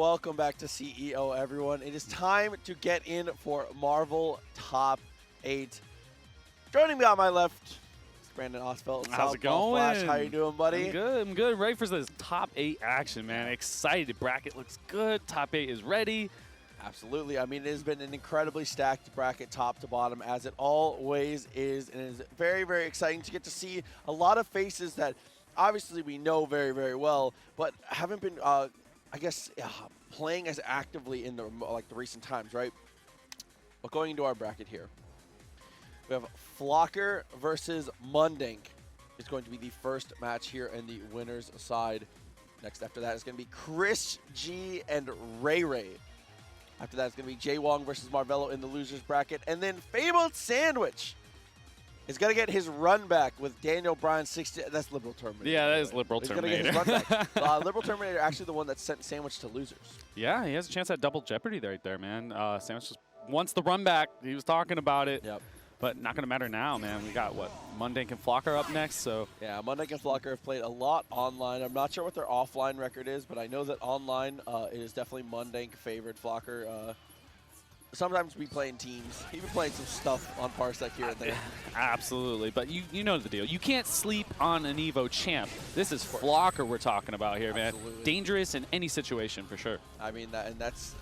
welcome back to CEO, everyone. It is time to get in for Marvel Top 8. Joining me on my left is Brandon Osfeld. How's it going? Flash. How you doing, buddy? I'm good. Ready for this Top 8 action, man. Excited. Bracket looks good. Top 8 is ready. Absolutely. I mean, it has been an incredibly stacked bracket top to bottom, as it always is, and it is very, very exciting to get to see a lot of faces that obviously we know very, very well, but haven't been, I guess, playing as actively in the recent times, right? But going into our bracket here, we have Flocker versus Mundank. It's going to be the first match here in the winner's side. Next after that is going to be ChrisG and RayRay. After that, it's going to be JWong versus Marvelo in the loser's bracket. And then Fabled Sandwich is going to get his run back with Daniel Bryan 60. That's LiberalTerminator. Yeah, that is LiberalTerminator. He's going to get his run back. LiberalTerminator actually the one that sent Sandwich to losers. Yeah, he has a chance at double jeopardy right there, man. Sandwich just wants the run back. He was talking about it. Yep. But not going to matter now, man. We got, what, Mundank and Flocker up next, so. Yeah, Mundank and Flocker have played a lot online. I'm not sure what their offline record is, but I know that online it is definitely Mundank favored. Flocker, sometimes we play in teams. Even playing some stuff on Parsec here and there. Absolutely, but you know the deal. You can't sleep on an Evo champ. This is Flocker we're talking about here, man. Absolutely. Dangerous in any situation, for sure. I mean, that's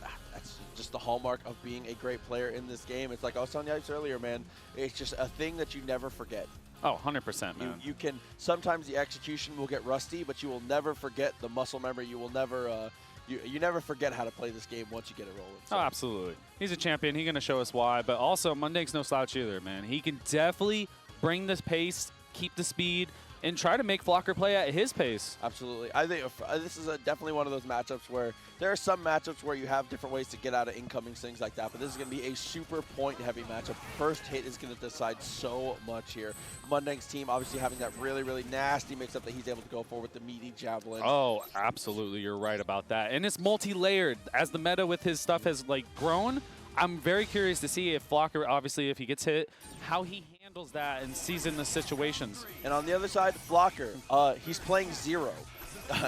just the hallmark of being a great player in this game. It's like I was telling you guys earlier, man. It's just a thing that you never forget. Oh, 100%, man. You can, sometimes the execution will get rusty, but you will never forget the muscle memory. You will never, you never forget how to play this game once you get it rolling. So. Oh, absolutely. He's a champion. He's going to show us why. But also, Mundank's no slouch either, man. He can definitely bring this pace, keep the speed, and try to make Flocker play at his pace. Absolutely. I think this is definitely one of those matchups where there are some matchups where you have different ways to get out of incomings, things like that, but this is going to be a super point-heavy matchup. First hit is going to decide so much here. Mundank's team obviously having that really, really nasty mix-up that he's able to go for with the meaty javelin. Oh, absolutely. You're right about that. And it's multi-layered. As the meta with his stuff has, like, grown, I'm very curious to see if Flocker, obviously, if he gets hit, how he handles that and sees in the situations. And on the other side, Flocker, he's playing zero.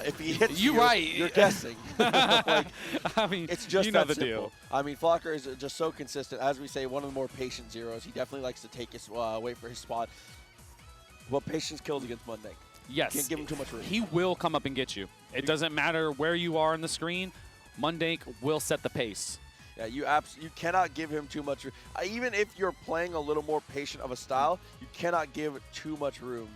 If he hits you, you're guessing. Like, I mean, it's just you know that the simple. deal. I mean, Flocker is just so consistent. As we say, one of the more patient zeros. He definitely likes to take his wait for his spot. Well, patience kills against Mundank. Yes. Can't give him too much room. He will come up and get you. It doesn't matter where you are on the screen. Mundank will set the pace. Yeah, you cannot give him too much room. Even if you're playing a little more patient of a style, you cannot give too much room.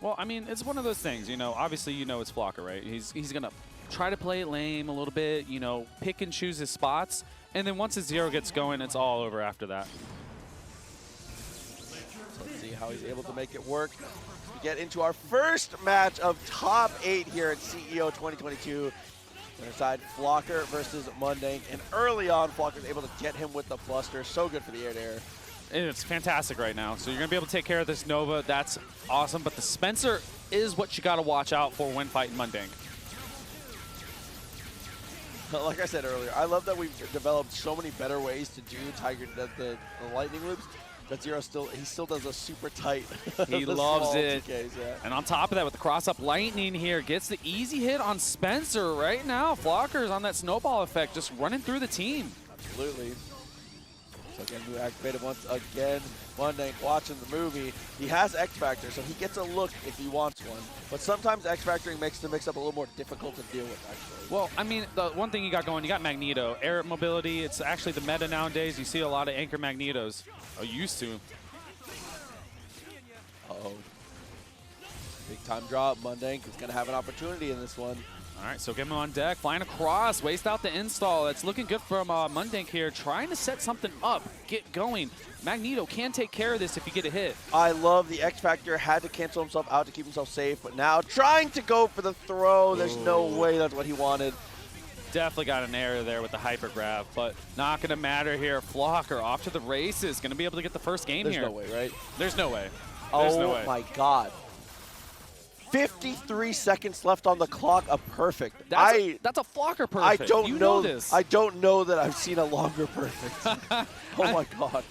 Well, I mean, it's one of those things, you know, obviously you know it's Flocker, right? He's going to try to play it lame a little bit, you know, pick and choose his spots, and then once his zero gets going, it's all over after that. So let's see how he's able to make it work. We get into our first match of Top 8 here at CEO 2022. On the side, Flocker versus Mundank, and early on, Flocker's able to get him with the Buster. So good for the air-to-air. And it's fantastic right now. So you're going to be able to take care of this Nova. That's awesome. But the Spencer is what you got to watch out for when fighting Mundank. Like I said earlier, I love that we've developed so many better ways to do Tiger the lightning loops. That Zero still does a super tight. He loves it. TKs, yeah. And on top of that, with the cross-up lightning here, gets the easy hit on Spencer right now. Flocker's on that snowball effect, just running through the team. Absolutely. So again, we activated once again. Mundank watching the movie. He has X Factor, so he gets a look if he wants one. But sometimes X Factoring makes the mix-up a little more difficult to deal with, actually. Well, I mean, the one thing you got going, you got Magneto. Air mobility, it's actually the meta nowadays. You see a lot of anchor Magnetos. Oh, used to. Uh-oh. Big time drop. Mundank is going to have an opportunity in this one. All right, so get him on deck, flying across, waste out the install. It's looking good from Mundank here, trying to set something up, get going. Magneto can take care of this if you get a hit. I love the X Factor, had to cancel himself out to keep himself safe, but now trying to go for the throw. There's no way that's what he wanted. Definitely got an error there with the hyper grab, but not going to matter here. Flocker off to the races, going to be able to get the first game here. There's no way, right? There's no way. There's no way. Oh my God. 53 seconds left on the clock, a perfect. That's a Flocker perfect. I don't know this. I don't know that I've seen a longer perfect. Oh my God.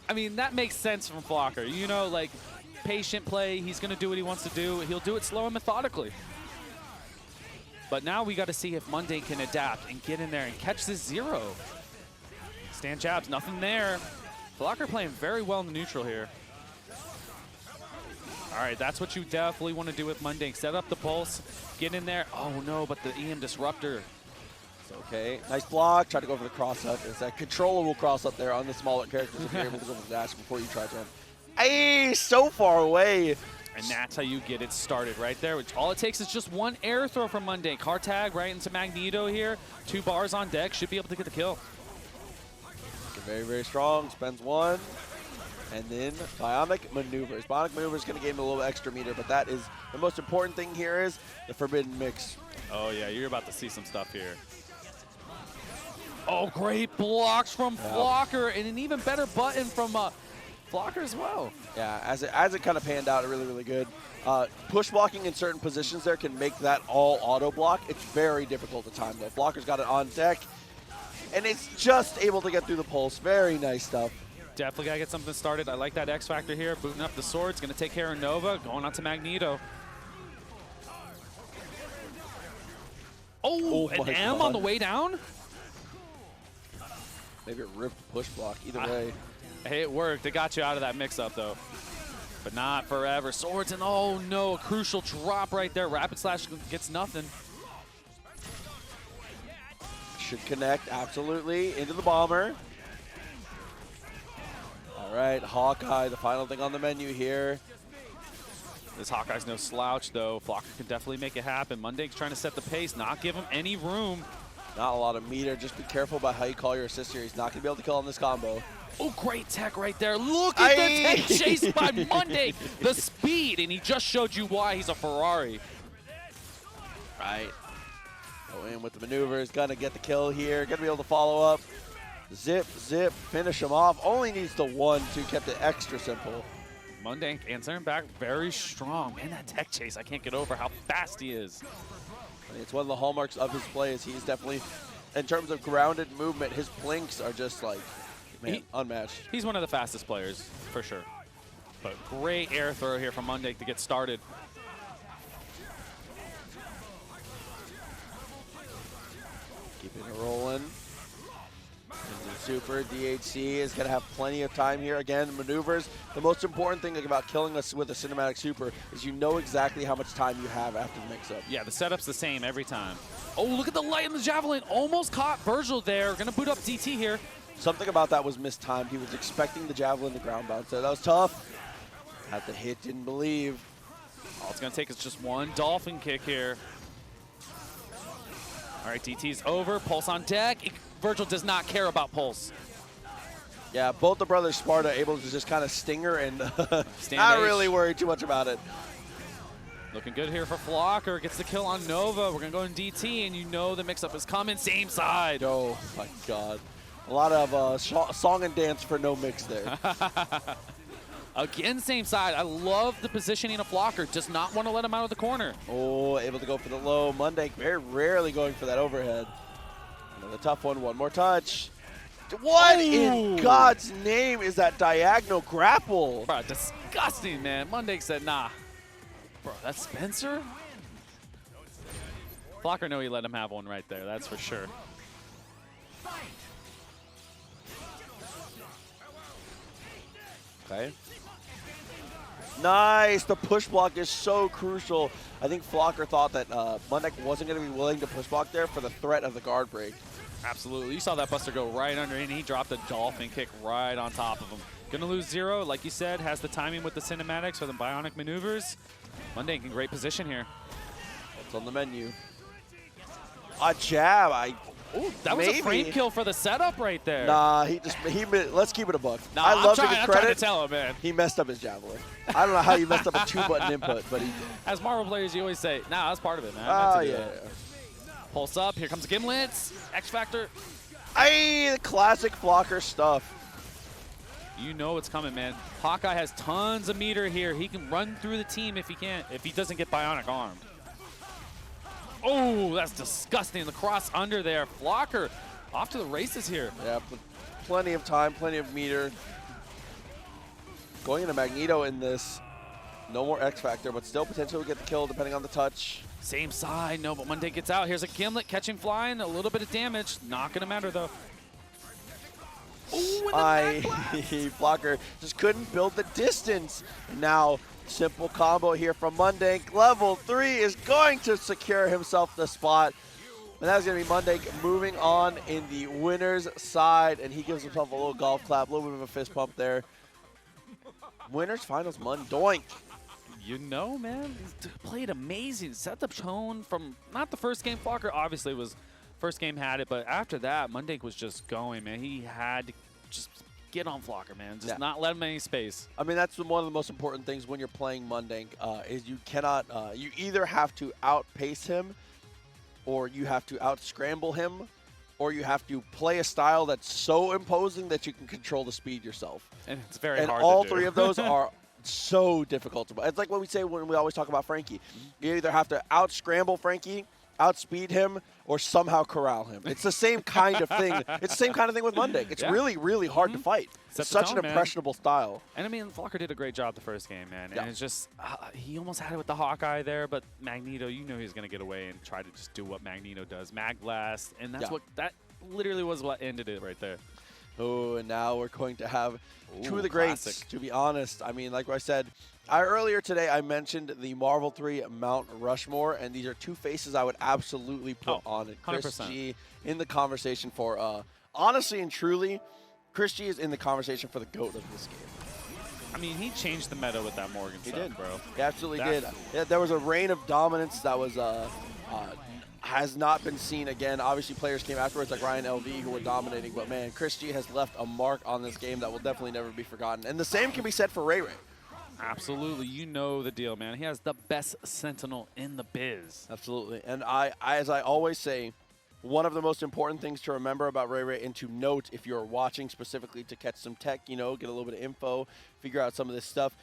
I mean, that makes sense from Flocker. You know, like, patient play. He's going to do what he wants to do. He'll do it slow and methodically. But now we got to see if Mundank can adapt and get in there and catch this 0. Stand jabs, nothing there. Flocker playing very well in the neutral here. All right, that's what you definitely want to do with Mundank. Set up the pulse, get in there. Oh no, but the EM disruptor. It's okay. Nice block. Try to go for the cross up. It's that controllable cross up there on the smaller characters if you're able to go for the dash before you try to. Hey, so far away. And that's how you get it started right there. Which all it takes is just one air throw from Mundank. Hard tag right into Magneto here. 2 bars on deck. Should be able to get the kill. Very, very strong. Spends 1. And then Bionic Maneuvers. Bionic Maneuvers is going to give him a little extra meter, but that is the most important thing here is the Forbidden Mix. Oh, yeah. You're about to see some stuff here. Oh, great blocks from Flocker. And an even better button from Flocker as well. Yeah, as it kind of panned out, really, really good. Push blocking in certain positions there can make that all auto block. It's very difficult to time, though. Flocker's got it on deck, and it's just able to get through the pulse. Very nice stuff. Definitely got to get something started. I like that X Factor here. Booting up the swords. Going to take care of Nova. Going on to Magneto. Oh, an M on the way down? Maybe it ripped the push block. Either way. Hey, it worked. It got you out of that mix-up, though. But not forever. Swords and oh, no. A crucial drop right there. Rapid Slash gets nothing. Should connect, absolutely. Into the bomber. All right, Hawkeye, the final thing on the menu here. This Hawkeye's no slouch, though. Flocker can definitely make it happen. Mundank's trying to set the pace, not give him any room. Not a lot of meter. Just be careful about how you call your assist here. He's not going to be able to kill on this combo. Oh, great tech right there. Look at the tech chase by Mundank. The speed, and he just showed you why he's a Ferrari. Right. Go in with the maneuvers. Going to get the kill here. Going to be able to follow up. Zip, zip, finish him off. Only needs the 1-2. Kept it extra simple. Mundank answering back very strong. Man, that tech chase, I can't get over how fast he is. It's one of the hallmarks of his play is he's definitely, in terms of grounded movement, his blinks are just like, man, unmatched. He's one of the fastest players, for sure. But great air throw here from Mundank to get started. Keeping it rolling. Super DHC is going to have plenty of time here. Again, maneuvers. The most important thing about killing us with a cinematic super is you know exactly how much time you have after the mix-up. Yeah, the setup's the same every time. Oh, look at the light in the Javelin. Almost caught Vergil there. Going to boot up DT here. Something about that was mistimed. He was expecting the Javelin to ground bounce. So that was tough. Had the hit, didn't believe. All it's going to take is just one dolphin kick here. All right, DT's over. Pulse on deck. Vergil does not care about Pulse. Yeah, both the brothers Sparta able to just kind of stinger and Stand not H. really worry too much about it. Looking good here for Flocker. Gets the kill on Nova. We're going to go in DT, and you know the mix-up is coming. Same side. Oh, my God. A lot of song and dance for no mix there. Again, same side. I love the positioning of Flocker. Does not want to let him out of the corner. Oh, able to go for the low. Mundank very rarely going for that overhead. Another tough one. One more touch. What in God's name is that diagonal grapple? Bro, disgusting, man. Mundank said, nah. Bro, that's Spencer? Flocker know he let him have one right there. That's for sure. Okay. Nice. The push block is so crucial. I think Flocker thought that Mundank wasn't going to be willing to push block there for the threat of the guard break. Absolutely. You saw that Buster go right under, and he dropped a dolphin kick right on top of him. Gonna lose 0, like you said, has the timing with the cinematics for the bionic maneuvers. Mundank in great position here. It's on the menu. A jab. Ooh, that was a frame kill for the setup right there. Nah, let's keep it a buck. Nah, I love to give I'm trying credit. to tell him, man. He messed up his javelin. I don't know how you messed up a 2-button input, but he did. As Marvel players, you always say, nah, that's part of it, man. Oh, yeah. Pulse up. Here comes Gimlets. X Factor. Hey, the classic Flocker stuff. You know it's coming, man. Hawkeye has tons of meter here. He can run through the team if he doesn't get bionic armed. Oh, that's disgusting. The cross under there. Flocker off to the races here. Yeah, plenty of time, plenty of meter. Going into Magneto in this. No more X Factor, but still potentially get the kill depending on the touch. Same side, no, but Mundank gets out. Here's a Gimlet catching flying, a little bit of damage. Not gonna matter though. Blocker just couldn't build the distance. Now, simple combo here from Mundank. Level 3 is going to secure himself the spot. And that's going to be Mundank moving on in the winner's side. And he gives himself a little golf clap, a little bit of a fist pump there. Winners finals, Mundank. You know, man, he played amazing. Set the tone from not the first game. Flocker obviously was first game had it, but after that, Mundank was just going, man. He had to just get on Flocker, man. Just not let him any space. I mean, that's one of the most important things when you're playing Mundank is you cannot, you either have to outpace him, or you have to out-scramble him, or you have to play a style that's so imposing that you can control the speed yourself. And it's very hard to do. And all three of those are so difficult to play. It's like what we say when we always talk about Frankie. You either have to out-scramble Frankie, outspeed him, or somehow corral him. It's the same kind of thing. It's the same kind of thing with Mundank. It's really, really hard to fight. It's such an impressionable style. And I mean, Flocker did a great job the first game, man. And it's just, he almost had it with the Hawkeye there, but Magneto, you know he's going to get away and try to just do what Magneto does. Mag Blast, and that's that literally was what ended it right there. Oh, and now we're going to have two of the greats, to be honest. I mean, like I said, earlier today I mentioned the Marvel 3 Mount Rushmore, and these are two faces I would absolutely put on it. 100%. ChrisG in the conversation for, honestly and truly, ChrisG is in the conversation for the GOAT of this game. I mean, he changed the meta with that Morrigan stuff, did, bro. He absolutely did. Yeah, there was a reign of dominance that was has not been seen again. Obviously, players came afterwards like Ryan LV who were dominating, but man, ChrisG has left a mark on this game that will definitely never be forgotten. And the same can be said for RayRay. Absolutely. You know the deal, man. He has the best Sentinel in the biz. Absolutely. And as I always say, one of the most important things to remember about RayRay and to note if you're watching specifically to catch some tech, you know, get a little bit of info, figure out some of this stuff,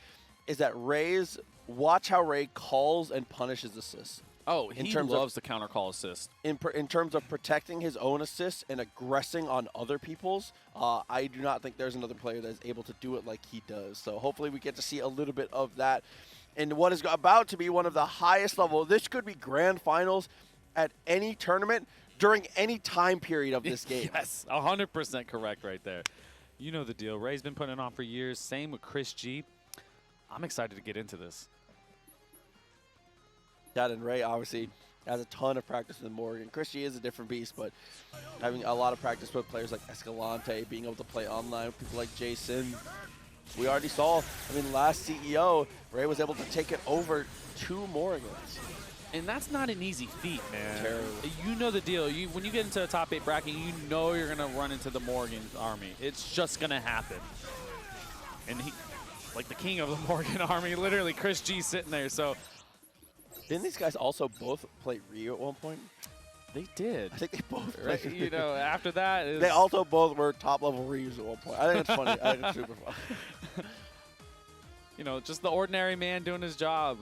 is that watch how Ray calls and punishes assists. Oh, he loves the counter call assist. In terms of protecting his own assists and aggressing on other people's, I do not think there's another player that is able to do it like he does. So hopefully we get to see a little bit of that. And what is about to be one of the highest level, this could be grand finals at any tournament during any time period of this game. Yes, 100% correct right there. You know the deal. Ray's been putting it on for years. Same with ChrisG. I'm excited to get into this. And Ray obviously has a ton of practice with Morrigan. ChrisG is a different beast, but having a lot of practice with players like Escalante, being able to play online with people like Jason. We already saw, I mean, last CEO, Ray was able to take it over 2 Morrigans. And that's not an easy feat, man. Terrible. You know the deal. When you get into a top 8 bracket, you know you're going to run into the Morrigan army. It's just going to happen. And he, like the king of the Morrigan army, literally ChrisG sitting there, so. Didn't these guys also both play Ryu at one point? They did. I think they both, right? You know, after that. They also both were top-level Ryus at one point. I think it's funny. I think it's super fun. You know, just the ordinary man doing his job.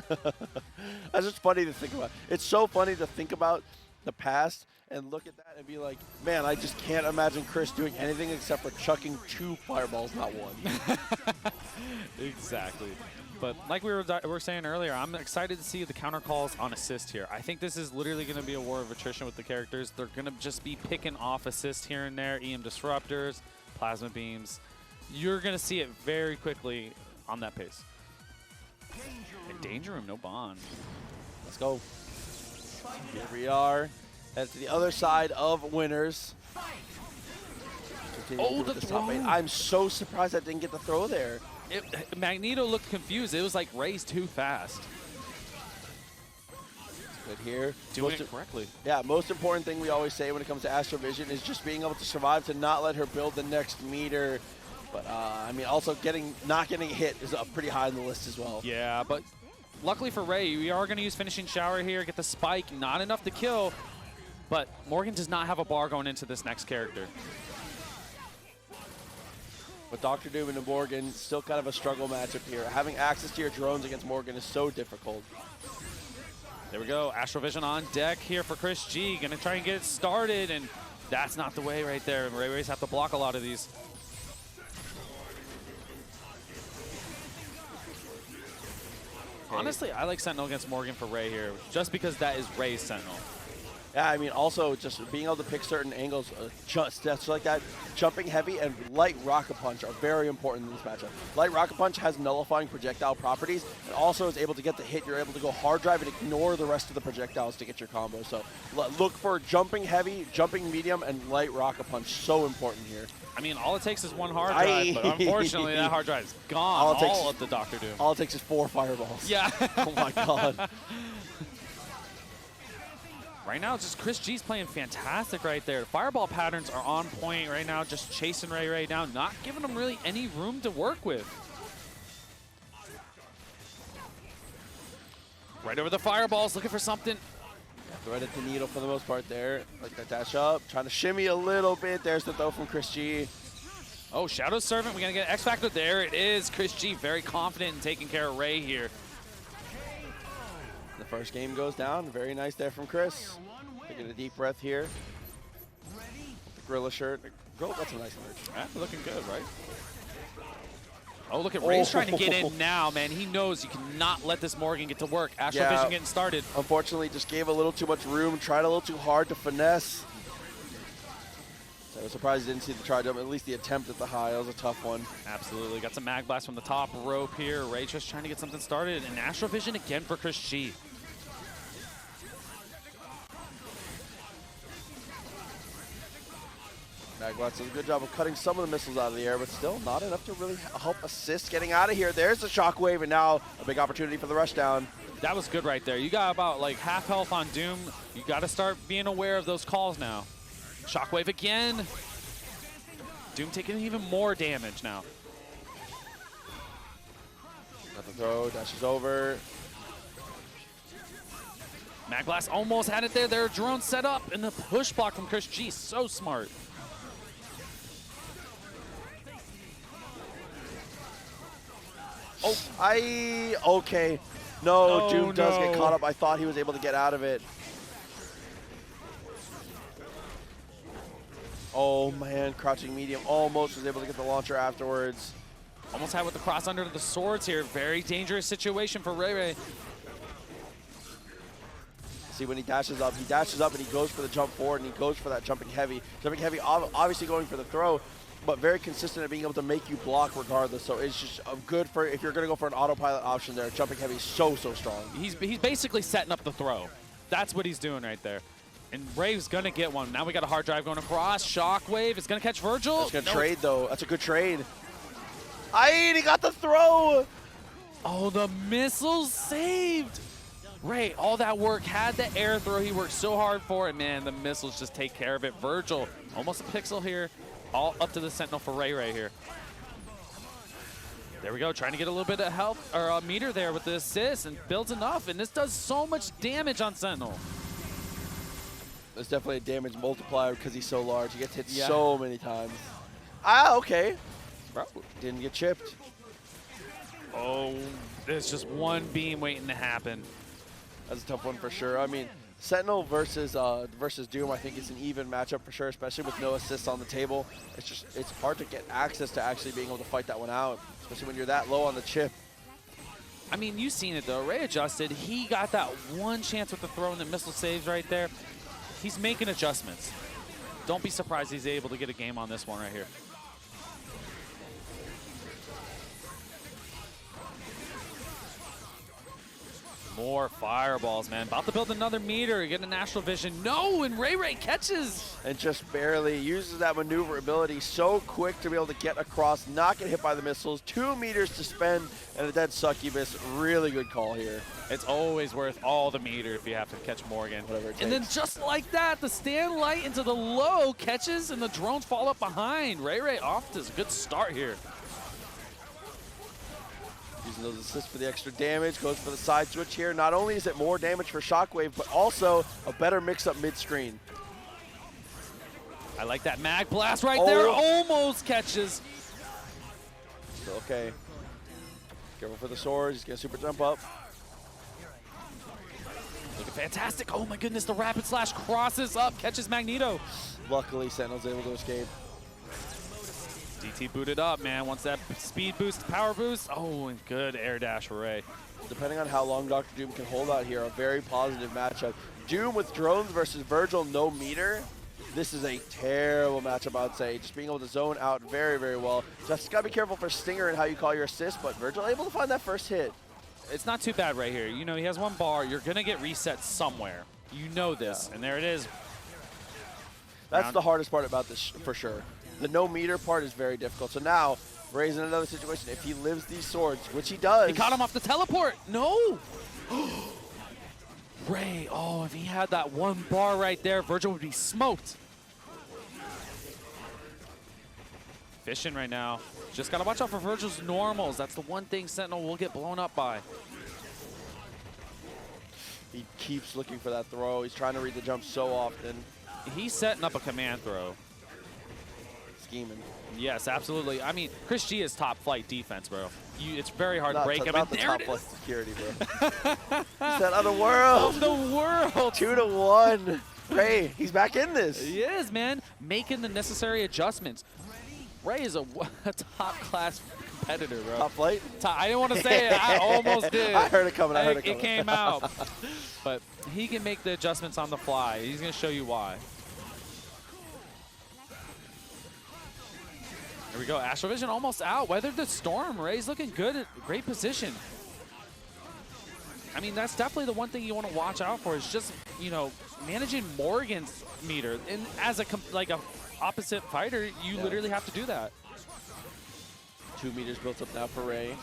That's just funny to think about. It's so funny to think about the past and look at that and be like, man, I just can't imagine Chris doing anything except for chucking 2 fireballs, not 1. Exactly. But like we were saying earlier, I'm excited to see the counter calls on assist here. I think this is literally going to be a war of attrition with the characters. They're going to just be picking off assist here and there, EM disruptors, plasma beams. You're going to see it very quickly on that pace. And Danger Room, no bond. Let's go. Here we are. Head to the other side of winners. Oh, the throw. I'm so surprised I didn't get the throw there. Magneto looked confused. It was like Ray's too fast. Good here. Doing it correctly. Yeah, most important thing we always say when it comes to Astrovision is just being able to survive, to not let her build the next meter. But, I mean, also not getting hit is pretty high on the list as well. Yeah, but luckily for Ray, we are going to use Finishing Shower here, get the spike. Not enough to kill, but Morrigan does not have a bar going into this next character. But Dr. Doom and Morrigan, still kind of a struggle matchup here. Having access to your drones against Morrigan is so difficult. There we go. Astrovision on deck here for ChrisG. Going to try and get it started, and that's not the way right there. RayRays have to block a lot of these. Honestly, I like Sentinel against Morrigan for Ray here, just because that is Ray's Sentinel. Yeah, I mean, also just being able to pick certain angles, just like that, jumping heavy and light rocket punch are very important in this matchup. Light rocket punch has nullifying projectile properties, and also is able to get the hit. You're able to go hard drive and ignore the rest of the projectiles to get your combo. So look for jumping heavy, jumping medium, and light rocket punch. So important here. I mean, all it takes is one hard drive, but unfortunately that hard drive is gone. All of the Dr. Doom. All it takes is 4 fireballs. Yeah. Oh my god. Right now, just ChrisG's playing fantastic right there. Fireball patterns are on point right now, just chasing RayRay down, not giving him really any room to work with. Right over the fireballs, looking for something. Right at the needle for the most part there. Like that dash up, trying to shimmy a little bit. There's the throw from ChrisG. Oh, Shadow Servant, we're going to get X Factor. There it is. ChrisG very confident in taking care of Ray here. The first game goes down. Very nice there from Chris. Taking a deep breath here. The GRILLA shirt. Oh, that's a nice merch. That's looking good, right? Oh, look at Ray's trying to get in now, man. He knows you cannot let this Morrigan get to work. Astral Vision getting started. Unfortunately, just gave a little too much room. Tried a little too hard to finesse. So I was surprised he didn't see the try jump. At least the attempt at the high. That was a tough one. Absolutely. Got some mag blast from the top rope here. Ray just trying to get something started. And Astral Vision again for ChrisG. Magblast does a good job of cutting some of the missiles out of the air, but still not enough to really help assist getting out of here. There's the shockwave, and now a big opportunity for the rushdown. That was good right there. You got about like half health on Doom. You got to start being aware of those calls now. Shockwave again. Doom taking even more damage now. Got the throw, dashes over. Magblast almost had it there. Their drone set up, and the push block from ChrisG, so smart. Oh, okay. No, Doom does get caught up. I thought he was able to get out of it. Oh man, crouching medium almost was able to get the launcher afterwards. Almost had with the cross under the swords here. Very dangerous situation for RayRay. See, when he dashes up and he goes for the jump forward and he goes for that jumping heavy. Jumping heavy, obviously going for the throw, but very consistent at being able to make you block regardless. So it's just good for if you're going to go for an autopilot option there. Jumping heavy is so strong. He's basically setting up the throw. That's what he's doing right there. And Ray's going to get one. Now we got a hard drive going across. Shockwave is going to catch Vergil. It's going to trade, though. That's a good trade. He got the throw. Oh, the missile saved. Ray, all that work, had the air throw he worked so hard for, and man, the missiles just take care of it. Vergil, almost a pixel here. All up to the Sentinel for RayRay here. There we go, trying to get a little bit of health, or a meter there with the assist, and builds enough, and this does so much damage on Sentinel. There's definitely a damage multiplier because he's so large. He gets hit so many times. Okay. Bro, didn't get chipped. Oh, there's just one beam waiting to happen. That's a tough one for sure. I mean, Sentinel versus Doom, I think it's an even matchup for sure, especially with no assists on the table. It's hard to get access to actually being able to fight that one out, especially when you're that low on the chip. I mean, you've seen it though. Ray adjusted. He got that one chance with the throw and the missile saves right there. He's making adjustments. Don't be surprised he's able to get a game on this one right here. More fireballs, man. About to build another meter, get an Astral Vision. No, and RayRay catches. And just barely uses that maneuverability so quick to be able to get across, not get hit by the missiles. 2 meters to spend, and a dead succubus. Really good call here. It's always worth all the meter if you have to catch Morrigan. Whatever it takes. And then just like that, the stand light into the low catches, and the drones fall up behind. RayRay off to a good start here. Using those assists for the extra damage, goes for the side switch here. Not only is it more damage for Shockwave, but also a better mix-up mid-screen. I like that mag blast right there. Almost catches. Okay. Careful for the swords. He's going to super jump up. Looking fantastic. Oh my goodness, the rapid slash crosses up, catches Magneto. Luckily, Sentinel's able to escape. DT booted up, man. Wants that speed boost, power boost. Oh, and good air dash for Ray. Depending on how long Dr. Doom can hold out here, a very positive matchup. Doom with drones versus Vergil, no meter. This is a terrible matchup, I'd say. Just being able to zone out very, very well. Just got to be careful for Stinger and how you call your assist, but Vergil able to find that first hit. It's not too bad right here. You know, he has one bar. You're going to get reset somewhere. You know this, and there it is. That's the hardest part about this, for sure. The no meter part is very difficult. So now, Ray's in another situation. If he lives these swords, which he does. He caught him off the teleport. No. Ray, oh, if he had that one bar right there, Vergil would be smoked. Fishing right now. Just got to watch out for Vergil's normals. That's the one thing Sentinel will get blown up by. He keeps looking for that throw. He's trying to read the jump so often. He's setting up a command throw. Scheming. Yes, absolutely. I mean, ChrisG is top flight defense, bro. It's very hard to break him. Not the top flight security, bro. He's that other world. Of the world. 2-1. Ray, he's back in this. He is, man. Making the necessary adjustments. Ray is a top-class competitor, bro. Top flight? I didn't want to say it. I almost did. I heard it coming. I heard it coming. It came out. But he can make the adjustments on the fly. He's going to show you why. Here we go. Astral Vision almost out. Weathered the storm. Ray's looking good. Great position. I mean, that's definitely the one thing you want to watch out for is just, you know, managing Morrigan's meter. And as a opposite fighter, you literally have to do that. 2 meters built up now for Ray.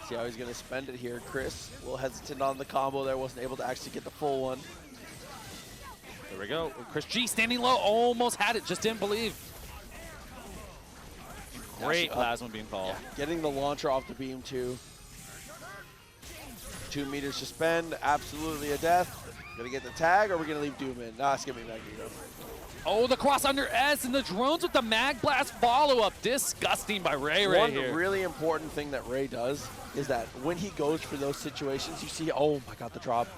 See how he's going to spend it here. Chris, a little hesitant on the combo there. Wasn't able to actually get the full one. There we go. ChrisG standing low. Almost had it. Just didn't believe. Great plasma beam call. Yeah, getting the launcher off the beam too. 2 meters to spend. Absolutely a death. Gonna get the tag, or are we gonna leave Doom in? Nah, it's gonna be Magneto. Oh, the cross under S and the drones with the Mag Blast follow-up. Disgusting by RayRay here. One really important thing that Ray does is that when he goes for those situations, you see, oh my god, the drop.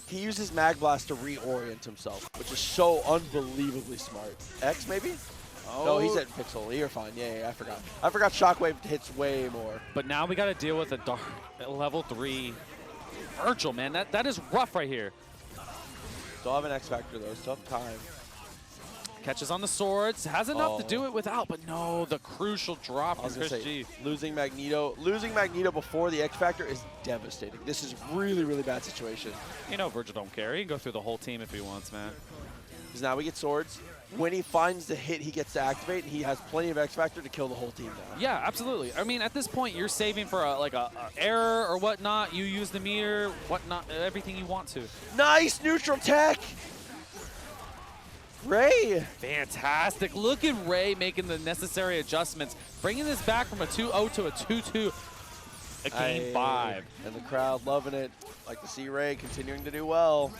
He uses Mag Blast to reorient himself, which is so unbelievably smart. X, maybe? Oh. No, he's at Pixel. You're fine. Yeah, I forgot. I forgot Shockwave hits way more. But now we got to deal with a dark level 3 Vergil, man. That is rough right here. Still have an X Factor, though. It's tough time. Catches on the swords. Has enough to do it without, but no, the crucial drop from ChrisG. Losing Magneto before the X Factor is devastating. This is really, really bad situation. You know Vergil don't care. He can go through the whole team if he wants, man. Because now we get swords. When he finds the hit, he gets to activate. He has plenty of X Factor to kill the whole team now. Yeah, absolutely. I mean, at this point, you're saving for a error or whatnot. You use the meter, whatnot, everything you want to. Nice neutral tech. Ray. Fantastic. Look at Ray making the necessary adjustments, bringing this back from a 2-0 to a 2-2. A game 5. And the crowd loving it. Like to see Ray continuing to do well.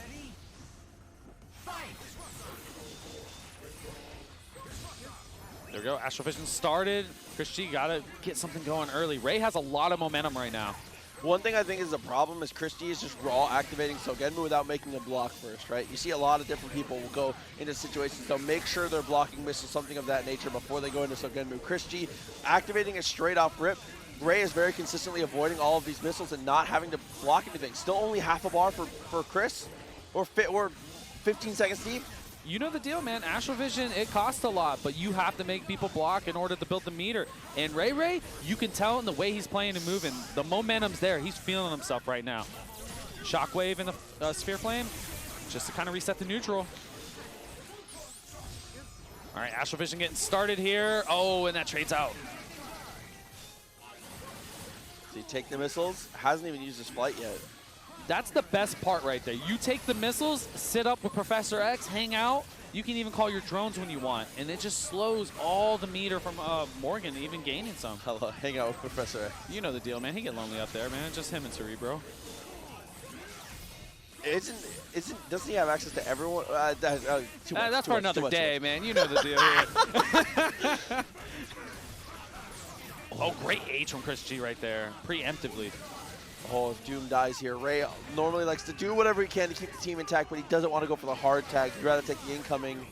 There we go. Astral Vision started. ChrisG got to get something going early. Ray has a lot of momentum right now. One thing I think is a problem is ChrisG is just raw activating Sogenmu without making a block first, right? You see a lot of different people will go into situations. They'll make sure they're blocking missiles, something of that nature, before they go into Sogenmu. ChrisG activating it straight off rip. Ray is very consistently avoiding all of these missiles and not having to block anything. Still only half a bar for Chris, or 15 seconds deep. You know the deal, man. Astral Vision, it costs a lot, but you have to make people block in order to build the meter. And RayRay, you can tell in the way he's playing and moving, the momentum's there. He's feeling himself right now. Shockwave in the Sphere Flame, just to kind of reset the neutral. All right, Astral Vision getting started here. Oh, and that trades out. So you take the missiles, hasn't even used his flight yet. That's the best part right there. You take the missiles, sit up with Professor X, hang out. You can even call your drones when you want, and it just slows all the meter from Morrigan even gaining some. Hello, hang out with Professor X. You know the deal, man. He get lonely up there, man. Just him and Cerebro. Doesn't he have access to everyone? That's for another day, man. You know the deal here. Oh, great H from ChrisG right there, preemptively. Oh, if Doom dies here, Ray normally likes to do whatever he can to keep the team intact, but he doesn't want to go for the hard tag. He'd rather take the incoming.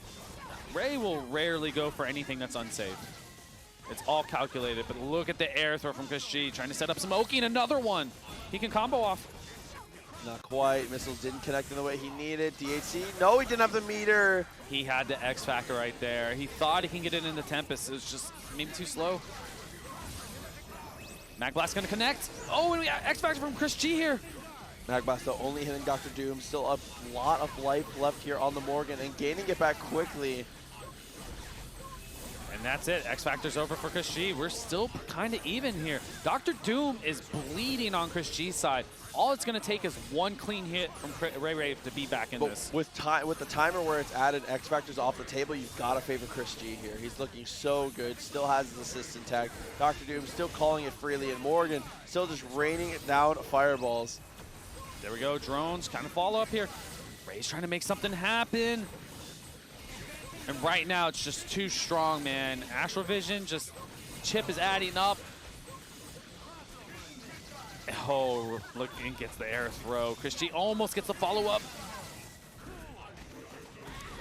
Ray will rarely go for anything that's unsafe. It's all calculated, but look at the air throw from ChrisG, trying to set up some Oki and another one. He can combo off. Not quite. Missiles didn't connect in the way he needed. DHC, no, he didn't have the meter. He had the X Factor right there. He thought he can get it into Tempest. It was just maybe too slow. Mag Blast gonna connect. Oh, and we got X Factor from ChrisG here. Magblast though only hitting Dr. Doom. Still a lot of life left here on the Morrigan and gaining it back quickly. And that's it. X Factor's over for ChrisG. We're still kind of even here. Dr. Doom is bleeding on ChrisG's side. All it's going to take is one clean hit from RayRay to be back in this. With the timer where it's added, X Factor's off the table, you've got to favor ChrisG here. He's looking so good. Still has his assist intact. Dr. Doom still calling it freely, and Morrigan still just raining it down fireballs. There we go. Drones kind of follow up here. Ray's trying to make something happen. And right now, it's just too strong, man. Astral Vision, just chip is adding up. Oh, look, and gets the air throw. ChrisG almost gets the follow-up.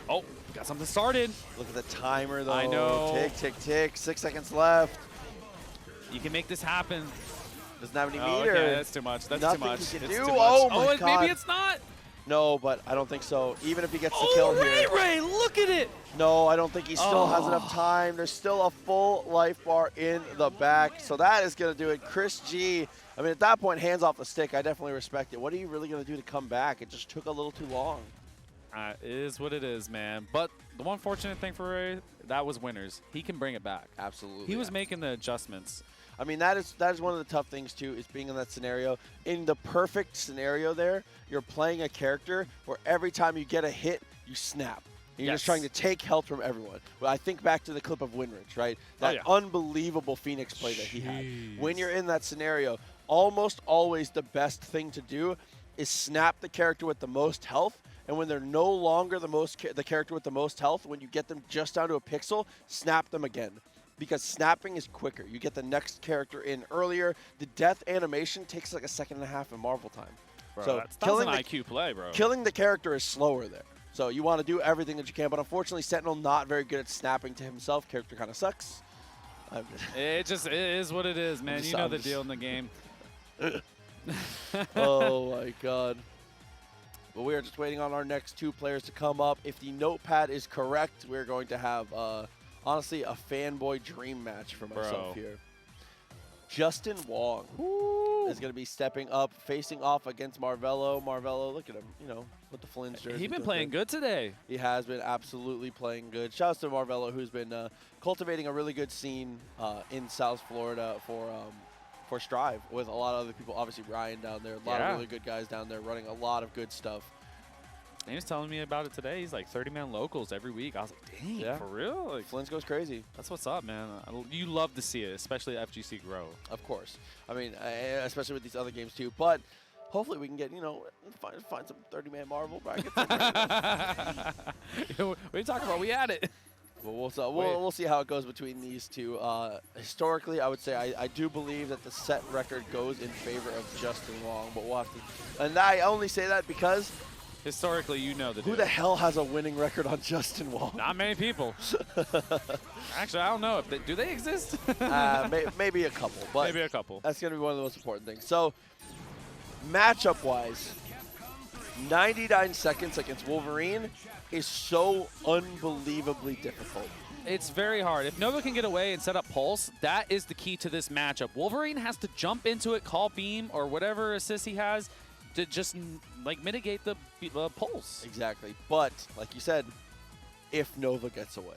Oh, got something started. Look at the timer, though. I know. Tick, tick, tick. 6 seconds left. You can make this happen. Doesn't have any Oh, meter. okay, that's too much. That's Nothing too much. he can It's do. too much. Oh, my God. Maybe it's not. No, but I don't think so. Even if he gets the kill here. RayRay, look at it. No, I don't think he still has enough time. There's still a full life bar in the back. So that is going to do it. ChrisG, I mean, at that point, hands off the stick. I definitely respect it. What are you really going to do to come back? It just took a little too long. It is what it is, man. But the one fortunate thing for Ray, that was winners. He can bring it back. Absolutely. He was making the adjustments. I mean, that is one of the tough things, too, is being in that scenario. In the perfect scenario there, you're playing a character where every time you get a hit, you snap. And you're just trying to take health from everyone. Well, I think back to the clip of Winrich, right? That unbelievable Phoenix play that he had. When you're in that scenario, almost always the best thing to do is snap the character with the most health. And when they're no longer the character with the most health, when you get them just down to a pixel, snap them again. Because snapping is quicker. You get the next character in earlier. The death animation takes like a second and a half in Marvel time. Bro, so that's killing an IQ play, bro. Killing the character is slower there. So you want to do everything that you can. But unfortunately, Sentinel not very good at snapping to himself. Character kind of sucks. It is what it is, man. You know the deal in the game. Oh, my God. But we are just waiting on our next two players to come up. If the notepad is correct, we're going to have... honestly, a fanboy dream match for myself here. JWong is going to be stepping up, facing off against Marvelo. Marvelo, look at him, you know, with the Flynn's jersey. He's been playing good today. He has been absolutely playing good. Shouts to Marvelo, who's been cultivating a really good scene in South Florida for Strive with a lot of other people. Obviously, Ryan down there, a lot of really good guys down there running a lot of good stuff. He was telling me about it today. He's like 30-man locals every week. I was like, dang, for real? Like, Flynn's goes crazy. That's what's up, man. You love to see it, especially FGC grow. Of course. I mean, especially with these other games too. But hopefully we can get, you know, find some 30-man Marvel brackets. What are you talking about? We had it. But we'll see how it goes between these two. Historically, I would say I do believe that the set record goes in favor of JWong, but we'll have to. And I only say that because historically, you know the deal. Who the hell has a winning record on JWong? Not many people. Actually, I don't know. Do they exist? Maybe a couple. But maybe a couple. That's going to be one of the most important things. So, matchup-wise, 99 seconds against Wolverine is so unbelievably difficult. It's very hard. If Nova can get away and set up Pulse, that is the key to this matchup. Wolverine has to jump into it, call Beam, or whatever assist he has to just like mitigate the Pulse. Exactly. But, like you said, if Nova gets away.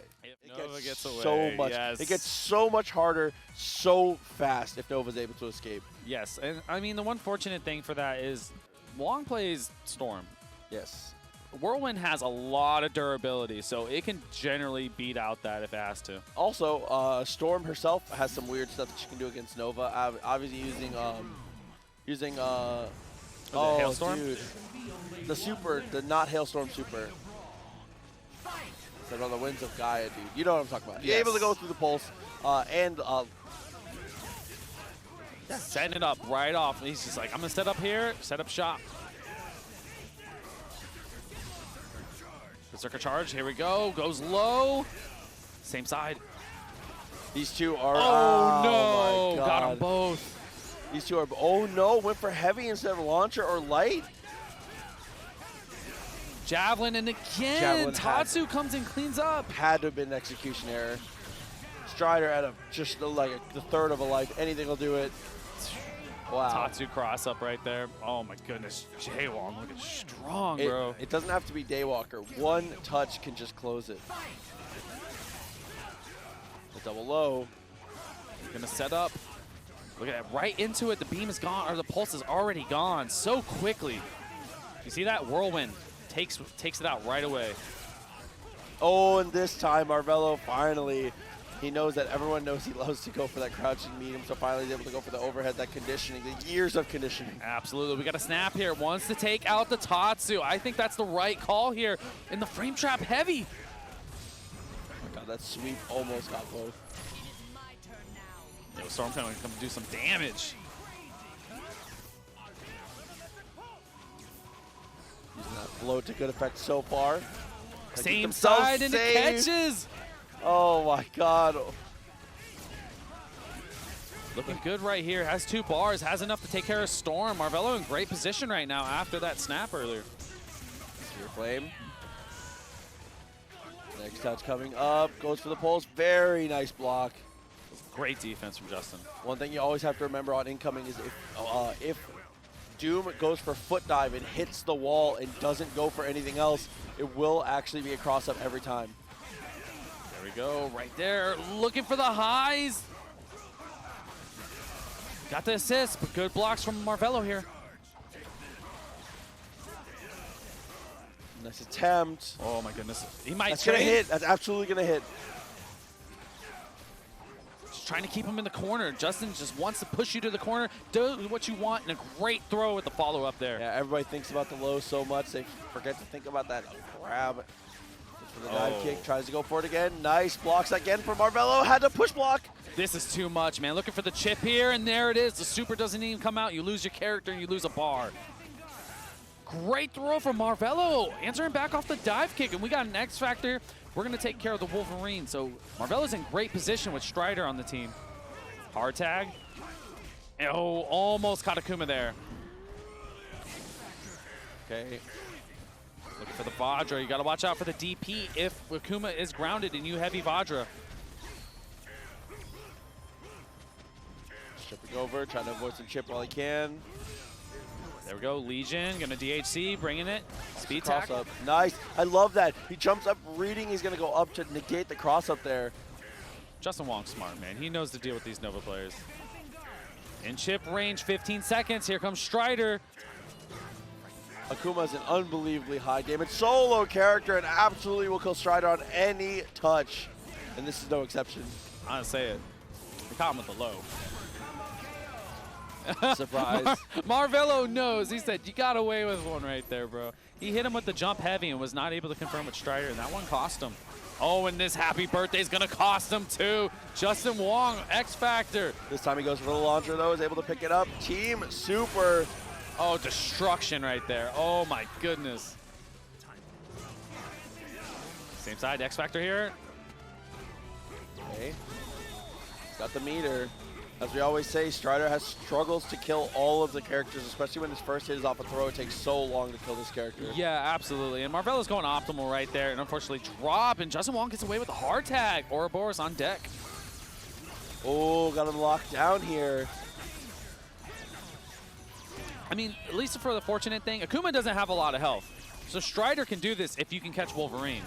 Nova gets away, so much. yes. It gets so much harder so fast if Nova's able to escape. Yes, and I mean the one fortunate thing for that is Wong plays Storm. Yes. Whirlwind has a lot of durability, so it can generally beat out that if it has to. Also, Storm herself has some weird stuff that she can do against Nova. Obviously using Hailstorm? Dude. The super, the not Hailstorm super. Set on the winds of Gaia, dude. You know what I'm talking about. Yes. Able to go through the pulse and setting it up right off. He's just like, I'm gonna set up here, set up shop. Berserker charge, here we go. Goes low. Same side. These two are. Oh, my no! God. Got them both. These two are. Oh no! Went for heavy instead of launcher or light. Javelin, and again, Javelin Tatsu comes and cleans up. Had to have been an execution error. Strider out of just the third of a life. Anything will do it. Wow. Tatsu cross up right there. Oh my goodness. JWong looking strong, bro. It doesn't have to be Daywalker. One touch can just close it. The double low. Gonna set up. Look at that. Right into it. The beam is gone, or the pulse is already gone so quickly. You see that? Whirlwind takes it out right away. Oh, and this time Marvelo finally, he knows that everyone knows he loves to go for that crouching medium, so finally he's able to go for the overhead, that conditioning, the years of conditioning. Absolutely. We got a snap here. Wants to take out the Tatsu. I think that's the right call here. And the frame trap heavy. Oh my God, that sweep almost got both. Yo, Stormfang gonna come do some damage. Using that float to good effect so far. Same side, and it catches. Oh my God. Looking good right here. Has 2 bars. Has enough to take care of Storm. Marvelo in great position right now after that snap earlier. Spear Flame. Next touch coming up. Goes for the pulse. Very nice block. Great defense from Justin. One thing you always have to remember on incoming is if Doom goes for foot dive and hits the wall and doesn't go for anything else, it will actually be a cross-up every time. There we go, right there. Looking for the highs. Got the assist, but good blocks from Marvelo here. Nice attempt. Oh my goodness. He might That's going to hit. That's absolutely going to hit. Just trying to keep him in the corner. Justin just wants to push you to the corner. Do what you want, and a great throw with the follow-up there. Yeah, everybody thinks about the low so much, they forget to think about that grab. Goes for the dive kick, tries to go for it again. Nice, blocks again for Marvelo. Had to push block. This is too much, man. Looking for the chip here, and there it is. The super doesn't even come out. You lose your character, and you lose a bar. Great throw from Marvelo. Answering back off the dive kick, and we got an X Factor. We're going to take care of the Wolverine. So Marvelo's in great position with Strider on the team. Hard tag. Oh, almost caught Akuma there. Okay. Looking for the Vajra. You got to watch out for the DP if Akuma is grounded and you heavy Vajra. Stripping over, trying to avoid some chip while he can. There we go. Legion going to DHC, bringing it. Speed tack. Cross up. Nice. I love that. He jumps up, reading he's going to go up to negate the cross up there. Justin Wong's smart, man. He knows to deal with these Nova players. In chip range, 15 seconds. Here comes Strider. Akuma's an unbelievably high damage solo character and absolutely will kill Strider on any touch. And this is no exception. I'm going to say it. We caught him with the low. Surprise. Marvelo knows. He said, you got away with one right there, bro. He hit him with the jump heavy and was not able to confirm with Strider, and that one cost him. Oh, and this happy birthday is going to cost him, too. Justin Wong, X Factor. This time he goes for the launcher, though, is able to pick it up. Team Super. Oh, destruction right there. Oh, my goodness. Same side, X Factor here. Okay. He's got the meter. As we always say, Strider has struggles to kill all of the characters, especially when his first hit is off a throw. It takes so long to kill this character. Yeah, absolutely. And Marvelo's going optimal right there, and unfortunately drop, and Justin Wong gets away with the hard tag. Ouroboros on deck. Oh, got him locked down here. I mean, at least for the fortunate thing, Akuma doesn't have a lot of health. So Strider can do this if you can catch Wolverine.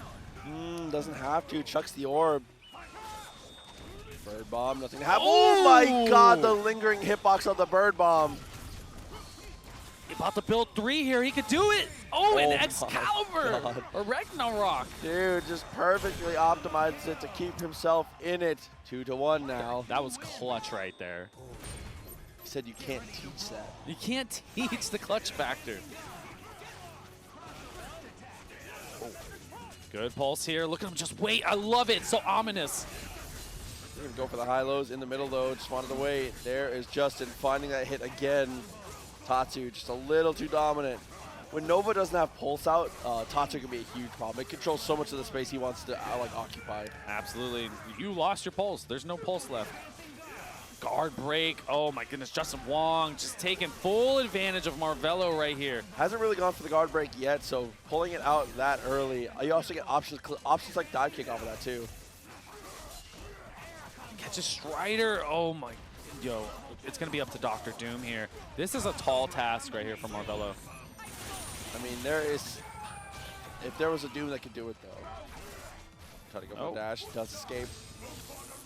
Doesn't have to. Chucks the orb. Bird bomb, nothing happened. Oh my God, the lingering hitbox of the bird bomb. About to build 3 here. He could do it. Oh, an Excalibur. A Ragnarok. Dude, just perfectly optimized it to keep himself in it. 2-1 now. That was clutch right there. He said you can't teach that. You can't teach the clutch factor. Oh. Good pulse here. Look at him just wait. I love it. So ominous. Didn't even go for the high-lows in the middle, though. Just wanted to wait. There is Justin finding that hit again. Tatsu just a little too dominant. when Nova doesn't have Pulse out, Tatsu can be a huge problem. It controls so much of the space he wants to like occupy. Absolutely. You lost your pulse. There's no pulse left. Guard break. Oh my goodness, JWong just taking full advantage of Marvelo right here. Hasn't really gone for the guard break yet, so pulling it out that early. You also get options like dive kick off of that too. Catches Strider. Oh my, yo, it's gonna be up to Dr. Doom here. This is a tall task right here for Marvelo. I mean, if there was a Doom that could do it though. Try to go for a dash, does escape.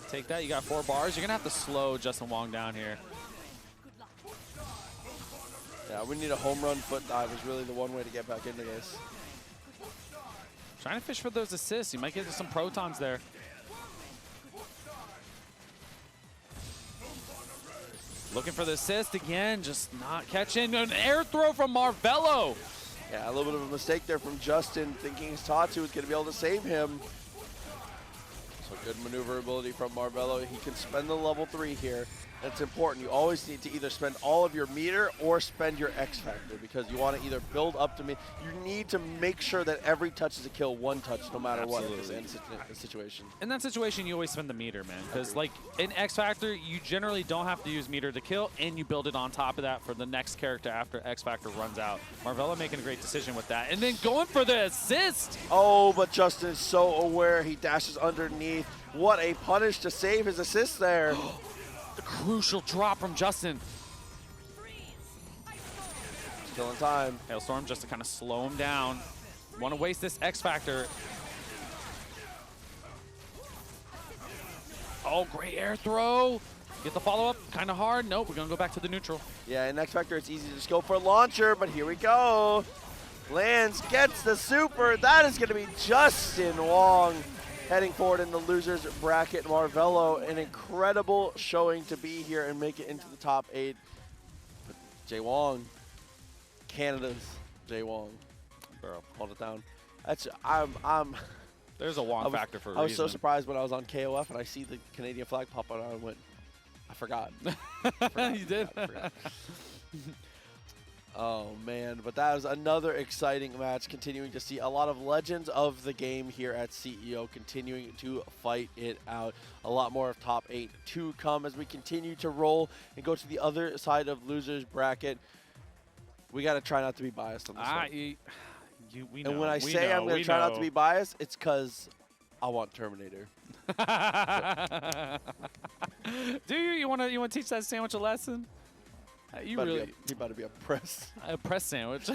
Take that, you got 4 bars. You're gonna have to slow JWong down here. Yeah, we need a home run foot dive is really the one way to get back into this. Trying to fish for those assists. You might get some protons there. Looking for the assist again, just not catching. An air throw from Marvelo. Yeah, a little bit of a mistake there from Justin, thinking his Tatsu was going to be able to save him. So good maneuverability from Marvelo. He can spend the level 3 here. That's important. You always need to either spend all of your meter or spend your X factor because you want to either build up to me. You need to make sure that every touch is a kill, one touch, no matter what in the situation. In that situation, you always spend the meter, man. Because like in X factor, you generally don't have to use meter to kill, and you build it on top of that for the next character after X factor runs out. Marvelo making a great decision with that, and then going for the assist. Oh, but Justin is so aware. He dashes underneath. What a punish to save his assist there. The crucial drop from Justin. Still in time. Hailstorm just to kind of slow him down. Want to waste this X Factor. Oh, great air throw. Get the follow-up. Kind of hard. Nope, we're going to go back to the neutral. Yeah, in X Factor, it's easy to just go for a launcher, but here we go. Lands, gets the super. That is going to be JWong. Heading forward in the losers bracket. Marvelo, an incredible showing to be here and make it into the top 8. But JWong, Canada's JWong. Bro, hold it down. That's There's a Wong factor for a reason. I was so surprised when I was on KOF and I see the Canadian flag pop out and I went, I forgot. You did? I forgot. Oh, man. But that was another exciting match, continuing to see a lot of legends of the game here at CEO continuing to fight it out. A lot more of top 8 to come as we continue to roll and go to the other side of losers bracket. We got to try not to be biased on this one. And when I say I'm going to try not to be biased, it's because I want Terminator. Do you? You want to teach that sandwich a lesson? You about to be a press. A press sandwich.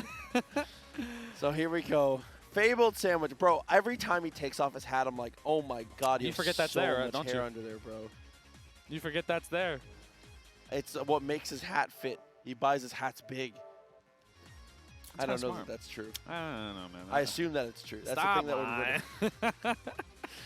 So here we go. Fabled sandwich. Bro, every time he takes off his hat, I'm like, oh my God, you forget that's so there, much don't hair you? under there, bro. You forget that's there. It's what makes his hat fit. He buys his hats big. I don't know that that's true. I don't know, man. I assume that it's true. That's Stop the thing that would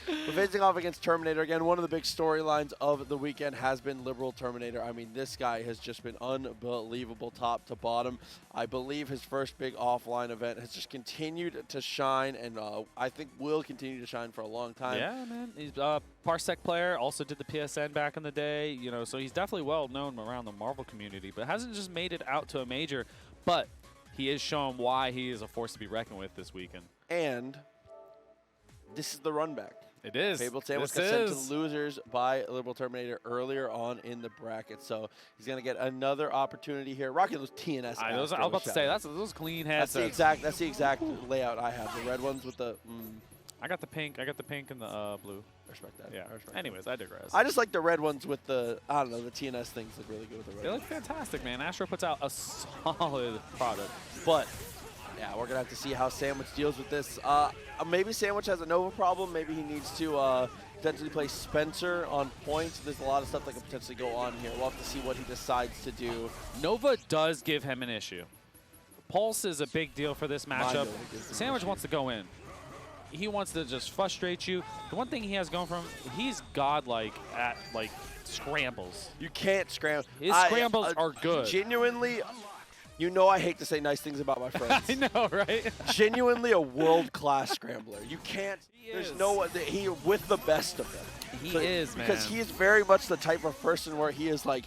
We're facing off against Terminator again. One of the big storylines of the weekend has been LiberalTerminator. I mean, this guy has just been unbelievable top to bottom. I believe his first big offline event has just continued to shine, and I think will continue to shine for a long time. Yeah, man. He's a Parsec player, also did the PSN back in the day, you know, so he's definitely well known around the Marvel community, but hasn't just made it out to a major, but he is showing why he is a force to be reckoned with this weekend. And this is the run back. It is. Fabled Sandwich got sent to losers by LiberalTerminator earlier on in the bracket, so he's going to get another opportunity here. Rocking those TNS. I was about to say, those clean heads. That's the exact layout I have. The red ones with the... I got the pink. I got the pink and the blue. I respect that. Yeah. I respect Anyways, I digress. I just like the red ones with the, I don't know, the TNS things look really good with the red. They look fantastic, man. Astro puts out a solid product. But, yeah, we're going to have to see how Sandwich deals with this. Maybe Sandwich has a Nova problem. Maybe he needs to potentially play Spencer on points. There's a lot of stuff that could potentially go on here. We'll have to see what he decides to do. Nova does give him an issue. Pulse is a big deal for this matchup. Sandwich wants to go in. He wants to just frustrate you. The one thing he has going for him, he's godlike at, like, scrambles. You can't scramble. His scrambles are good. Genuinely, you know I hate to say nice things about my friends. I know, right? Genuinely a world-class scrambler. You can't, there's no one, he with the best of them. He is, man. Because he is very much the type of person where he is like,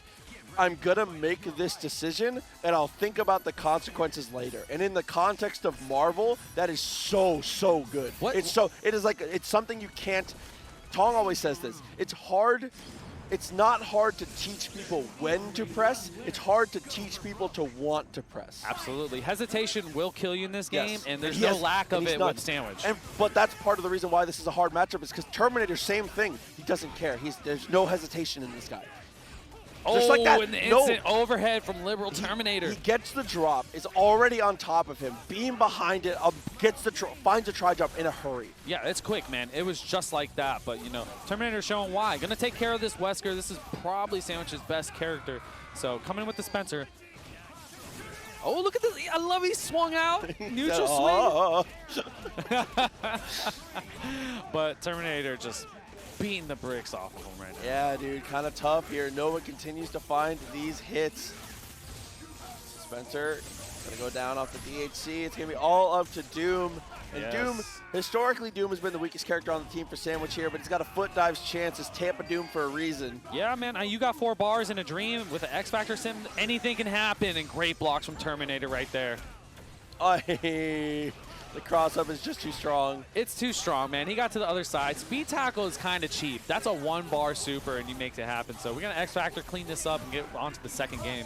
I'm going to make this decision, and I'll think about the consequences later. And in the context of Marvel, that is so, so good. What? It is like, it's something you can't, Tong always says this, it's hard, it's not hard to teach people when to press, it's hard to teach people to want to press. Absolutely. Hesitation will kill you in this game, Yes. and there's He no has- lack and of he's it none. with Sandwich. But that's part of the reason why this is a hard matchup is because Terminator, same thing. He doesn't care. There's no hesitation in this guy. Just like that, and the instant overhead from LiberalTerminator. He gets the drop, is already on top of him, beam behind it, finds a try jump in a hurry. Yeah, it's quick, man. It was just like that, but, you know, Terminator showing why. Gonna take care of this Wesker. This is probably Sandwich's best character. So, coming in with the Spencer. Oh, look at this. I love he swung out. Neutral swing. But Terminator just beating the bricks off of him right now. Yeah, dude, kind of tough here. Nova continues to find these hits. Spencer gonna go down off the DHC. It's gonna be all up to Doom. And Yes. Doom, historically, Doom has been the weakest character on the team for Sandwich here, but he's got a foot dive's chance. It's Tampa Doom for a reason. Yeah, man, you got 4 bars in a dream with an X-Factor sim. Anything can happen, and great blocks from Terminator right there. The cross-up is just too strong. It's too strong, man. He got to the other side. Speed tackle is kind of cheap. That's a 1-bar super, and you make it happen. So we're going to X-Factor clean this up and get on to the second game.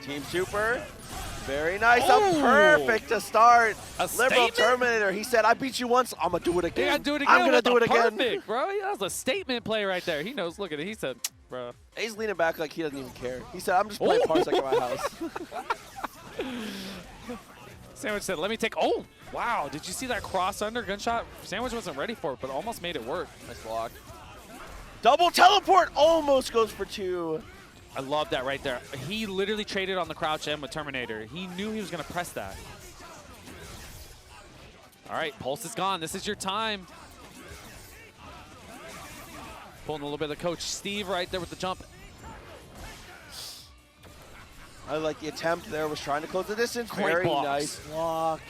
Team Super, very nice. Oh! Perfect to start. A LiberalTerminator, he said, I beat you once, I'm going to do it again. He got to do it again. I'm going to with do the it again. Perfect, bro. That was a statement play right there. He knows. Look at it. He said, bro. He's leaning back like he doesn't even care. He said, I'm just playing Parsec at my house. Sandwich said, let me take. Oh, wow. Did you see that cross under gunshot? Sandwich wasn't ready for it, but almost made it work. Nice block. Double teleport almost goes for 2. I love that right there. He literally traded on the crouch M with Terminator. He knew he was going to press that. All right, Pulse is gone. This is your time. Pulling a little bit of the coach Steve right there with the jump. I like the attempt there, was trying to close the distance. Great Very blocks. nice block.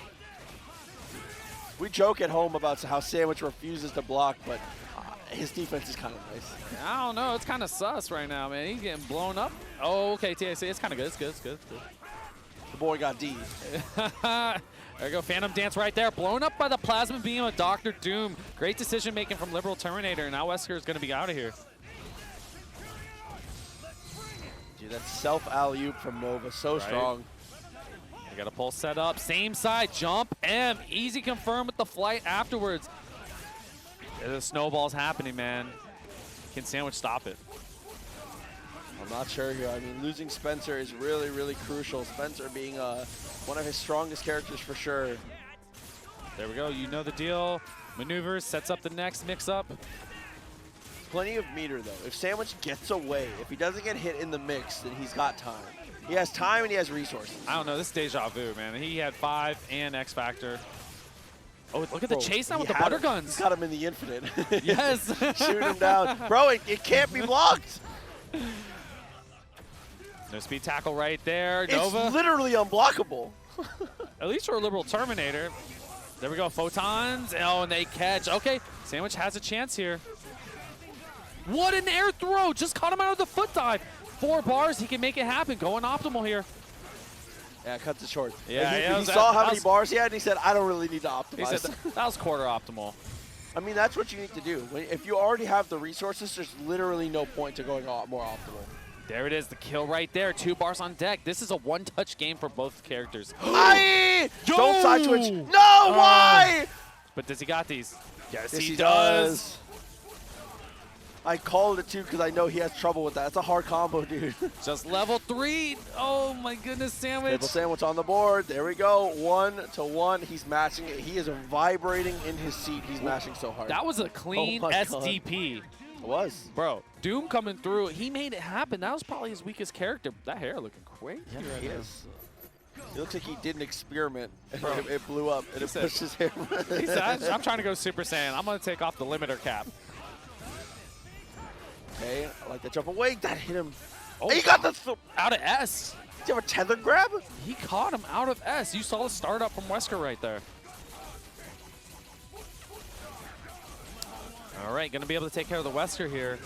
We joke at home about how Sandwich refuses to block, but his defense is kind of nice. I don't know. It's kind of sus right now, man. He's getting blown up. Oh, okay, TAC. It's kind of good. It's good. It's good. It's good. The boy got D. There we go. Phantom Dance right there. Blown up by the Plasma Beam of Dr. Doom. Great decision making from LiberalTerminator. Now Wesker is going to be out of here. Dude, that's self alley-oop from Nova. So strong. They got a pulse set up. Same side. Jump. M. Easy confirm with the flight afterwards. The snowball's happening, man. Can Sandwich stop it? I'm not sure here. I mean, losing Spencer is really, really crucial. Spencer being one of his strongest characters for sure. There we go. You know the deal. Maneuvers. Sets up the next mix-up. Plenty of meter, though. If Sandwich gets away, if he doesn't get hit in the mix, then he's got time. He has time and he has resources. I don't know. This is deja vu, man. He had 5 and X-Factor. Oh, look at the chase now with the butter guns. He's got him in the infinite. Yes. Shoot him down. Bro, it can't be blocked. No speed tackle right there. Nova. It's literally unblockable. At least for a LiberalTerminator. There we go. Photons. Oh, and they catch. Okay. Sandwich has a chance here. What an air throw. Just caught him out of the foot dive. 4 bars. He can make it happen. Going optimal here. Yeah, cuts it short. Yeah, he saw how many bars he had, and he said, I don't really need to optimize. He said that was quarter optimal. I mean, that's what you need to do. If you already have the resources, there's literally no point to going more optimal. There it is, the kill right there. 2 bars on deck. This is a one-touch game for both characters. Don't side switch. No, why? But does he got these? Yes, Yes, he does. I called it too because I know he has trouble with that. It's a hard combo, dude. Just level 3. Oh my goodness, Sandwich. Triple Sandwich on the board. There we go. 1-to-1. He's matching it. He is vibrating in his seat. He's mashing so hard. That was a clean SDP. It was. Bro, Doom coming through. He made it happen. That was probably his weakest character. That hair looking crazy. Yeah, right he there. is. It looks like he did an experiment, and Bro. it blew up, and it pushed his hair. He said, I'm trying to go Super Saiyan. I'm going to take off the limiter cap. Okay, I like that jump away. That hit him. Oh, He got the... out of S. Did you have a tether grab? He caught him out of S. You saw the startup from Wesker right there. All right, going to be able to take care of the Wesker here.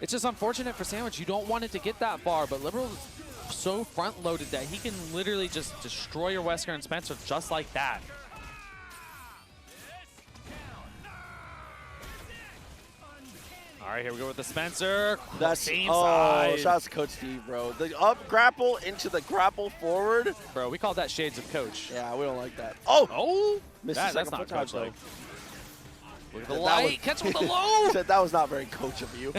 It's just unfortunate for Sandwich. You don't want it to get that far, but Liberal is so front-loaded that he can literally just destroy your Wesker and Spencer just like that. All right, here we go with the Spencer. That's same side. Shout out to Coach Steve, bro. The up grapple into the grapple forward. Bro, we call that shades of Coach. Yeah, we don't like that. Oh! Missed the That's second not foot Coach though. like. Look at the light. Catch with the low. Said that was not very Coach of you.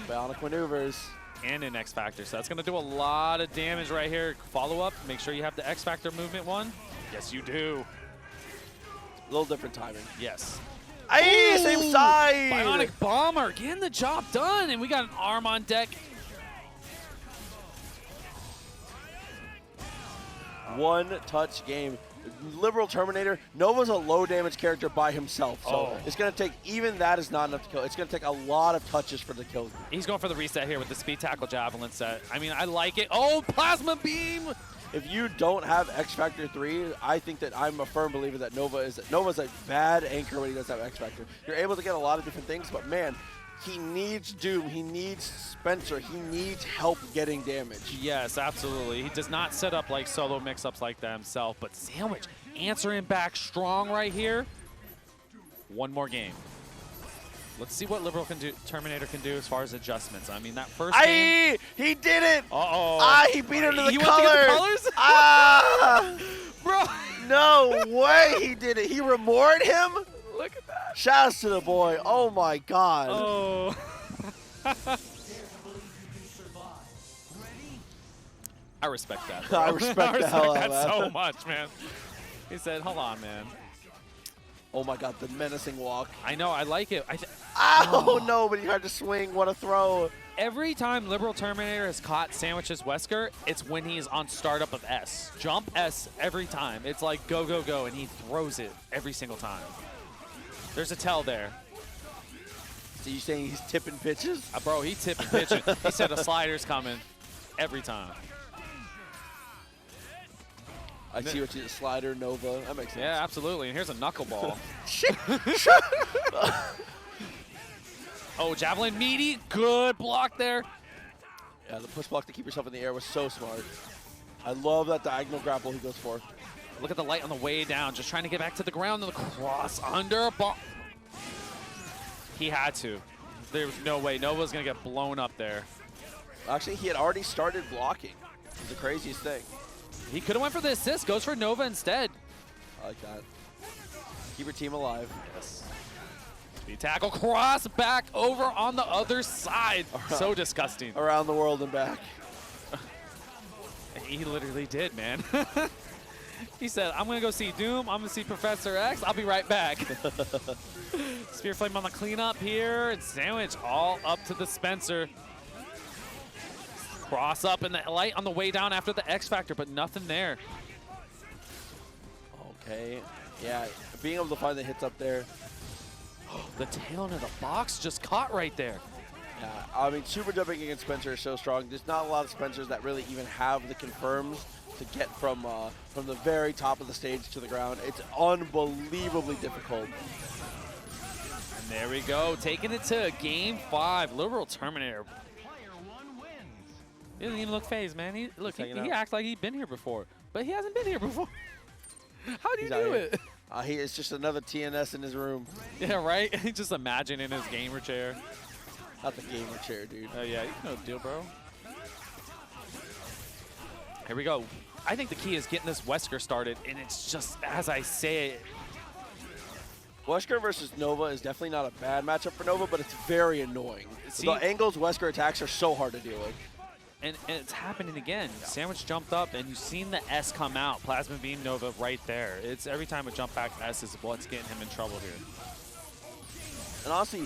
Bionic maneuvers. And an X Factor. So that's going to do a lot of damage right here. Follow up. Make sure you have the X Factor movement one. Yes, you do. A little different timing. Yes. Aye, same side. Bionic Bomber getting the job done. And we got an arm on deck. One touch game. LiberalTerminator, Nova's a low damage character by himself, so it's going to take, even that is not enough to kill. It's going to take a lot of touches for the kill. He's going for the reset here with the Speed Tackle Javelin set. I mean, I like it. Oh, Plasma Beam! If you don't have X Factor 3, I think that I'm a firm believer that Nova's a bad anchor when he doesn't have X Factor. You're able to get a lot of different things, but man, he needs Doom, he needs Spencer, he needs help getting damage. Yes, absolutely. He does not set up like solo mix-ups like that himself, but Sandwich answering back strong right here. One more game. Let's see what Terminator can do as far as adjustments. I mean, that first game. He did it! Uh-oh. He beat him to the He colors! went to get the colors? Bro! No way he did it! He remored him? Look at that. Shouts to the boy. Oh my god. Oh. I respect that. Bro. I respect the hell out of that that. so much, man. He said, hold on, man. Oh my god, the menacing walk. I know, I like it. Oh no, but he tried to swing. What a throw. Every time LiberalTerminator has caught Sandwich's Wesker, it's when he's on startup of S. Jump S every time. It's like go, go, go, and he throws it every single time. There's a tell there. So you saying he's tipping pitches? Bro, he tipping pitching. He said a slider's coming every time. I see what you did. Slider, Nova. That makes sense. Yeah, absolutely. And here's a knuckleball. Oh, Javelin meaty. Good block there. Yeah, the push block to keep yourself in the air was so smart. I love that diagonal grapple he goes for. Look at the light on the way down. Just trying to get back to the ground. And the cross under. He had to. There was no way. Nova's going to get blown up there. Actually, he had already started blocking. It's the craziest thing. He could have went for the assist. Goes for Nova instead. I like that. Keep your team alive. Yes. Speed tackle. Cross back over on the other side. So disgusting. Around the world and back. He literally did, man. He said, I'm going to go see Doom. I'm going to see Professor X. I'll be right back. Spear Flame on the cleanup here. And Sandwich all up to the Spencer. Cross up in the light on the way down after the X Factor, but nothing there. Okay. Yeah, being able to find the hits up there. The tail end of the box just caught right there. Yeah, I mean, super jumping against Spencer is so strong. There's not a lot of Spencers that really even have the confirms to get from the very top of the stage to the ground. It's unbelievably difficult. And there we go, taking it to game 5. LiberalTerminator. He doesn't even look phased, man. He acts like he's been here before, but he hasn't been here before. How do you do it? It's just another TNS in his room. Yeah, right? He just imagining his gamer chair. Not the gamer chair, dude. Oh, yeah, you know the deal, bro. Here we go. I think the key is getting this Wesker started, and it's just, as I say it. Wesker versus Nova is definitely not a bad matchup for Nova, but it's very annoying. See, the angles Wesker attacks are so hard to deal with. And it's happening again. Sandwich jumped up, and you've seen the S come out. Plasma Beam Nova right there. It's every time a jump back S is what's getting him in trouble here. And honestly,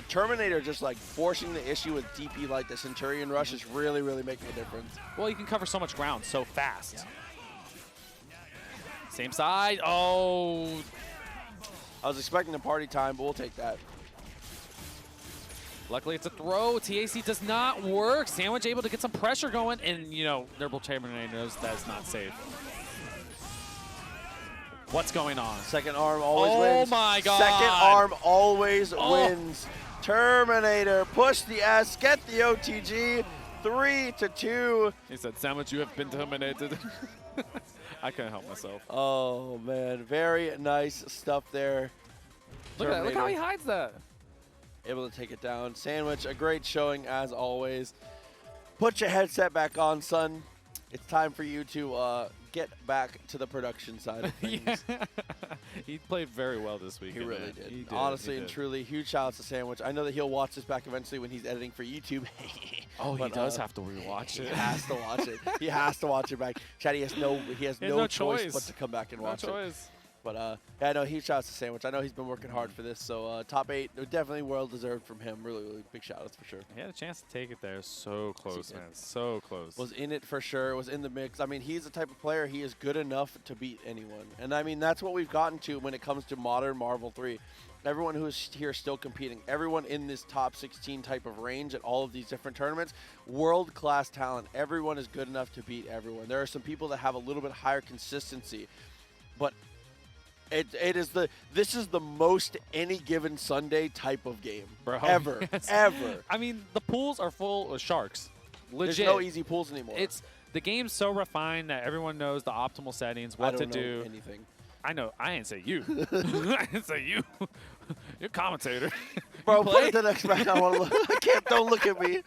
Terminator just like forcing the issue with DP like the Centurion Rush is really, really making a difference. Well, you can cover so much ground so fast. Yeah. Same side. Oh. I was expecting a party time, but we'll take that. Luckily, it's a throw. TAC does not work. Sandwich able to get some pressure going, and, you know, LiberalTerminator knows that's not safe. What's going on? Second arm always wins. Oh, my God. Second arm always wins. LiberalTerminator. Push the S, get the OTG. 3-2. He said, "Sandwich, you have been terminated." I couldn't help myself. Oh, man. Very nice stuff there. Look at that. Look how he hides that. Able to take it down. Sandwich, a great showing as always. Put your headset back on, son. It's time for you to get back to the production side of things. Yeah. He played very well this week. He really did. Honestly and truly, huge shout out to Sandwich. I know that he'll watch this back eventually when he's editing for YouTube. Oh, but, he does have to rewatch it. He has to watch it. He has to watch it back. Chad, he has no choice but to come back and watch it. But yeah, no, huge shout out to Sandwich. I know he's been working hard for this, so top 8, definitely well deserved from him. Really, really big shout outs for sure. He had a chance to take it there. So close, man. So close. Was in it for sure. Was in the mix. I mean, he's the type of player, he is good enough to beat anyone. And I mean, that's what we've gotten to when it comes to modern Marvel 3. Everyone who is here still competing, everyone in this top 16 type of range at all of these different tournaments, world-class talent. Everyone is good enough to beat everyone. There are some people that have a little bit higher consistency, but this is the most any given Sunday type of game. Bro, ever. Yes. Ever. I mean, the pools are full of sharks. Legit. There's no easy pools anymore. The game's so refined that everyone knows the optimal settings, what to do. I don't know anything. I know. I didn't say you. I didn't say you. You're a commentator. Bro, put it to the next match. I want to look. I can't. Don't look at me.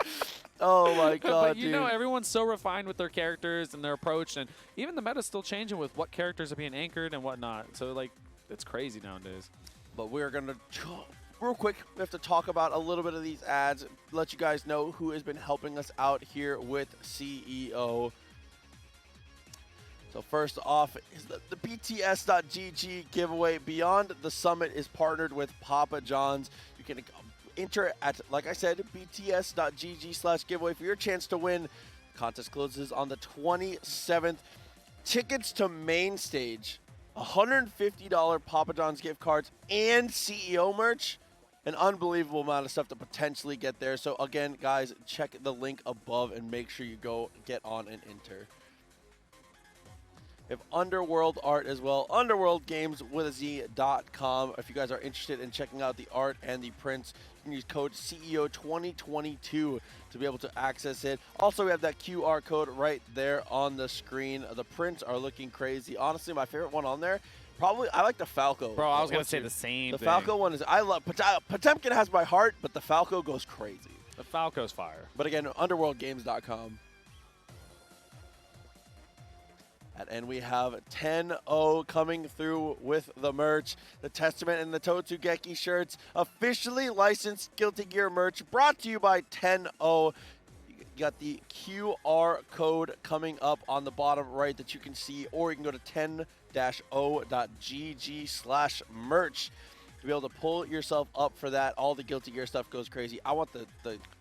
Oh my god, but you know, everyone's so refined with their characters and their approach, and even the meta's still changing with what characters are being anchored and whatnot. So like, it's crazy nowadays. But we're gonna real quick. We have to talk about a little bit of these ads. Let you guys know who has been helping us out here with CEO. So first off is the BTS.GG giveaway. Beyond the Summit is partnered with Papa John's. You can enter at, like I said, BTS.GG/giveaway for your chance to win. Contest closes on the 27th. Tickets to main stage, $150 Papa John's gift cards, and CEO merch. An unbelievable amount of stuff to potentially get there. So again, guys, check the link above and make sure you go get on and enter. We have Underworld art as well. UnderworldGamesWithAZ.com. If you guys are interested in checking out the art and the prints, you can use code CEO2022 to be able to access it. Also, we have that QR code right there on the screen. The prints are looking crazy. Honestly, my favorite one on there, probably, I like the Falco. Bro, I was going to say the same thing. The Falco one is, I love, Potemkin has my heart, but the Falco goes crazy. The Falco's fire. But again, UnderworldGames.com. And we have 10-0 coming through with the merch. The Testament and the Totugeki shirts. Officially licensed Guilty Gear merch brought to you by 10-0. You got the QR code coming up on the bottom right that you can see, or you can go to 10-0.gg/merch to be able to pull yourself up for that. All the Guilty Gear stuff goes crazy. I want the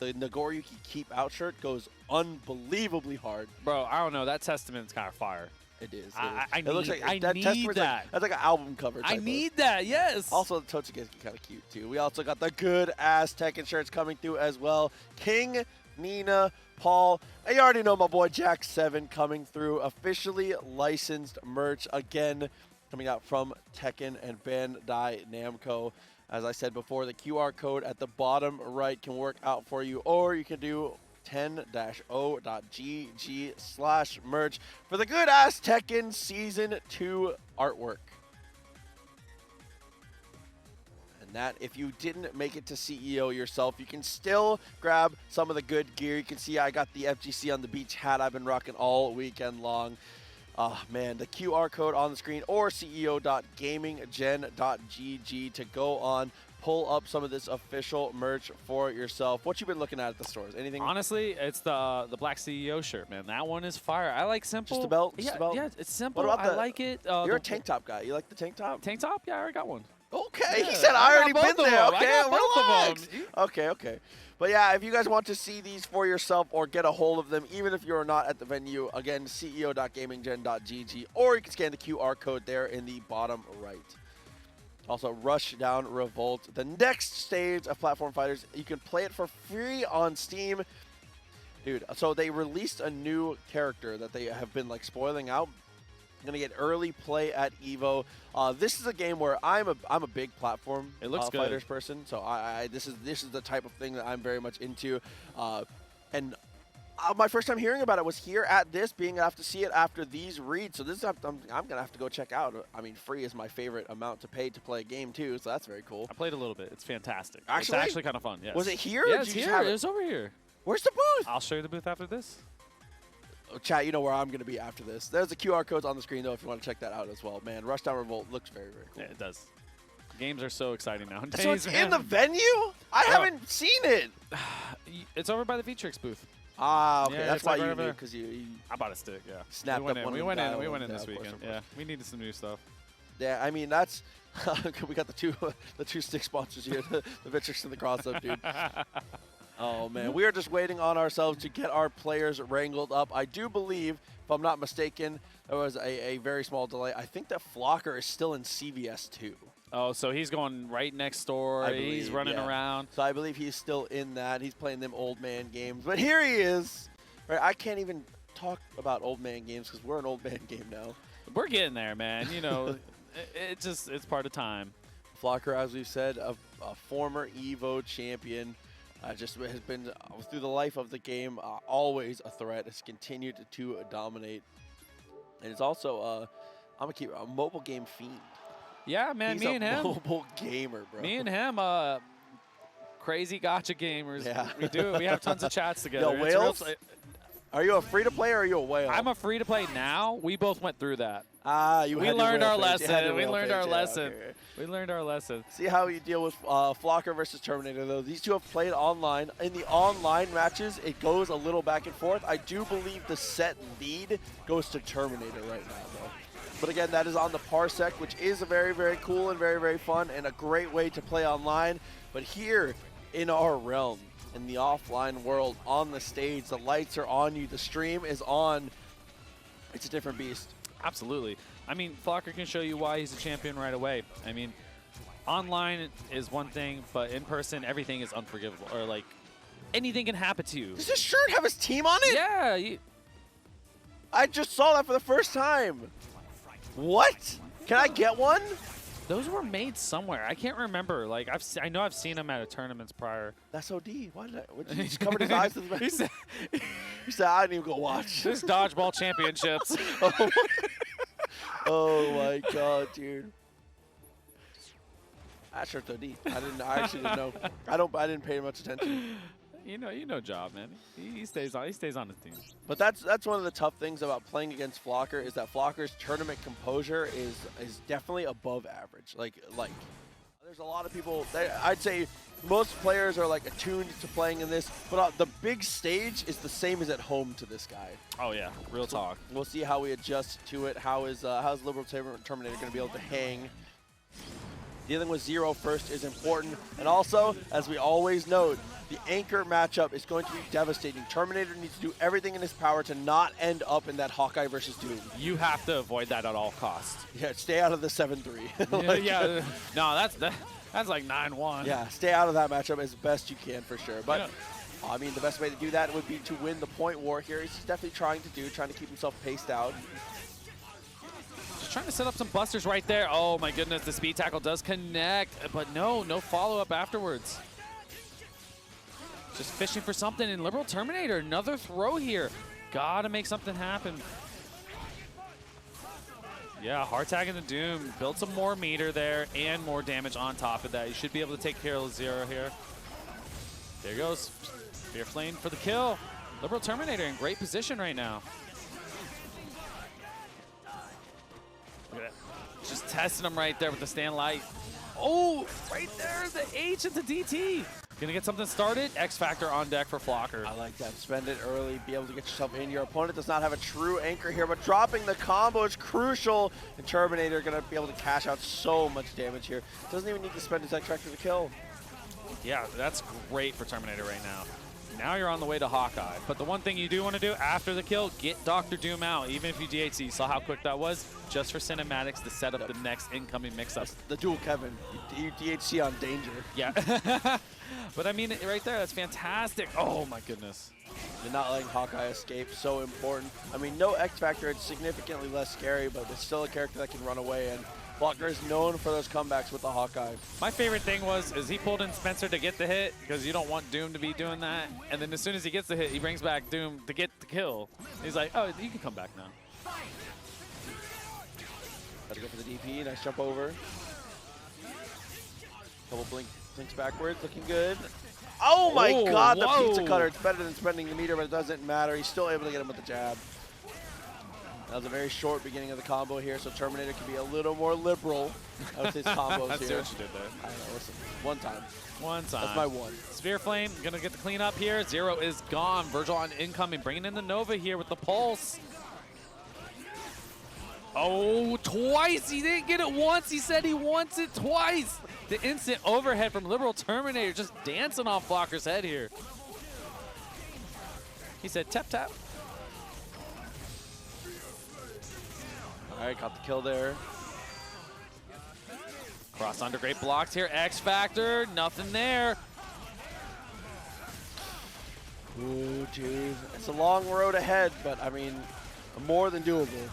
Nagoriyuki Keep Out shirt goes unbelievably hard. Bro, I don't know. That Testament's kind of fire. It is. I looks need like that. That's like an album cover. I need that, yes. Also, the Totsuki is kind of cute, too. We also got the good-ass Tekken shirts coming through as well. King, Nina, Paul. And you already know my boy Jack 7 coming through. Officially licensed merch, again, coming out from Tekken and Bandai Namco. As I said before, the QR code at the bottom right can work out for you, or you can do 10-0.gg/merch for the good-ass Tekken Season 2 artwork. And that, if you didn't make it to CEO yourself, you can still grab some of the good gear. You can see I got the FGC on the beach hat I've been rocking all weekend long. Oh, man, the QR code on the screen, or ceo.gaminggen.gg to go on. Pull up some of this official merch for yourself. What you been looking at the stores? Anything? Honestly, it's the Black CEO shirt, man. That one is fire. I like simple. Just the belt? Yeah, the belt? Yeah, it's simple. What about I like it. You're a tank top guy. You like the tank top? Tank top? Yeah, I already got one. Okay, Yeah, he said I already been there. Them. Okay, I got both relax. of them. Okay. But yeah, if you guys want to see these for yourself or get a hold of them, even if you're not at the venue, again, ceo.gaminggen.gg, or you can scan the QR code there in the bottom right. Also, Rushdown Revolt, the next stage of Platform Fighters. You can play it for free on Steam. Dude, so they released a new character that they have been like spoiling out. Gonna get early play at Evo. This is a game where I'm a big platform fighters person, so this is the type of thing that I'm very much into. And my first time hearing about it was here at this, being able to see it after these reads. So this is I'm gonna have to go check out. I mean, free is my favorite amount to pay to play a game too, so that's very cool. I played a little bit. It's fantastic. Actually? It's actually kind of fun. Yes. Was it here? Yeah, or it's did you here. just have It was over here. Where's the booth? I'll show you the booth after this. Oh, chat, you know where I'm going to be after this. There's the QR codes on the screen, though, if you want to check that out as well. Man, Rushdown Revolt looks very, very cool. Yeah, it does. Games are so exciting nowadays. So it's in the venue? I haven't seen it. It's over by the V-Trix booth. Ah, okay. Yeah, that's why like you right knew, there. because you I bought a stick, yeah. snapped we went up in. one We of went them in. We went down. in this Yeah, of weekend. course. Yeah, we needed some new stuff. Yeah, I mean, that's we got the two stick sponsors here, the Vitrix and the Cross-Up, dude. Oh, man. We are just waiting on ourselves to get our players wrangled up. I do believe, if I'm not mistaken, there was a very small delay. I think that Flocker is still in CVS 2. Oh, so he's going right next door. He's running around. So I believe he's still in that. He's playing them old man games. But here he is. Right, I can't even talk about old man games because we're an old man game now. We're getting there, man. You know, it's part of time. Flocker, as we've said, a former EVO champion. Just has been, through the life of the game, always a threat. Has continued to dominate. And it's also, I'm going to keep a mobile game fiend. Yeah, man, He's me and him. mobile gamer, bro. Me and him, crazy gotcha gamers. Yeah. We do. We have tons of chats together. Yo, Wales, are you a free-to-play or are you a whale? I'm a free-to-play now. We both went through that. We learned our lesson. We learned our lesson. We learned our lesson. See how you deal with Flocker versus Terminator, though. These two have played online. In the online matches, it goes a little back and forth. I do believe the set lead goes to Terminator right now, though. But again, that is on the Parsec, which is a very, very cool and very, very fun and a great way to play online. But here in our realm, in the offline world, on the stage, the lights are on you. The stream is on. It's a different beast. Absolutely. I mean, Flocker can show you why he's a champion right away. I mean, online is one thing, but in person, everything is unforgivable. Or, like, anything can happen to you. Does this shirt have his team on it? Yeah. I just saw that for the first time. What? Can I get one? Those were made somewhere. I can't remember. Like I know I've seen them at tournaments prior. That's OD. Why did he just covered his eyes with his mouth? He said, I didn't even go watch. This dodgeball championships. Oh my god, dude. That shirt's OD. I actually didn't know. I didn't pay much attention. You know, Job, man. He stays on his team. But that's one of the tough things about playing against Flocker is that Flocker's tournament composure is definitely above average. Like there's a lot of people. I'd say most players are like attuned to playing in this, but the big stage is the same as at home to this guy. Oh yeah, real talk. We'll see how we adjust to it. How's LiberalTerminator going to be able to hang? Dealing with Zero first is important. And also, as we always note, the anchor matchup is going to be devastating. Terminator needs to do everything in his power to not end up in that Hawkeye versus Doom. You have to avoid that at all costs. Yeah, stay out of the 7-3. Yeah, no, that's like 9-1. Yeah, stay out of that matchup as best you can for sure. But, I mean, the best way to do that would be to win the point war here. He's definitely trying to keep himself paced out. Just trying to set up some busters right there. Oh my goodness, the speed tackle does connect, but no follow-up afterwards. Just fishing for something in LiberalTerminator. Another throw here. Gotta make something happen. Yeah, hard tagging the Doom. Build some more meter there and more damage on top of that. You should be able to take care of Zero here. There goes. Fear Flame for the kill. LiberalTerminator in great position right now. Look at that. Just testing him right there with the stand light. Oh, right there, the H into DT. Gonna get something started. X Factor on deck for Flocker. I like that. Spend it early. Be able to get yourself in. Your opponent does not have a true anchor here, but dropping the combo is crucial. And Terminator gonna be able to cash out so much damage here. Doesn't even need to spend his X Factor to kill. Yeah, that's great for Terminator right now. Now you're on the way to Hawkeye. But the one thing you do want to do after the kill, get Dr. Doom out. Even if you DHC, you saw how quick that was? Just for cinematics to set up the next incoming mix-up. The dual Kevin. You DHC on danger. Yeah. But I mean, right there, that's fantastic. Oh my goodness. And not letting Hawkeye escape, so important. I mean, no X Factor, it's significantly less scary, but it's still a character that can run away, and Blocker is known for those comebacks with the Hawkeye. My favorite thing is he pulled in Spencer to get the hit, because you don't want Doom to be doing that. And then as soon as he gets the hit, he brings back Doom to get the kill. He's like, oh, you can come back now. Gotta go for the DP, nice jump over. Couple blinks backwards, looking good. Oh my god, the pizza cutter. It's better than spending the meter, but it doesn't matter. He's still able to get him with the jab. That was a very short beginning of the combo here, so Terminator can be a little more liberal with his combos I here. see what you did there. I don't know, listen, one time. One time. That's my one. Sphere Flame, gonna get the clean up here. Zero is gone. Vergil on incoming, bringing in the Nova here with the Pulse. Oh, twice. He didn't get it once. He said he wants it twice. The instant overhead from LiberalTerminator just dancing off Blocker's head here. He said tap tap. All right, got the kill there. Cross under, great blocks here. X Factor, nothing there. Ooh, geez. It's a long road ahead, but I mean, more than doable.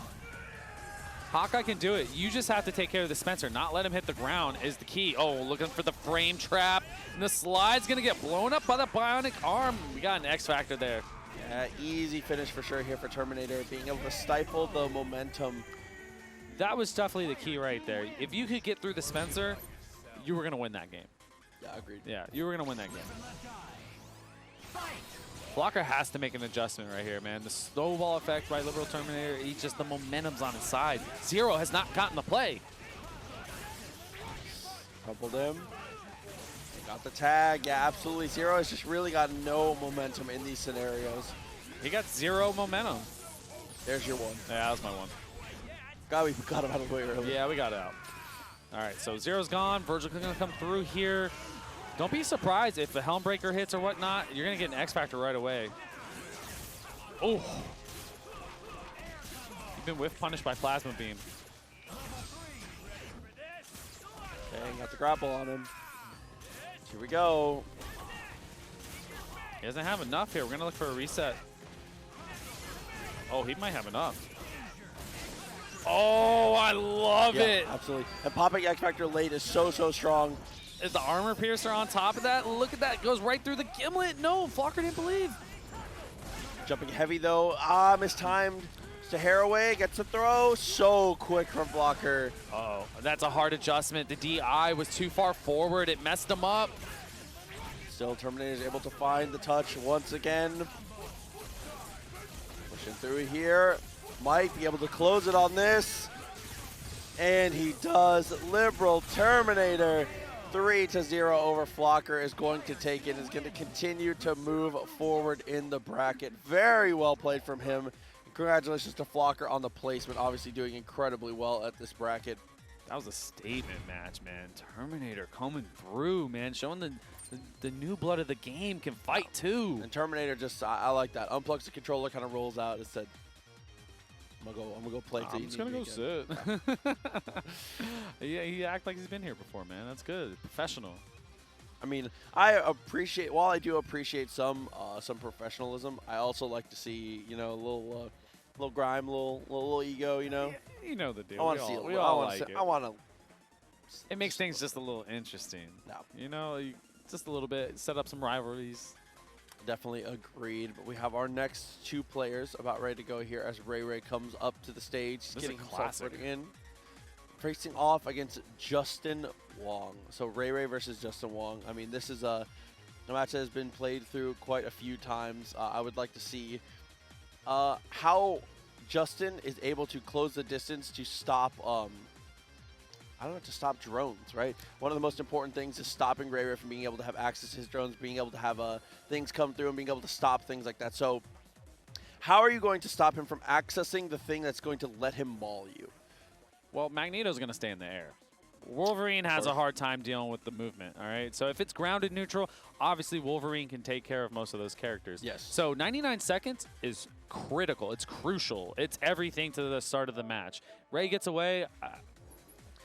Hawkeye can do it. You just have to take care of the Spencer. Not let him hit the ground is the key. Oh, looking for the frame trap. And the slide's going to get blown up by the bionic arm. We got an X Factor there. Yeah, easy finish for sure here for Terminator. Being able to stifle the momentum. That was definitely the key right there. If you could get through the Spencer, you were going to win that game. Yeah, agreed. Yeah, you were going to win that game. Blocker has to make an adjustment right here, man. The snowball effect by LiberalTerminator, the momentum's on his side. Zero has not gotten the play. Coupled him. Got the tag. Yeah, absolutely. Zero has just really got no momentum in these scenarios. He got zero momentum. There's your one. Yeah, that was my one. God, we got him out of the way early. Yeah, we got it out. All right, so Zero's gone. Vergil going to come through here. Don't be surprised if the Helmbreaker hits or whatnot. You're going to get an X Factor right away. Oh. You've been whiff punished by Plasma Beam. Dang, got the grapple on him. Here we go. He doesn't have enough here. We're going to look for a reset. Oh, he might have enough. Oh, I love it. Absolutely. And popping X Factor late is so, so strong. Is the armor piercer on top of that? Look at that. Goes right through the gimlet. No, Flocker didn't believe. Jumping heavy, though. Ah, mistimed. Haraway gets the throw. So quick from Blocker. Oh, that's a hard adjustment. The DI was too far forward. It messed him up. Still, Terminator is able to find the touch once again. Pushing through here. Might be able to close it on this. And he does. LiberalTerminator 3-0 over Flocker is going to take it. Is going to continue to move forward in the bracket. Very well played from him. Congratulations to Flocker on the placement. Obviously doing incredibly well at this bracket. That was a statement match, man. Terminator coming through, man. Showing the new blood of the game can fight too. And Terminator just, I like that. Unplugs the controller, kind of rolls out and said, I'm gonna go play. I'm just gonna go sit. Yeah, he act like he's been here before, man. That's good. Professional. I mean, I appreciate. While I do appreciate some professionalism, I also like to see, you know, a little grime, little ego, you know. Yeah, you know the deal. I want to see it. We all like it. I want to. It makes things just a little interesting. No. You know, just a little bit. Set up some rivalries. Definitely agreed. But we have our next two players about ready to go here as RayRay comes up to the stage. He's getting himself ready in. Facing off against JWong. So RayRay versus JWong. I mean, this is a match that has been played through quite a few times. I would like to see how Justin is able to close the distance to stop I don't know, to stop drones, right? One of the most important things is stopping RayRay from being able to have access to his drones, being able to have things come through and being able to stop things like that. So how are you going to stop him from accessing the thing that's going to let him maul you? Well, Magneto's going to stay in the air. Wolverine has a hard time dealing with the movement, all right? So if it's grounded neutral, obviously Wolverine can take care of most of those characters. Yes. So 99 seconds is critical. It's crucial. It's everything to the start of the match. Ray gets away.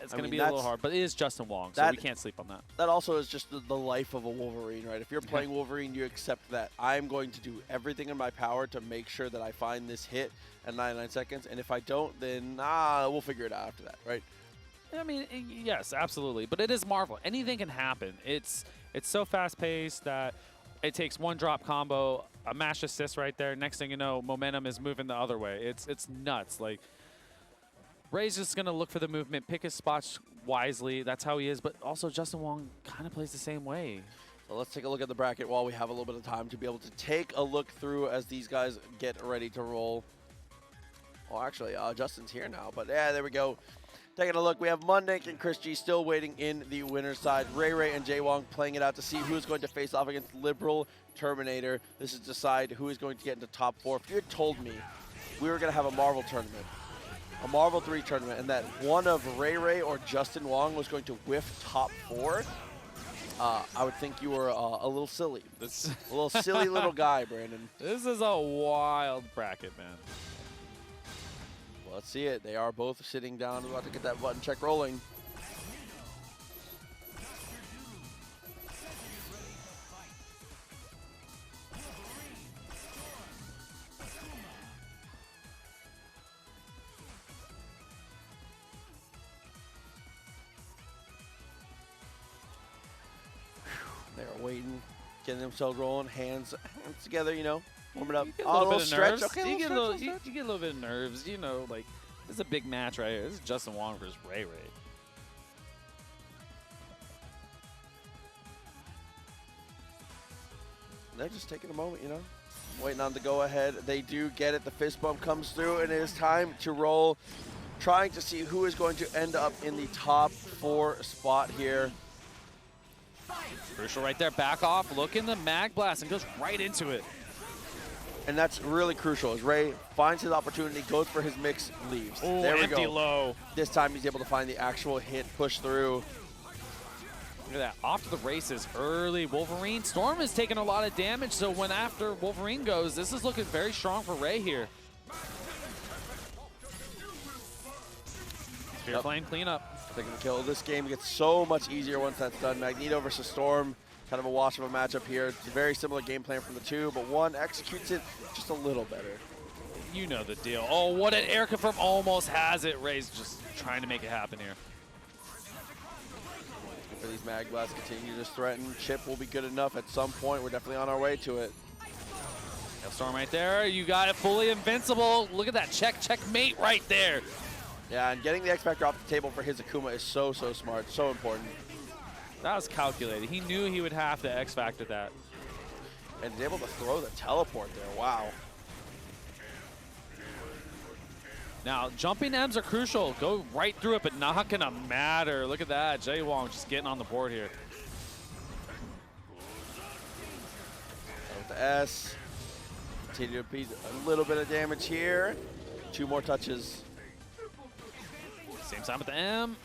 it's going to be a little hard. But it is JWong, so we can't sleep on that. That also is just the life of a Wolverine, right? If you're playing Wolverine, you accept that I'm going to do everything in my power to make sure that I find this hit at 99 seconds. And if I don't, then we'll figure it out after that, right? I mean, yes, absolutely. But it is Marvel. Anything can happen. It's so fast-paced that it takes one drop combo, a mash assist right there. Next thing you know, momentum is moving the other way. It's nuts. Like, Ray's just going to look for the movement, pick his spots wisely. That's how he is. But also, JWong kind of plays the same way. So let's take a look at the bracket while we have a little bit of time to be able to take a look through as these guys get ready to roll. Well, actually, Justin's here now. But, yeah, there we go. Taking a look, we have Mundank and ChrisG still waiting in the winner's side. RayRay and JWong playing it out to see who is going to face off against LiberalTerminator. This is to decide who is going to get into top 4. If you had told me we were going to have a Marvel tournament, a Marvel 3 tournament, and that one of RayRay or JWong was going to whiff top 4, I would think you were a little silly. A little silly little guy, Brandon. This is a wild bracket, man. Let's see it. They are both sitting down. We're about to get that button check rolling. They're waiting, getting themselves rolling, hands together, you know. Warm it up. You get a little bit of nerves. Okay, you get a little bit of nerves. You know, like, this is a big match right here. This is JWong versus RayRay. They're just taking a moment, you know. Waiting on the go-ahead. They do get it. The fist bump comes through, and it is time to roll. Trying to see who is going to end up in the top 4 spot here. Crucial right there. Back off. Look in the mag blast and goes right into it. And that's really crucial as Ray finds his opportunity, goes for his mix, leaves. Ooh, there we empty go. Low. This time he's able to find the actual hit, push through. Look at that. Off to the races early. Wolverine. Storm is taking a lot of damage, so when after Wolverine goes, this is looking very strong for Ray here. Spear Flame cleanup. Taking the kill. This game gets so much easier once that's done. Magneto versus Storm. Kind of a wash of a matchup here. It's a very similar game plan from the two, but one executes it just a little better. You know the deal. Oh, what an air confirm. Almost has it. Ray's just trying to make it happen here. For these mag blasts continue to threaten. Chip will be good enough at some point. We're definitely on our way to it. Storm right there. You got it fully invincible. Look at that checkmate right there. Yeah, and getting the X Factor off the table for his Akuma is so smart, so important. That was calculated. He knew he would have to X Factor that. And he's able to throw the teleport there. Wow. Now, jumping M's are crucial. Go right through it, but not going to matter. Look at that. JWong just getting on the board here. With the S. Continue to beat a little bit of damage here. 2 more touches. Same time with the M.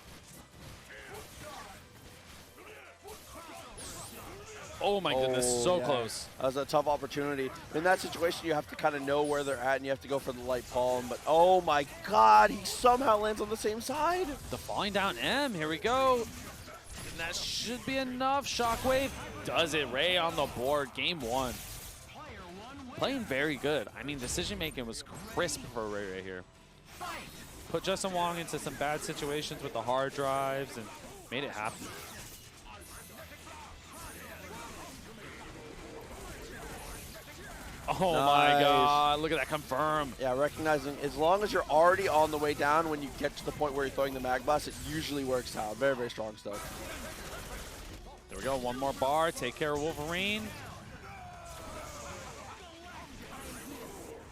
Oh my goodness, so close. That was a tough opportunity. In that situation, you have to kind of know where they're at, and you have to go for the light palm. But oh my God, he somehow lands on the same side. The falling down M, here we go. And that should be enough. Shockwave does it. Ray on the board, game 1. Playing very good. I mean, decision making was crisp for Ray right here. Put JWong into some bad situations with the hard drives and made it happen. Oh my God, look at that confirm. Yeah, recognizing as long as you're already on the way down, when you get to the point where you're throwing the mag blast, it usually works out. Very strong stuff. There we go, 1 more bar, take care of Wolverine.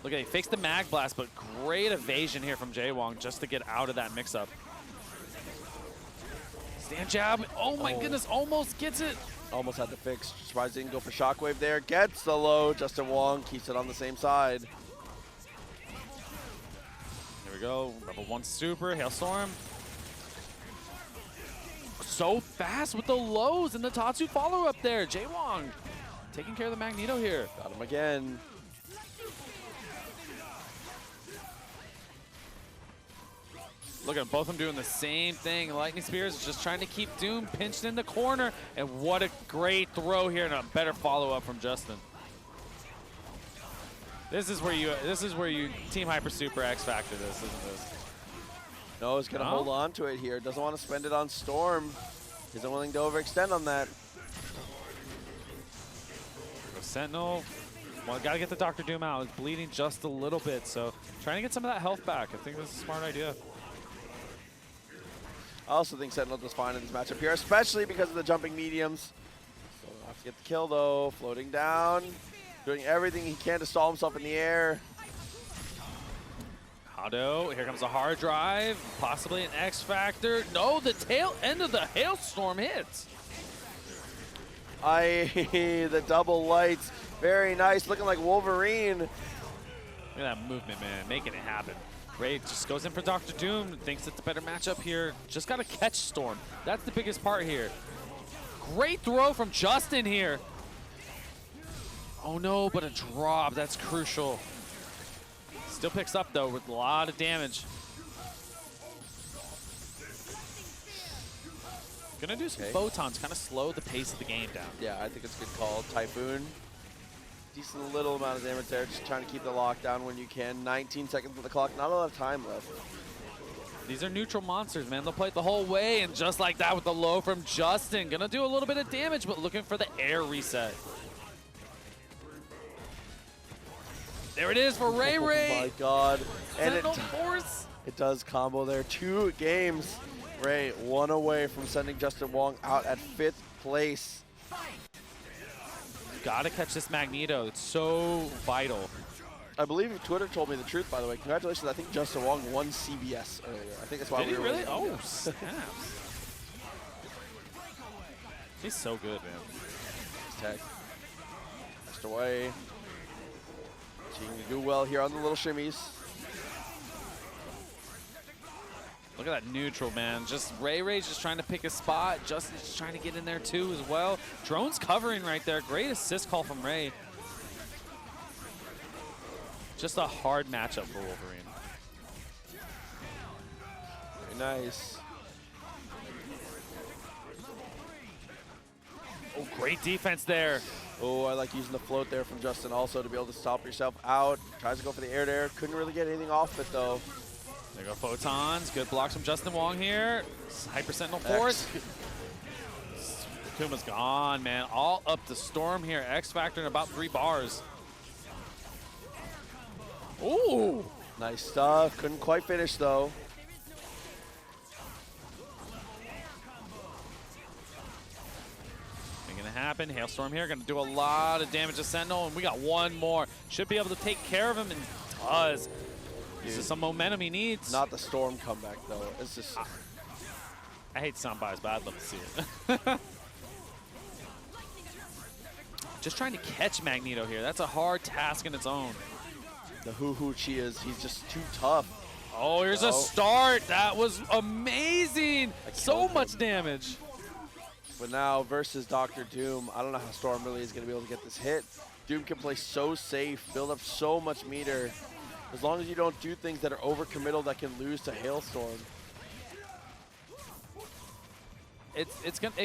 Look at he fakes the mag blast, but great evasion here from JWong just to get out of that mix-up. Stand jab, oh my goodness, almost gets it. Almost had to fix. Surprised didn't go for Shockwave there. Gets the low. JWong keeps it on the same side. There we go. Level 1 super. Hailstorm. So fast with the lows and the Tatsu follow-up there. JWong taking care of the Magneto here. Got him again. Look at both of them doing the same thing. Lightning Spears is just trying to keep Doom pinched in the corner. And what a great throw here and a better follow-up from Justin. This is where you Team Hyper Super X Factor this, isn't this? No, he's gonna hold on to it here. Doesn't want to spend it on Storm. Isn't willing to overextend on that. Sentinel, well, gotta get the Dr. Doom out. He's bleeding just a little bit, so trying to get some of that health back. I think this is a smart idea. I also think Sentinel does fine in this matchup here, especially because of the jumping mediums. So we'll have to get the kill though. Floating down, doing everything he can to stall himself in the air. Hado, here comes a hard drive, possibly an X Factor. No, the tail end of the Hailstorm hits. The double lights, very nice, looking like Wolverine. Look at that movement, man, making it happen. Ray just goes in for Dr. Doom, thinks it's a better matchup here. Just got to catch Storm. That's the biggest part here. Great throw from Justin here. Oh no, but a drop, that's crucial. Still picks up though with a lot of damage. Gonna do some photons, kind of slow the pace of the game down. Yeah, I think it's a good call. Typhoon, decent little amount of damage there. Just trying to keep the lockdown when you can. 19 seconds on the clock, not a lot of time left. These are neutral monsters, man. They'll play it the whole way, and just like that with the low from Justin. Gonna do a little bit of damage, but looking for the air reset. There it is for RayRay. Oh my God. And it does combo there. 2 games. Ray, 1 away from sending JWong out at 5th place. Gotta catch this Magneto. It's so vital. I believe Twitter told me the truth, by the way. Congratulations. I think JWong won CBS earlier. I think that's why Did we were really? Oh, snaps. He's so good, man. Tech. Just away. Seeing to do well here on the little shimmies. Look at that neutral, man. Just RayRay's just trying to pick a spot. Justin's just trying to get in there too as well. Drone's covering right there. Great assist call from Ray. Just a hard matchup for Wolverine. Very nice. Oh, great defense there. Oh, I like using the float there from Justin also to be able to stop yourself out. Tries to go for the air to air. Couldn't really get anything off it though. There go photons. Good blocks from JWong here. Hyper Sentinel force. Akuma's gone, man. All up the Storm here. X Factor in about 3 bars. Ooh. Nice stuff. Couldn't quite finish though. Making it happen. Hailstorm here. Going to do a lot of damage to Sentinel. And we got 1 more. Should be able to take care of him, and does. This is some momentum he needs. Not the Storm comeback, though. It's just... I hate soundbites, but I'd love to see it. Just trying to catch Magneto here. That's a hard task in its own. The hoo-hoo Chias, he's just too tough. Oh, here's a start. That was amazing. So much damage. But now versus Dr. Doom, I don't know how Storm really is going to be able to get this hit. Doom can play so safe, build up so much meter. As long as you don't do things that are overcommittal that can lose to Hailstorm. It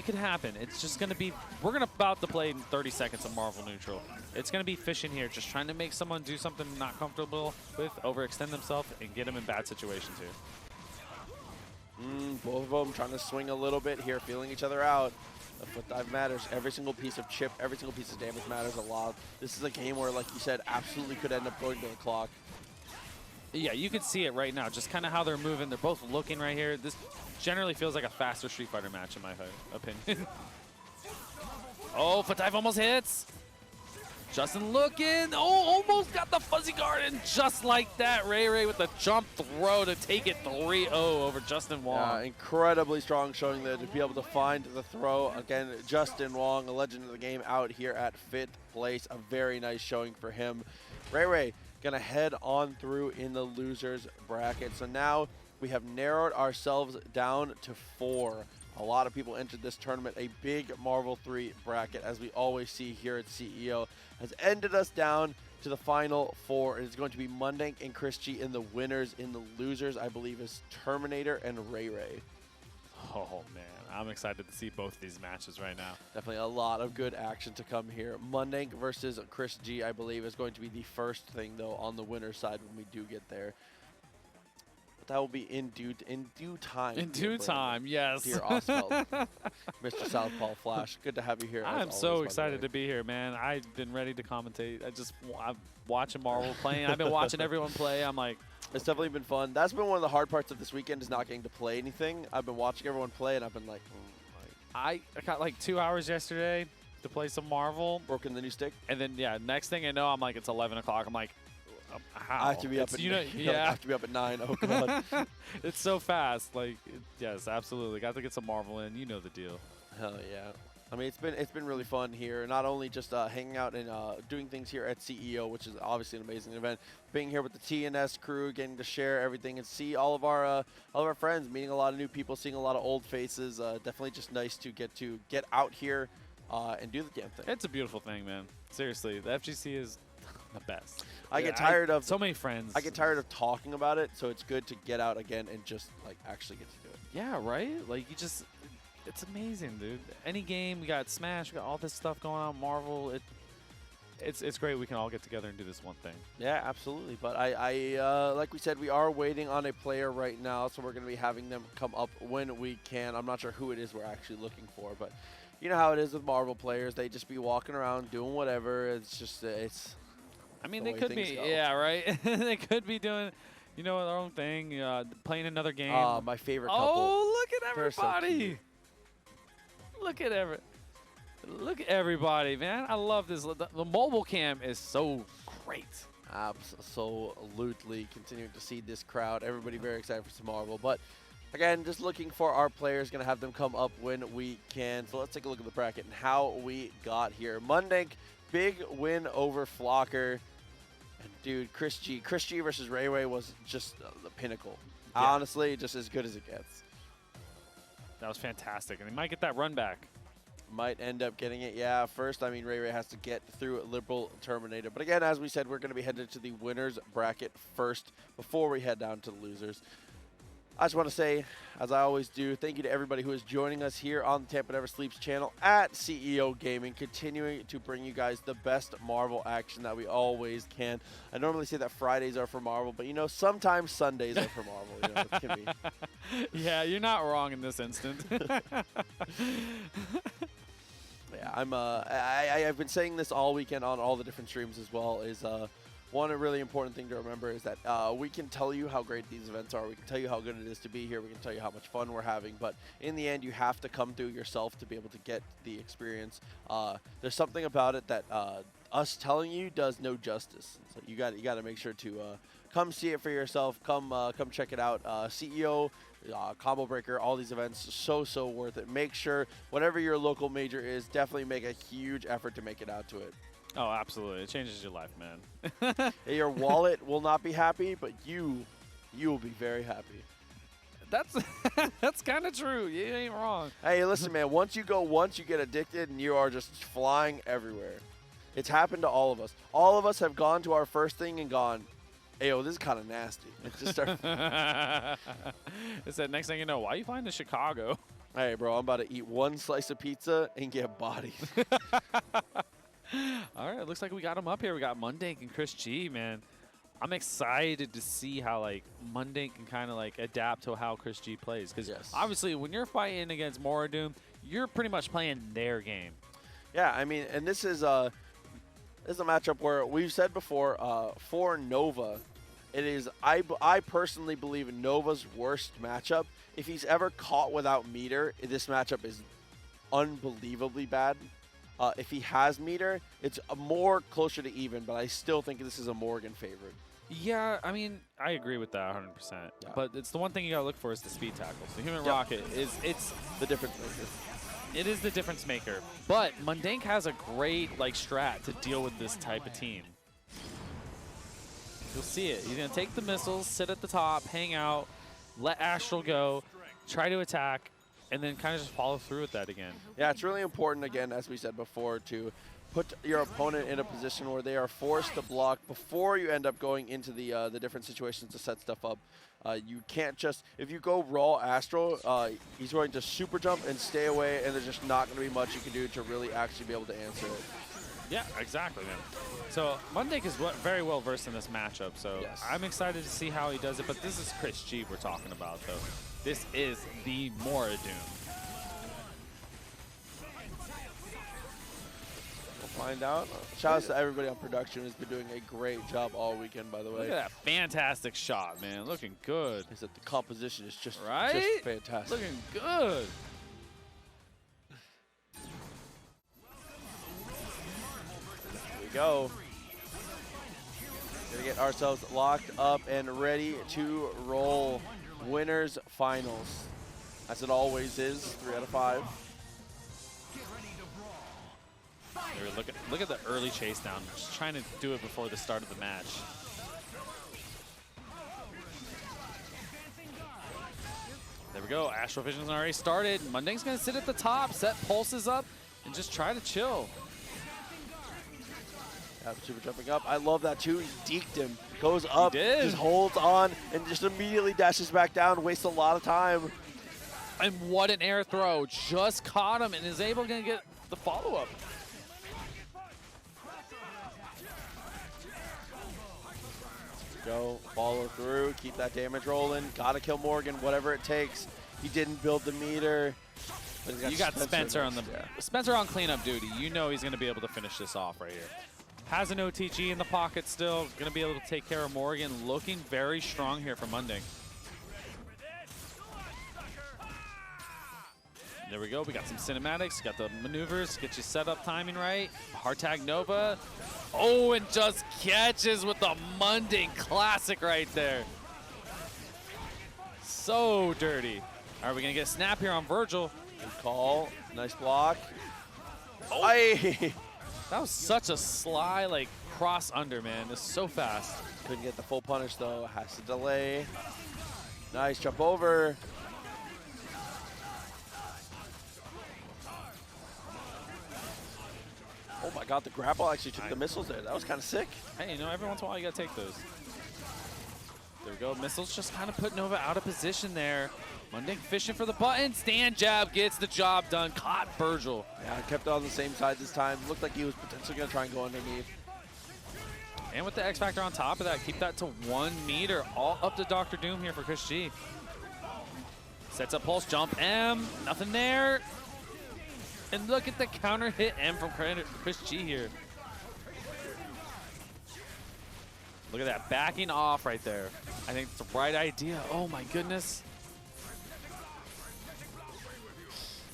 could happen. It's just gonna be, we're about to play in 30 seconds of Marvel neutral. It's gonna be fishing here, just trying to make someone do something not comfortable with, overextend themselves, and get them in bad situations here. Both of them trying to swing a little bit here, feeling each other out. The foot dive matters. Every single piece of chip, every single piece of damage matters a lot. This is a game where, like you said, absolutely could end up going to the clock. Yeah, you can see it right now, just kind of how they're moving. They're both looking right here. This generally feels like a faster Street Fighter match, in my opinion. Oh, foot dive almost hits. Justin looking. Oh, almost got the fuzzy guard, and just like that, RayRay with the jump throw to take it 3-0 over JWong. Yeah, incredibly strong showing there to be able to find the throw. Again, JWong, a legend of the game, out here at 5th place. A very nice showing for him. RayRay gonna head on through in the losers bracket. So now we have narrowed ourselves down to 4. A lot of people entered this tournament. A big Marvel 3 bracket, as we always see here at CEO, has ended us down to the Final Four. It's going to be Mundank and ChrisG in the winners. In the losers, I believe, is Terminator and RayRay. Oh, man. I'm excited to see both of these matches right now. Definitely a lot of good action to come here. Mundank versus ChrisG, I believe, is going to be the first thing, though, on the winner's side when we do get there. But that will be in due time. In due time, yes. Dear Osfeld, Mr. Southpaw Flash, good to have you here. I'm so excited to be here, man. I've been ready to commentate. I'm watching Marvel playing. I've been watching everyone play. I'm like, it's definitely been fun. That's been one of the hard parts of this weekend is not getting to play anything. I've been watching everyone play, and I've been like, I got like 2 hours yesterday to play some Marvel. Broken the new stick. And then, yeah, next thing I know, I'm like, it's 11 o'clock. I'm like, how? I have to be up at I have to be up at 9. Oh, God. It's so fast. Like, yes, absolutely. Got to get some Marvel in. You know the deal. Hell yeah. I mean, it's been really fun here. Not only just hanging out and doing things here at CEO, which is obviously an amazing event. Being here with the TNS crew, getting to share everything and see all of our friends, meeting a lot of new people, seeing a lot of old faces. Definitely just nice to get out here and do the damn thing. It's a beautiful thing, man. Seriously, the FGC is the best. I get tired of so many friends. I get tired of talking about it, so it's good to get out again and just like actually get to do it. Yeah, right. Like you just. It's amazing, dude. Any game, we got Smash, we got all this stuff going on, Marvel. It's great we can all get together and do this one thing. Yeah, absolutely. But I like we said, we are waiting on a player right now, so we're going to be having them come up when we can. I'm not sure who it is we're actually looking for, but you know how it is with Marvel players. They just be walking around doing whatever. It's just, I mean, they could be, yeah, right? They could be doing, you know, their own thing, playing another game. My favorite couple. Oh, look at everybody. So look at everybody, man. I love this. The mobile cam is so great. Absolutely. Continuing to see this crowd. Everybody very excited for some Marvel. But, again, just looking for our players. Going to have them come up when we can. So let's take a look at the bracket and how we got here. Mundank, big win over Flocker. And, dude, ChrisG versus RayRay was just the pinnacle. Yeah. Honestly, just as good as it gets. That was fantastic. And they might get that run back. Might end up getting it. Yeah, first, I mean, RayRay has to get through LiberalTerminator. But again, as we said, we're going to be headed to the winners bracket first before we head down to the losers. I just want to say, as I always do, thank you to everybody who is joining us here on the Tampa Never Sleeps channel at CEO Gaming, continuing to bring you guys the best Marvel action that we always can. I normally say that Fridays are for Marvel, but, you know, sometimes Sundays are for Marvel. You know, it can be. Yeah, you're not wrong in this instant. Yeah, I've been saying this all weekend on all the different streams as well, is one really important thing to remember is that we can tell you how great these events are. We can tell you how good it is to be here. We can tell you how much fun we're having. But in the end, you have to come through yourself to be able to get the experience. There's something about it that us telling you does no justice. So you got to make sure to come see it for yourself. Come check it out. CEO, Combo Breaker, all these events, so worth it. Make sure whatever your local major is, definitely make a huge effort to make it out to it. Oh, absolutely. It changes your life, man. Your wallet will not be happy, but you will be very happy. That's kind of true. You ain't wrong. Hey, listen, man. Once you get addicted, and you are just flying everywhere. It's happened to all of us. All of us have gone to our first thing and gone, "Ayo, this is kind of nasty." It just started. It's that next thing you know, why are you flying to Chicago? Hey, bro, I'm about to eat one slice of pizza and get bodied. All right, it looks like we got them up here. We got Mundank and ChrisG, man. I'm excited to see how like Mundank can kind of like adapt to how ChrisG plays, because obviously when you're fighting against Morrigan, you're pretty much playing their game. Yeah, I mean, and this is a matchup where we've said before for Nova, it is I personally believe Nova's worst matchup. If he's ever caught without meter, this matchup is unbelievably bad. If he has meter, it's more closer to even, but I still think this is a Morrigan favorite. Yeah, I mean, I agree with that 100%. Yeah. But it's the one thing you gotta look for is the speed tackles. The Human Rocket it's the difference maker. It is the difference maker. But Mundank has a great like strat to deal with this type of team. You'll see it. He's gonna take the missiles, sit at the top, hang out, let Astral go, try to attack, and then kind of just follow through with that again. Yeah, it's really important, again, as we said before, to put your opponent in a position where they are forced to block before you end up going into the different situations to set stuff up. You can't just, if you go raw Astral, he's going to super jump and stay away, and there's just not going to be much you can do to really actually be able to answer it. Yeah, exactly, man. So Mundank is very well versed in this matchup, so yes. I'm excited to see how he does it. But this is ChrisG we're talking about, though. This is the Morrigan. Find out. Shout out to everybody on production who's been doing a great job all weekend, by the way. Look at that fantastic shot, man. Looking good. Is that the composition is just fantastic. Looking good. Here we go. Gonna get ourselves locked up and ready to roll. Winners finals. As it always is, 3 out of 5. Look at the early chase down. Just trying to do it before the start of the match. There we go. Astral Vision's already started. Mundank's gonna sit at the top, set pulses up, and just try to chill. Yeah, super jumping up. I love that too. He deked him. Goes up, just holds on, and just immediately dashes back down. Wastes a lot of time. And what an air throw. Just caught him and is able to get the follow-up. Go, follow through, keep that damage rolling. Gotta kill Morrigan, whatever it takes. He didn't build the meter. But you got Spencer on the Spencer on cleanup duty. You know he's gonna be able to finish this off right here. Has an OTG in the pocket still. Gonna be able to take care of Morrigan. Looking very strong here for Mundank. There we go. We got some cinematics. Got the maneuvers. Get you set up timing right. Hard tag Nova. Oh, and just catches with the Mundank classic right there. So dirty. All right, we're going to get a snap here on Vergil. Good call. Nice block. Oh. Aye. That was such a sly, like, cross under, man. It's so fast. Couldn't get the full punish, though. Has to delay. Nice jump over. Oh my god, the grapple actually took the missiles there. That was kind of sick. Hey, you know, every once in a while you gotta take those. There we go. Missiles just kind of put Nova out of position there. Mundank fishing for the button. Stand jab gets the job done. Caught Vergil. Yeah, kept it on the same side this time. Looked like he was potentially gonna try and go underneath. And with the X Factor on top of that, keep that to 1 meter. All up to Dr. Doom here for ChrisG. Sets up pulse jump M. Nothing there. And look at the counter hit M from ChrisG here. Look at that, backing off right there. I think it's the right idea. Oh my goodness.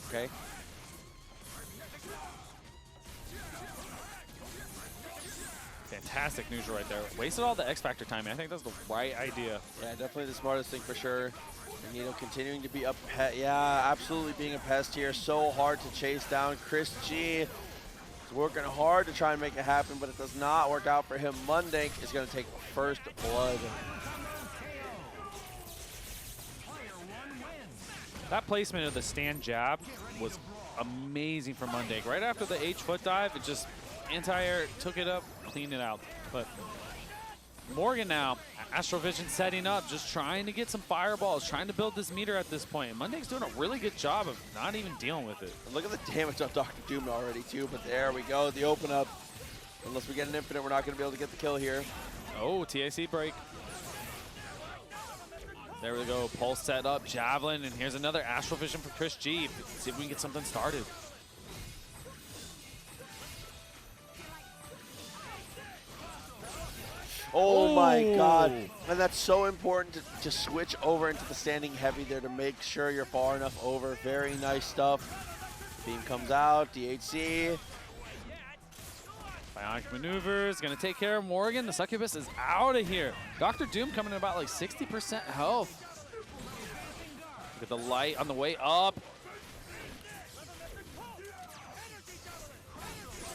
Okay. Fantastic neutral right there. Wasted all the X Factor timing. I think that's the right idea. Yeah, definitely the smartest thing for sure. Magneto continuing to be a pest. Yeah, absolutely being a pest here. So hard to chase down. ChrisG is working hard to try and make it happen, but it does not work out for him. Mundank is going to take first blood. That placement of the stand jab was amazing for Mundank. Right after the H foot dive, it just anti-air, took it up, cleaned it out. But Morrigan now, Astral Vision setting up, just trying to get some fireballs, trying to build this meter at this point. Mundank's doing a really good job of not even dealing with it. And look at the damage on Dr. Doom already too, but there we go, the open up. Unless we get an infinite, we're not going to be able to get the kill here. Oh, TAC break. There we go, pulse set up, Javelin, and here's another Astral Vision for ChrisG. See if we can get something started. Oh my god. And that's so important to switch over into the standing heavy there to make sure you're far enough over. Very nice stuff. Beam comes out, DHC. Bionic maneuvers, gonna take care of Morrigan. The Succubus is out of here. Dr. Doom coming in about like 60% health. Look at the light on the way up.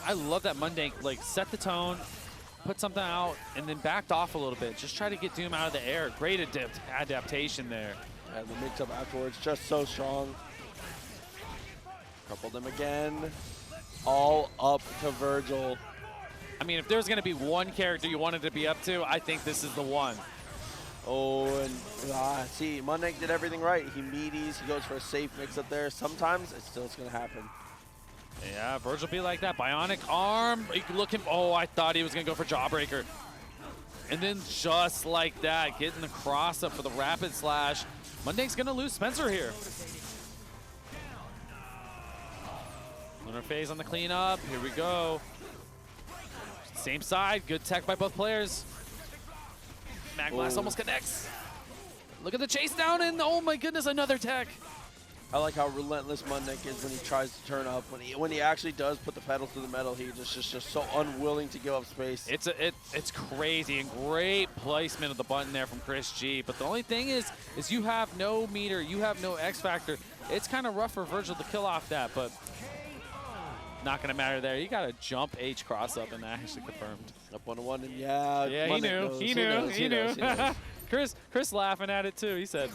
I love that Mundank like set the tone, put something out, and then backed off a little bit. Just try to get Doom out of the air. Great adaptation there. And the mix-up afterwards, just so strong. Coupled him again. all up to Vergil. I mean, if there's going to be one character you wanted to be up to, I think this is the one. Oh, and see, Mundank did everything right. He meaties, he goes for a safe mix up there. Sometimes it's still going to happen. Yeah, Vergil be like that. Bionic arm. Looking. Oh, I thought he was going to go for Jawbreaker. And then just like that, getting the cross up for the rapid slash. Mundank's going to lose Spencer here. Lunar phase on the cleanup. Here we go. Same side. Good tech by both players. Mag Blast almost connects. Look at the chase down, and oh my goodness, another tech. I like how relentless Mundank is when he tries to turn up. When he actually does put the pedal to the metal, he's just so unwilling to give up space. It's crazy, and great placement of the button there from ChrisG. But the only thing is you have no meter, you have no X Factor. It's kind of rough for Vergil to kill off that, but not going to matter there. You got to jump H cross up, and that actually confirmed. Up 1-1, and yeah, he knew. Chris laughing at it too. He said,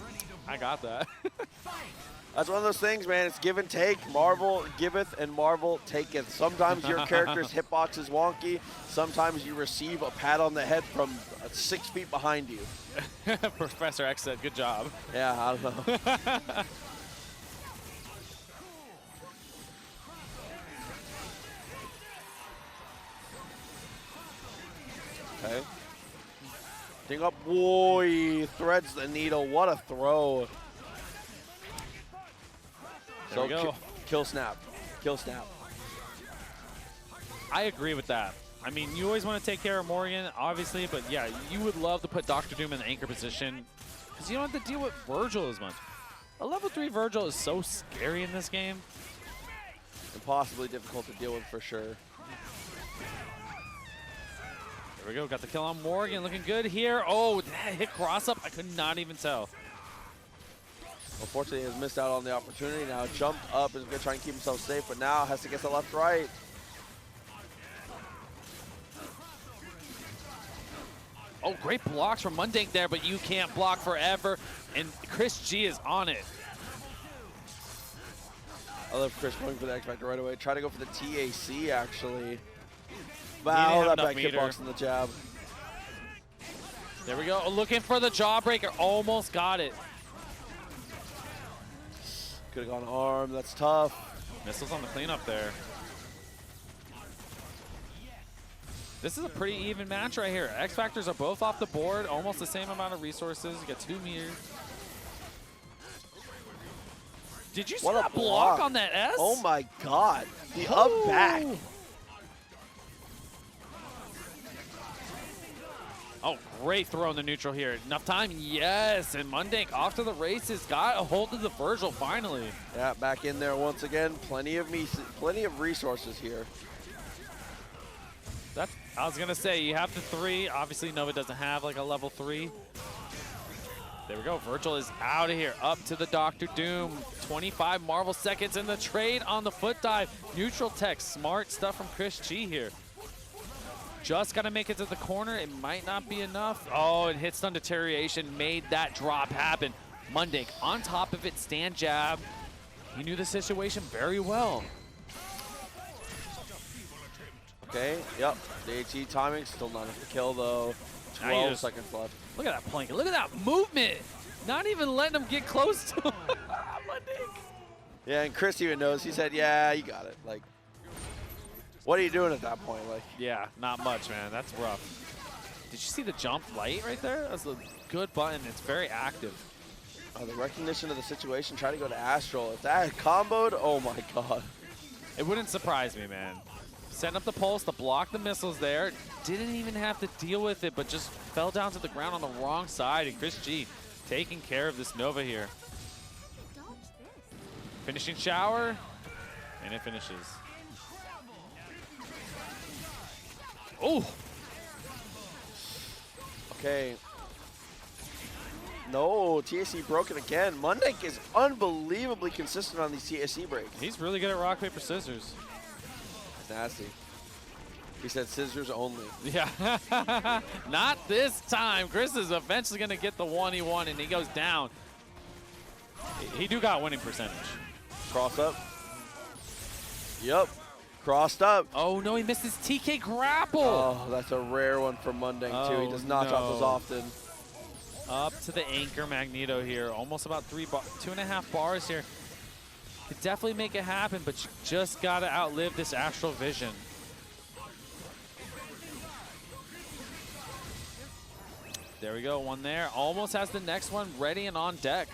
"I got that." That's one of those things, man. It's give and take. Marvel giveth and Marvel taketh. Sometimes your character's hitbox is wonky. Sometimes you receive a pat on the head from 6 feet behind you. Professor X said, "Good job." Yeah, I don't know. Okay. Ding up. Whoa, he threads the needle. What a throw. There we go. Kill snap. Kill snap. I agree with that. I mean, you always want to take care of Morrigan, obviously, but yeah, you would love to put Dr. Doom in the anchor position because you don't have to deal with Vergil as much. A level 3 Vergil is so scary in this game. Impossibly difficult to deal with for sure. There we go. Got the kill on Morrigan. Looking good here. Oh, did that hit cross up? I could not even tell. Unfortunately, he has missed out on the opportunity. Now jumped up, is going to try and keep himself safe, but now has to get the left-right. Oh, great blocks from Mundank there, but you can't block forever. And ChrisG is on it. I love Chris going for the X Factor right away. Try to go for the TAC, actually. Wow, that back hitbox in the jab. There we go. Looking for the Jawbreaker. Almost got it. Could have gone arm. That's tough. Missiles on the cleanup there. This is a pretty even match right here. X Factors are both off the board. Almost the same amount of resources. You got 2 meters. Did you see that block on that S? Oh my god. The up back. Oh, great throw in the neutral here. Enough time? Yes. And Mundank off to the races. Got a hold of the Vergil finally. Yeah, back in there once again. Plenty of resources here. I was going to say, you have the 3. Obviously, Nova doesn't have like a level 3. There we go. Vergil is out of here. Up to the Dr. Doom. 25 Marvel seconds in the trade on the foot dive. Neutral tech. Smart stuff from ChrisG here. Just got to make it to the corner. It might not be enough. Oh, and hit stun deterioration made that drop happen. Mundank on top of it. Stand jab. He knew the situation very well. Okay, yep. The HE timing, still not enough to kill though. 12 seconds left. Look at that plank. Look at that movement. Not even letting him get close to him. Mundank. Yeah, and Chris even knows. He said, yeah, you got it. Like, what are you doing at that point? Like, yeah, not much, man. That's rough. Did you see the jump light right there? That's a good button. It's very active. Oh, the recognition of the situation. Try to go to Astral. If that had comboed, oh my god. It wouldn't surprise me, man. Setting up the pulse to block the missiles there. Didn't even have to deal with it, but just fell down to the ground on the wrong side. And ChrisG taking care of this Nova here. Finishing shower, and it finishes. Oh! Okay. No, TSC broken again. Mundank is unbelievably consistent on these TSC breaks. He's really good at rock, paper, scissors. Nasty. He said scissors only. Yeah. Not this time. Chris is eventually going to get the 1 he wanted, and he goes down. He do got winning percentage. Cross up. Yep. Crossed up. Oh, no, he missed his TK grapple. Oh, that's a rare one for Mundank, too. He does not drop those often. Up to the anchor Magneto here. Almost about 2.5 bars here. Could definitely make it happen, but you just got to outlive this Astral Vision. There we go, one there. Almost has the next one ready and on deck.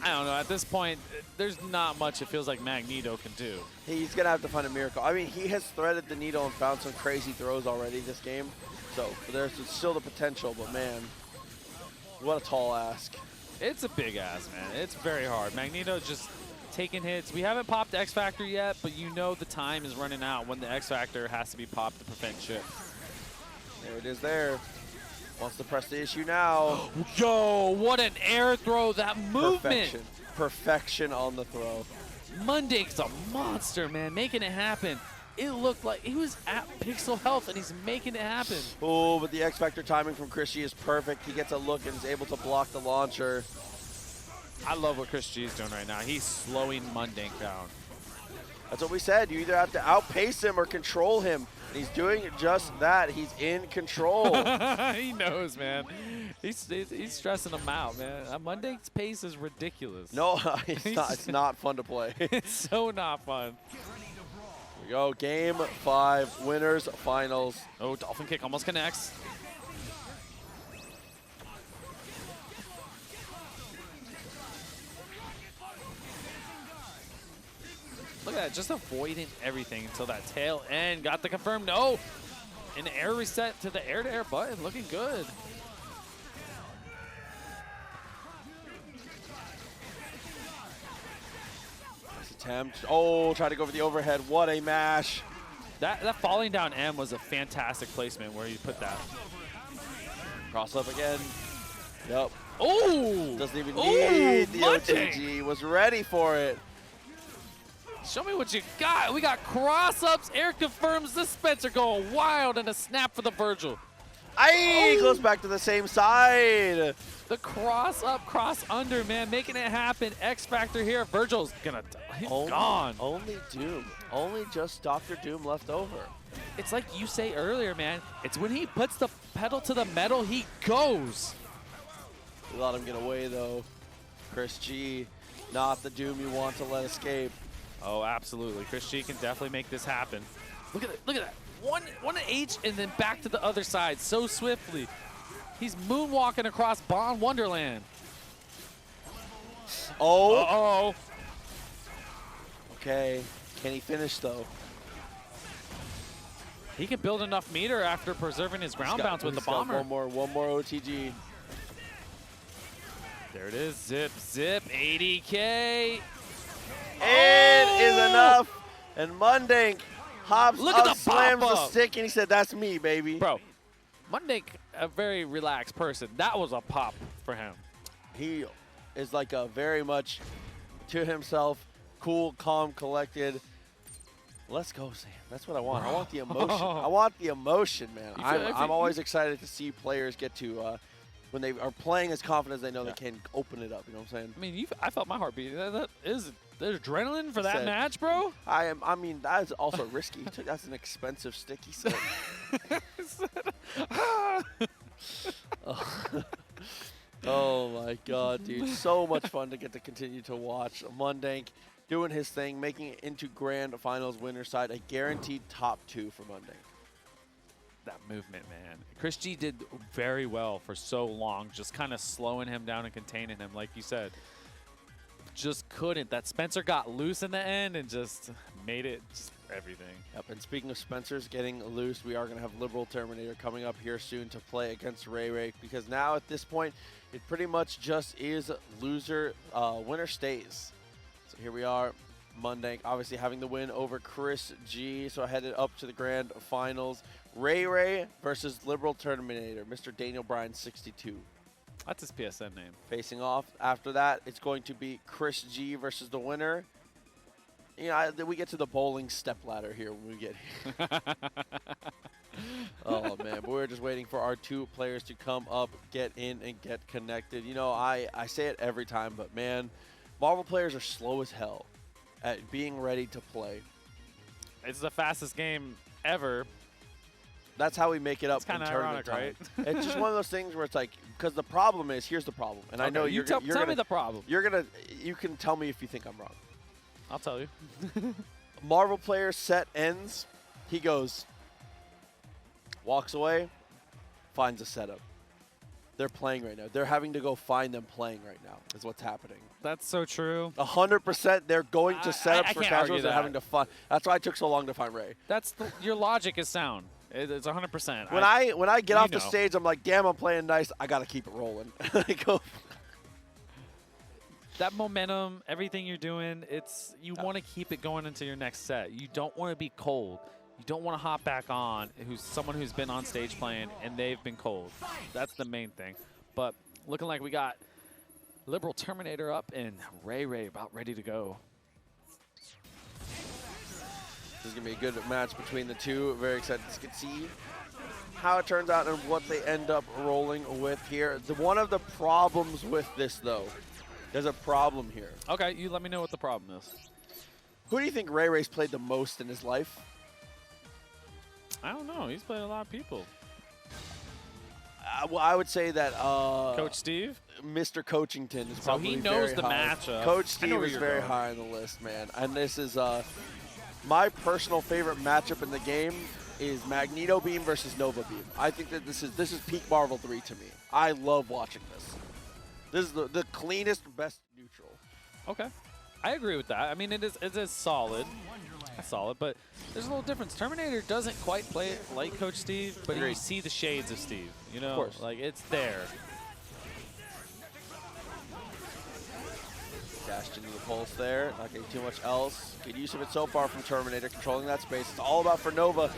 I don't know, at this point, there's not much it feels like Magneto can do. He's going to have to find a miracle. I mean, he has threaded the needle and found some crazy throws already this game. So there's still the potential, but man, what a tall ask. It's a big ask, man. It's very hard. Magneto just taking hits. We haven't popped X Factor yet, but you know the time is running out when the X Factor has to be popped to prevent shit. There it is there. Wants to press the issue now. Yo, what an air throw. That movement. Perfection. Perfection on the throw. Mundank's a monster, man, making it happen. It looked like he was at pixel health, and he's making it happen. Oh, but the X Factor timing from ChrisG is perfect. He gets a look and is able to block the launcher. I love what ChrisG is doing right now. He's slowing Mundank down. That's what we said. You either have to outpace him or control him. And he's doing just that. He's in control. He knows, man. He's stressing him out, man. Mundank's pace is ridiculous. No, it's not fun to play. It's so not fun. Here we go. Game 5. Winners finals. Oh, Dolphin Kick almost connects. Look at that, just avoiding everything until that tail end. Got the confirm. No! An air reset to the air-to-air button. Looking good. Nice attempt. Oh, try to go for the overhead. What a mash. That falling down M was a fantastic placement where you put that. Cross up again. Yep. Oh! Doesn't even need the OTG. Was ready for it. Show me what you got. We got cross-ups. Air confirms the Spencer going wild and a snap for the Vergil. Aye, goes back to the same side. The cross-up, cross-under, man, making it happen. X Factor here. Vergil's gonna, he's gone. Only Doom. Only just Dr. Doom left over. It's like you say earlier, man. It's when he puts the pedal to the metal, he goes. We let him get away, though. ChrisG, not the Doom you want to let escape. Oh, absolutely. ChrisG can definitely make this happen. Look at that. Look at that. One H and then back to the other side so swiftly. He's moonwalking across Bond Wonderland. Oh. Uh-oh. Okay. Can he finish, though? He can build enough meter after preserving his ground bounce with the bomber. One more OTG. There it is. Zip, zip. 80K. It is enough. And Mundank hops Look up, at the slams the pop-up. stick, and he said, that's me, baby. Bro, Mundank, a very relaxed person. That was a pop for him. He is like a very much to himself, cool, calm, collected. Let's go, Sam. That's what I want. I want the emotion. I want the emotion, man. I'm always excited to see players get to when they are playing as confident as they know they can open it up. You know what I'm saying? I mean, I felt my heart beat. That is there's adrenaline for that match, bro. I mean, that is also risky. That's an expensive stick, he said. Oh my God, dude. So much fun to get to continue to watch. Mundank doing his thing, making it into grand finals winner side. A guaranteed top 2 for Mundank. That movement, man. ChrisG did very well for so long, just kind of slowing him down and containing him, like you said. Just couldn't. That Spencer got loose in the end and just made it just everything. Yep, and speaking of Spencer's getting loose, we are going to have LiberalTerminator coming up here soon to play against RayRay, because now at this point, it pretty much just is loser, winner stays. So here we are, Mundank obviously having the win over ChrisG, so headed up to the grand finals. RayRay versus LiberalTerminator, Mr. Daniel Bryan 62. That's his PSN name. Facing off. After that, it's going to be ChrisG versus the winner. You know, we get to the bowling step ladder here when we get here. Oh, man. But we're just waiting for our 2 players to come up, get in, and get connected. You know, I say it every time, but, man, Marvel players are slow as hell at being ready to play. It's the fastest game ever. That's how we make it up. It's kind in of tournament ironic, time. right? It's just one of those things where it's like, because the problem is, here's the problem, and I know you tell me the problem. You can tell me if you think I'm wrong. I'll tell you. Marvel player set ends. He goes, walks away, finds a setup. They're playing right now. They're having to go find them playing right now. Is what's happening. That's so true. 100%. They're going to setups for can't casuals. argue They're that. having to find. That's why it took so long to find Ray. Your logic is sound. It's 100%. When I get off the stage, I'm like, damn, I'm playing nice. I gotta keep it rolling. I go. That momentum, everything you're doing, you want to keep it going into your next set. You don't want to be cold. You don't want to hop back on someone who's been on stage playing and they've been cold. That's the main thing. But looking like we got LiberalTerminator up and RayRay about ready to go. This is going to be a good match between the two. Very excited to see how it turns out and what they end up rolling with here. One of the problems with this, though, there's a problem here. Okay, you let me know what the problem is. Who do you think RayRay's played the most in his life? I don't know. He's played a lot of people. Well, I would say that Coach Steve? Mr. Coachington is So probably he knows very the high. matchup. Coach Steve is very going. high on the list, man. And this is my personal favorite matchup in the game is Magneto Beam versus Nova Beam. I think that this is peak Marvel 3 to me. I love watching this. This is the cleanest, best neutral. Okay. I agree with that. I mean, it is solid. Solid, but there's a little difference. Terminator doesn't quite play it like Coach Steve, but you see the shades of Steve. You know, of course. Like it's there. Dashed into the pulse there, not getting too much else. Good use of it so far from Terminator, controlling that space. It's all about for Nova,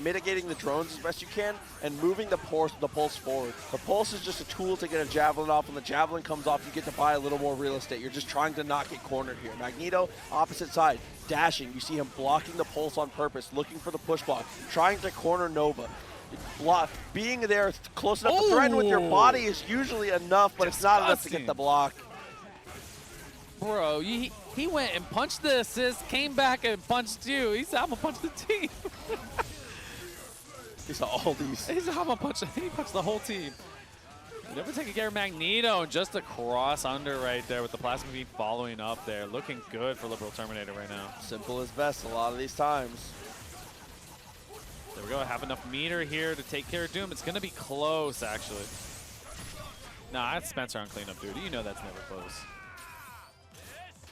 mitigating the drones as best you can and moving the pulse forward. The pulse is just a tool to get a javelin off. When the javelin comes off, you get to buy a little more real estate. You're just trying to not get cornered here. Magneto, opposite side, dashing. You see him blocking the pulse on purpose, looking for the push block, trying to corner Nova. Being there close enough to threaten with your body is usually enough, but it's not enough to get the block. Bro, he went and punched the assist, came back and punched you. He said, I'm going to punch the team. He saw all these. He said, I'm going to punch. He punched the whole team. Never taking care of Magneto. Just a cross under right there with the plasma beam following up there. Looking good for LiberalTerminator right now. Simple as best a lot of these times. There we go. Have enough meter here to take care of Doom. It's going to be close, actually. Nah, that's Spencer on cleanup, dude. You know that's never close.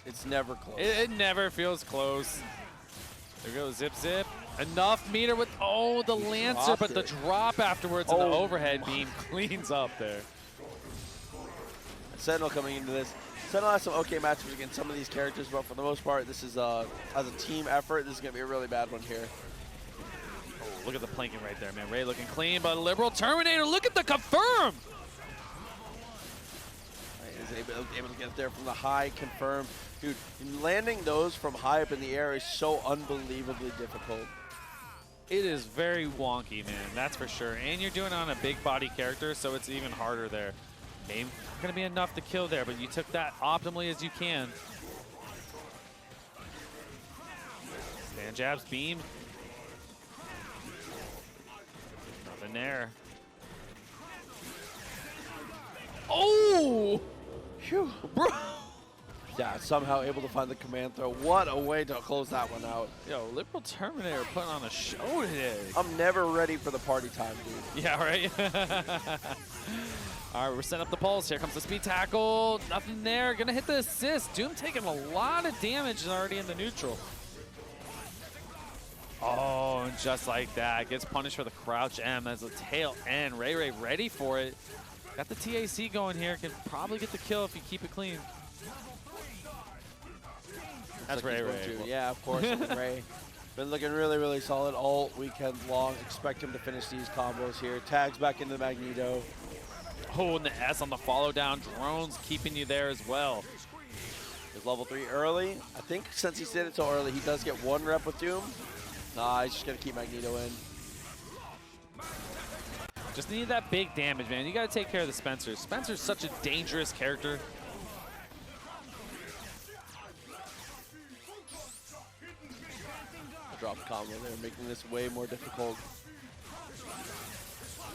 It's never close. It never feels close. There we go, zip, zip. Enough meter with, the Lancer, but the drop afterwards and the overhead beam cleans up there. Sentinel coming into this. Sentinel has some okay matchups against some of these characters, but for the most part, this is, as a team effort, this is going to be a really bad one here. Oh, look at the planking right there, man. Ray looking clean, but LiberalTerminator, look at the confirm! Is able to get there from the high, confirm. Dude, landing those from high up in the air is so unbelievably difficult. It is very wonky, man, that's for sure. And you're doing it on a big body character, so it's even harder there. Maybe not going to be enough to kill there, but you took that optimally as you can. Stand jabs, beam. Nothing there. Oh! Phew. Bro. Yeah, somehow able to find the command throw. What a way to close that one out. Yo, LiberalTerminator putting on a show today. I'm never ready for the party time, dude. Yeah, right? All right, we're setting up the pulse. Here comes the speed tackle. Nothing there. Gonna hit the assist. Doom taking a lot of damage already in the neutral. Oh, and just like that, gets punished for the crouch M as the tail end. RayRay ready for it. Got the TAC going here. Can probably get the kill if you keep it clean. That's like RayRay. Yeah, of course. Ray. Been looking really, really solid all weekend long. Expect him to finish these combos here. Tags back into Magneto. Oh, and the S on the follow down. Drones keeping you there as well. Is level 3 early. I think since he did it so early, he does get 1 rep with Doom. Nah, he's just going to keep Magneto in. Just need that big damage, man. You got to take care of the Spencer. Spencer's such a dangerous character. drop combo there, making this way more difficult.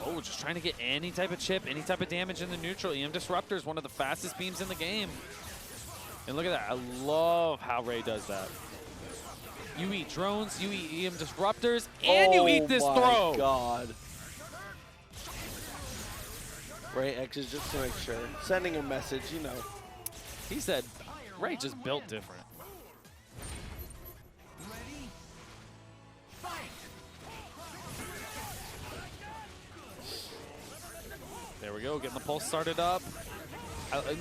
Oh, just trying to get any type of chip, any type of damage in the neutral. EM Disruptor is one of the fastest beams in the game. And look at that. I love how Ray does that. You eat drones, you eat EM Disruptors, and you eat this throw. Oh my god. Ray X is just to make sure. Sending a message, you know. He said, Ray just built different. There we go, getting the pulse started up.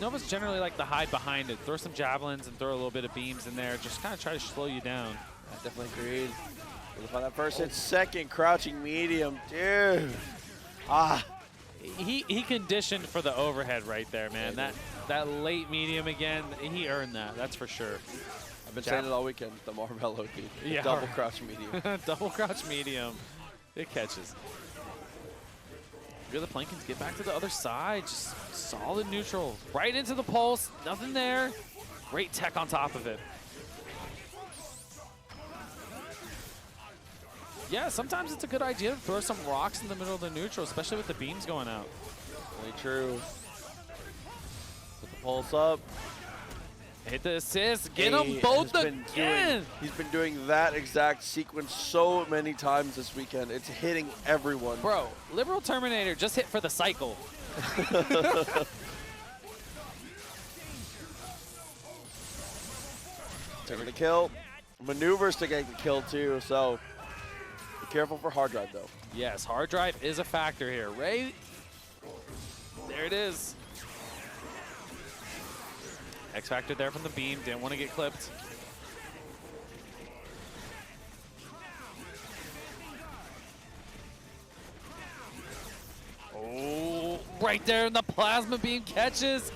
Nova's generally like to hide behind it. Throw some javelins and throw a little bit of beams in there. Just kind of try to slow you down. I definitely agreed. Find that first hit, second crouching medium, dude. Ah. He conditioned for the overhead right there, man. That late medium again, he earned that. That's for sure. I've been saying it all weekend. The Marvelo, dude. Yeah. Double crouch medium. Double crouch medium. It catches. The Plankins get back to the other side. Just solid neutral. Right into the pulse. Nothing there. Great tech on top of it. Yeah, sometimes it's a good idea to throw some rocks in the middle of the neutral, especially with the beams going out. Really true. Put the pulse up. Hit the assist. Get them both again. He's been doing that exact sequence so many times this weekend. It's hitting everyone. Bro, LiberalTerminator just hit for the cycle. Taking the kill. Maneuvers to get the kill too, so be careful for hard drive though. Yes, hard drive is a factor here. Ray, there it is. X Factor there from the beam, didn't want to get clipped. Oh, right there in the plasma beam catches.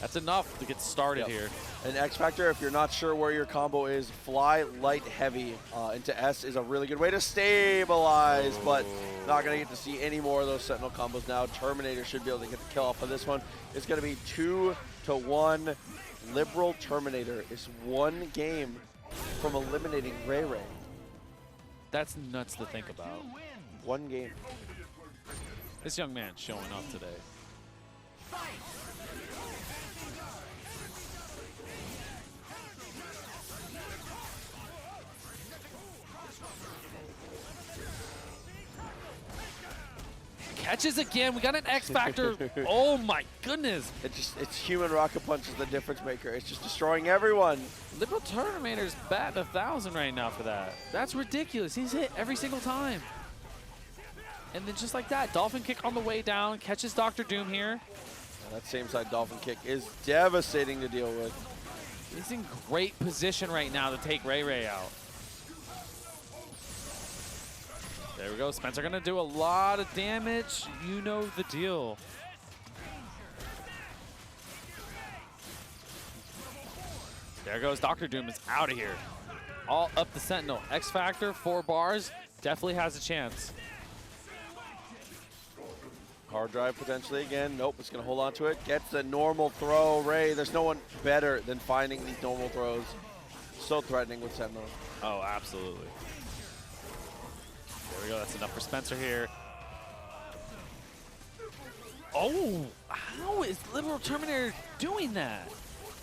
That's enough to get started here. And X Factor, if you're not sure where your combo is, fly light heavy into S is a really good way to stabilize, but not going to get to see any more of those Sentinel combos now. Terminator should be able to get the kill off of this one. It's going to be 2-1. LiberalTerminator is one game from eliminating RayRay. That's nuts to think about. One game. This young man showing up today. Catches again. We got an X Factor. Oh my goodness. It's human rocket punch is the difference maker. It's just destroying everyone. LiberalTerminator's batting 1,000 right now for that. That's ridiculous. He's hit every single time. And then just like that, Dolphin Kick on the way down, catches Dr. Doom here. And that same side Dolphin Kick is devastating to deal with. He's in great position right now to take RayRay out. There we go. Spencer gonna do a lot of damage. You know the deal. There goes Dr. Doom is out of here. All up the Sentinel. X Factor, 4 bars. Definitely has a chance. Hard drive potentially again. Nope, it's going to hold on to it. Gets the normal throw. Ray, there's no one better than finding these normal throws. So threatening with Sentinel. Oh, absolutely. There we go. That's enough for Spencer here. Oh, how is LiberalTerminator doing that?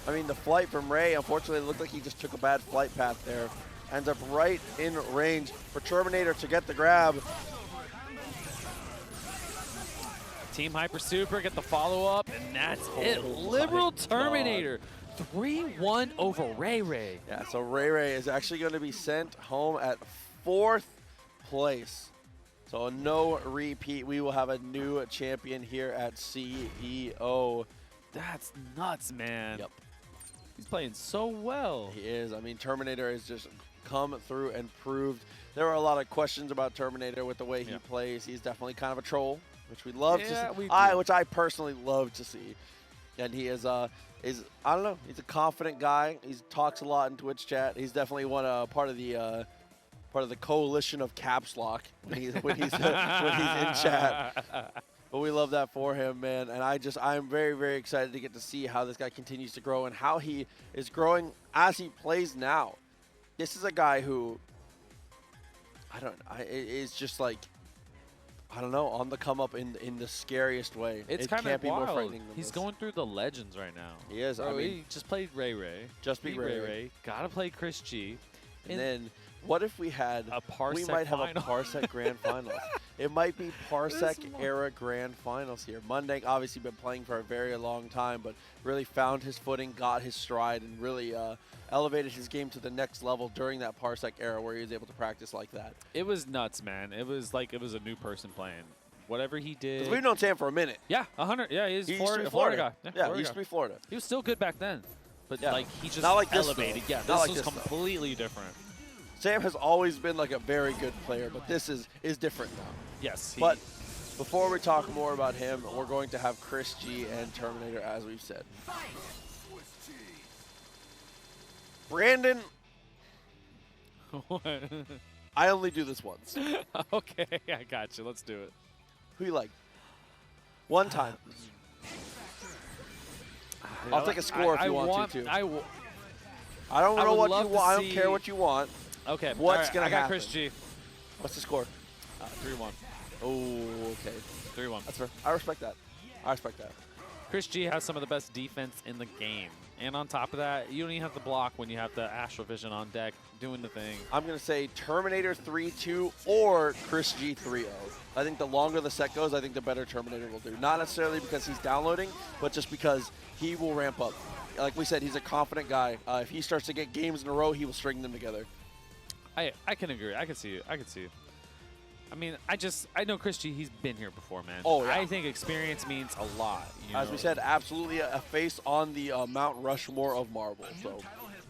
I mean, the flight from Ray, unfortunately, it looked like he just took a bad flight path there. Ends up right in range for Terminator to get the grab. Team Hyper Super get the follow-up, and that's it. LiberalTerminator, 3-1 over RayRay. Yeah, so RayRay is actually going to be sent home at 4th place. So no repeat. We will have a new champion here at CEO. That's nuts, man. Yep. He's playing so well. He is. I mean, Terminator has just come through and proved. There are a lot of questions about Terminator with the way he plays. He's definitely kind of a troll, which we love to see. Which I personally love to see. And he is I don't know, he's a confident guy. He talks a lot in Twitch chat. He's definitely part of the coalition of caps lock when he's in chat. But we love that for him, man. And I'm very, very excited to get to see how this guy continues to grow and how he is growing as he plays now. This is a guy who It's just like, I don't know, on the come up in the scariest way. It's it kind can't of be more wild. frightening than He's this. going through the legends right now. He is. Bro, I mean, he just played RayRay. Just beat RayRay. Gotta play ChrisG. And then, what if we had A Parsec we might have final. a Parsec Grand Finals. It might be Parsec era Grand Finals here. Mundank obviously been playing for a very long time, but really found his footing, got his stride, and really elevated his game to the next level during that Parsec era where he was able to practice like that. It was nuts, man. It was like it was a new person playing. Whatever he did. Because we've known Sam for a minute. Yeah, 100. Yeah, he's He Florida, used to be Florida Florida. guy. Yeah, Florida he used guy. to be Florida. He was still good back then, but Yeah. like he just Not like this, elevated. though. Yeah, Not this like was this, though. completely different. Sam has always been like a very good player, but this is different now. Yes. But before we talk more about him, we're going to have ChrisG and Terminator, as we've said. Brandon, I only do this once. Okay, I got you. Let's do it. Who you like? One time. I'll take a score if you want to, too. I don't know what you want. I don't care what you want. Okay. What's going I to got happen? ChrisG. What's the score? 3-1. Oh, okay. 3-1. That's fair. I respect that. I respect that. ChrisG has some of the best defense in the game. And on top of that, you don't even have to block when you have the Astral Vision on deck doing the thing. I'm going to say Terminator 3-2 or ChrisG 3-0. I think the longer the set goes, I think the better Terminator will do. Not necessarily because he's downloading, but just because he will ramp up. Like we said, he's a confident guy. If he starts to get games in a row, he will string them together. I can agree. I can see it. I can see it. I mean, I know ChrisG, he's been here before, man. Oh, yeah. I think experience means a lot. You As know? we said, absolutely a face on the Mount Rushmore of Marvel. So,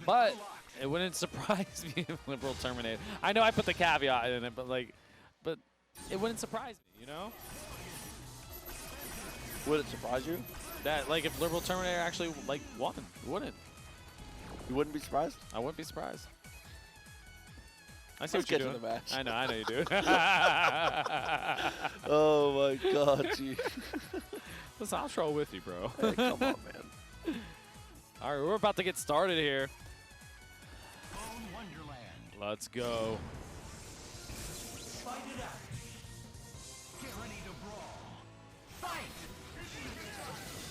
But it wouldn't surprise me if LiberalTerminator. I know I put the caveat in it, but it wouldn't surprise me, you know? would it surprise you? That, like, if LiberalTerminator actually, like, won. It wouldn't. You wouldn't be surprised? I wouldn't be surprised. I see Let's what you're get to doing. the match. I know you do. Oh, my God, gee. Listen, I'll troll with you, bro. Hey, come on, man. All right, we're about to get started here. Let's go.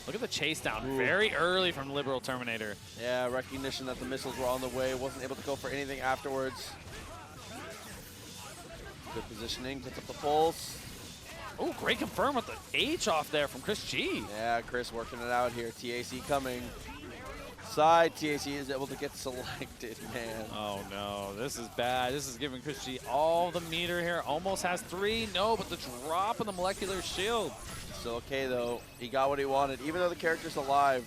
Look at the chase down. Ooh. Very early from LiberalTerminator. Yeah, recognition that the missiles were on the way. Wasn't able to go for anything afterwards. Good positioning. Puts up the pulse. Oh, great confirm with the H off there from ChrisG. Yeah, Chris working it out here. TAC coming. Side TAC is able to get selected, man. Oh, no. This is bad. This is giving ChrisG all the meter here. Almost has 3. No, but the drop of the molecular shield. Still okay, though. He got what he wanted, even though the character's alive.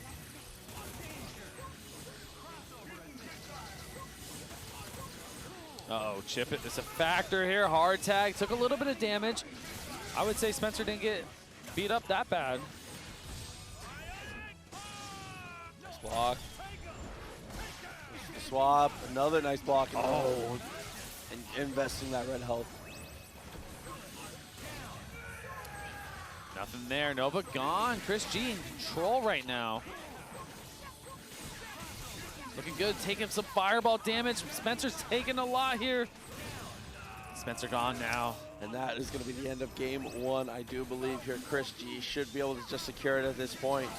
Uh-oh, chip it. It's a factor here. Hard tag. Took a little bit of damage. I would say Spencer didn't get beat up that bad. Nice block. Swap. Another nice block. Oh. And investing that red health. Nothing there. Nova gone. ChrisG in control right now. Looking good. Taking some fireball damage. Spencer's taking a lot here. Spencer gone now. And that is going to be the end of game 1, I do believe here. ChrisG should be able to just secure it at this point.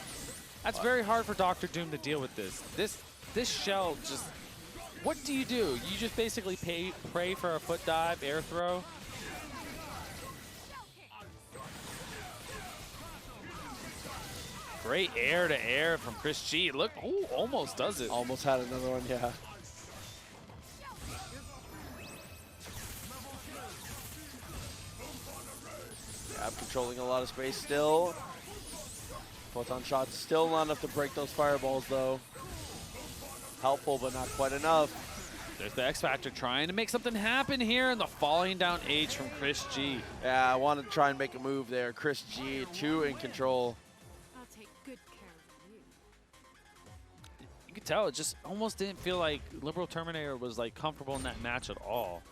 That's very hard for Dr. Doom to deal with this. This shell just... What do? You just basically pray for a foot dive, air throw. Great air-to-air from ChrisG. Look, ooh, almost does it. Almost had another one, yeah. Yeah, controlling a lot of space still. Photon shots still not enough to break those fireballs, though. Helpful, but not quite enough. There's the X Factor trying to make something happen here, and the falling down H from ChrisG. Yeah, I wanted to try and make a move there. ChrisG, 2 in control. I'll take good care of you. You could tell it just almost didn't feel like LiberalTerminator was like comfortable in that match at all.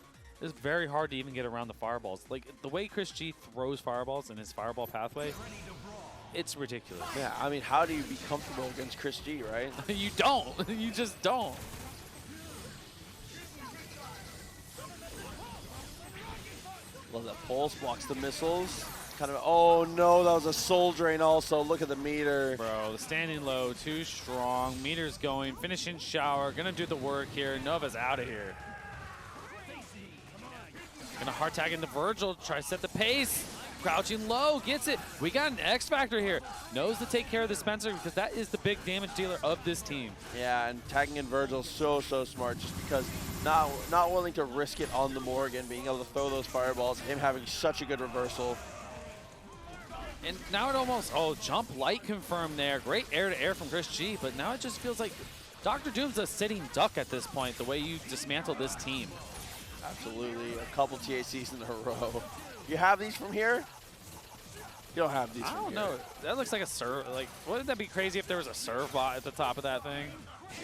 It's very hard to even get around the fireballs. Like the way ChrisG throws fireballs in his fireball pathway, it's ridiculous. Yeah, I mean, how do you be comfortable against ChrisG, right? You don't. You just don't. Love that pulse, blocks the missiles. Kind of, oh no, that was a soul drain also. Look at the meter. Bro, the standing low, too strong. Meter's going, finishing shower, gonna do the work here. Nova's out of here. Gonna hard tag into Vergil, try to set the pace. Crouching low, gets it. We got an X Factor here. Knows to take care of the Spencer because that is the big damage dealer of this team. Yeah, and tagging in Vergil so smart just because not willing to risk it on the Morrigan, being able to throw those fireballs, him having such a good reversal. And now it almost, jump light confirmed there. Great air-to-air from ChrisG, but now it just feels like Dr. Doom's a sitting duck at this point, the way you dismantle this team. Absolutely, a couple TACs in a row. You have these from here? You don't have these from here. I don't know. That looks like a serve. Like, wouldn't that be crazy if there was a serve bot at the top of that thing?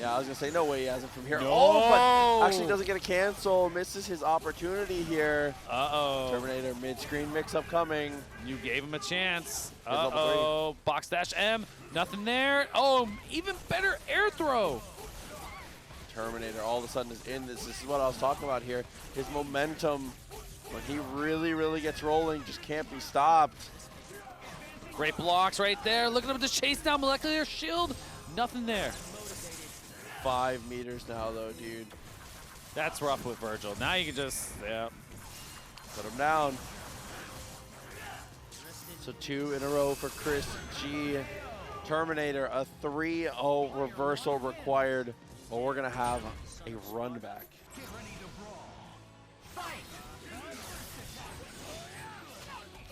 Yeah, I was going to say, no way he has it from here. No. Oh, but actually doesn't get a cancel. Misses his opportunity here. Uh-oh. Terminator mid-screen mix-up coming. You gave him a chance. Level Uh-oh. Box dash M. Nothing there. Oh, even better air throw. Terminator all of a sudden is in this. This is what I was talking about here. His momentum, when he really gets rolling, just can't be stopped. Great blocks right there. Look at him just chase down molecular shield. Nothing there. 5 meters now, though, dude. That's rough with Vergil. Now you can just, yeah. Put him down. So 2 in a row for ChrisG. Terminator, a 3-0 reversal required, or we're going to have a run back.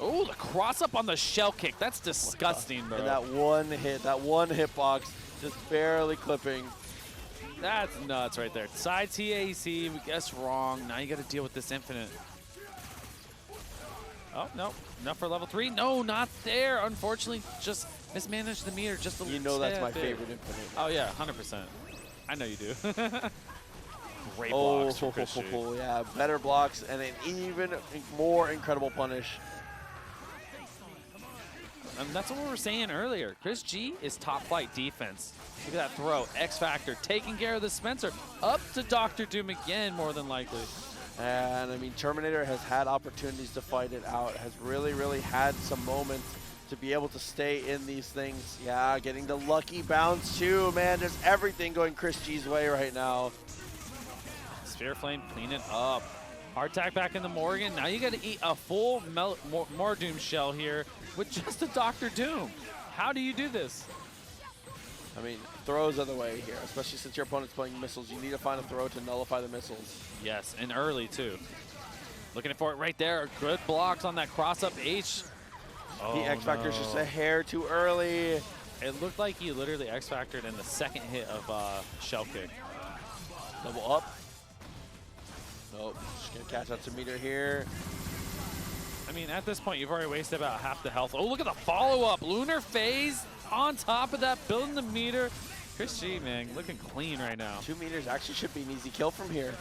Oh, the cross up on the shell kick. That's disgusting, bro. And that one hitbox, just barely clipping. That's nuts right there. Side TAC, we guessed wrong. Now you got to deal with this infinite. Oh, no. Enough for level 3? No, not there. Unfortunately, just mismanaged the meter just a little bit. You know that's my favorite infinite. Oh, yeah, 100%. I know you do. Great blocks for ChrisG. Yeah, better blocks and an even more incredible punish. And that's what we were saying earlier. ChrisG is top flight defense. Look at that throw. X Factor taking care of the Spencer. Up to Dr. Doom again, more than likely. And I mean, Terminator has had opportunities to fight it out, has really had some moments to be able to stay in these things. Yeah, getting the lucky bounce too, man. There's everything going ChrisG's way right now. Sphere Flame, clean it up. Hard tack back in the Morrigan. Now you got to eat a full more Doom shell here with just a Dr. Doom. How do you do this? I mean, throws are the way here, especially since your opponent's playing missiles. You need to find a throw to nullify the missiles. Yes, and early too. Looking for it right there. Good blocks on that cross-up H. Oh, the X Factor's just a hair too early. It looked like he literally X Factored in the second hit of shell kick. Double up. Nope, just gonna catch up to meter here. I mean, at this point, you've already wasted about half the health. Oh, look at the follow-up. Lunar phase on top of that, building the meter. ChrisG, man, looking clean right now. 2 meters actually should be an easy kill from here.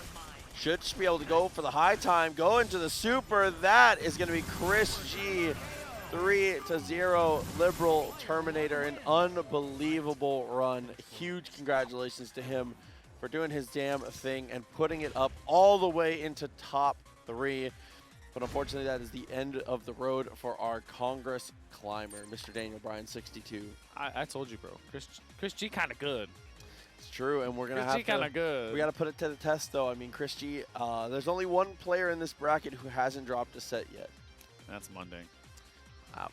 Should just be able to go for the high time, go into the super. That is gonna be ChrisG. 3-0, LiberalTerminator, an unbelievable run. Huge congratulations to him for doing his damn thing and putting it up all the way into top 3. But unfortunately, that is the end of the road for our Congress climber, Mr. Daniel Bryan 62. I told you, bro. ChrisG kind of good. It's true, and we're gonna have to. kind of good. We got to put it to the test, though. I mean, ChrisG. There's only one player in this bracket who hasn't dropped a set yet. That's Mundank.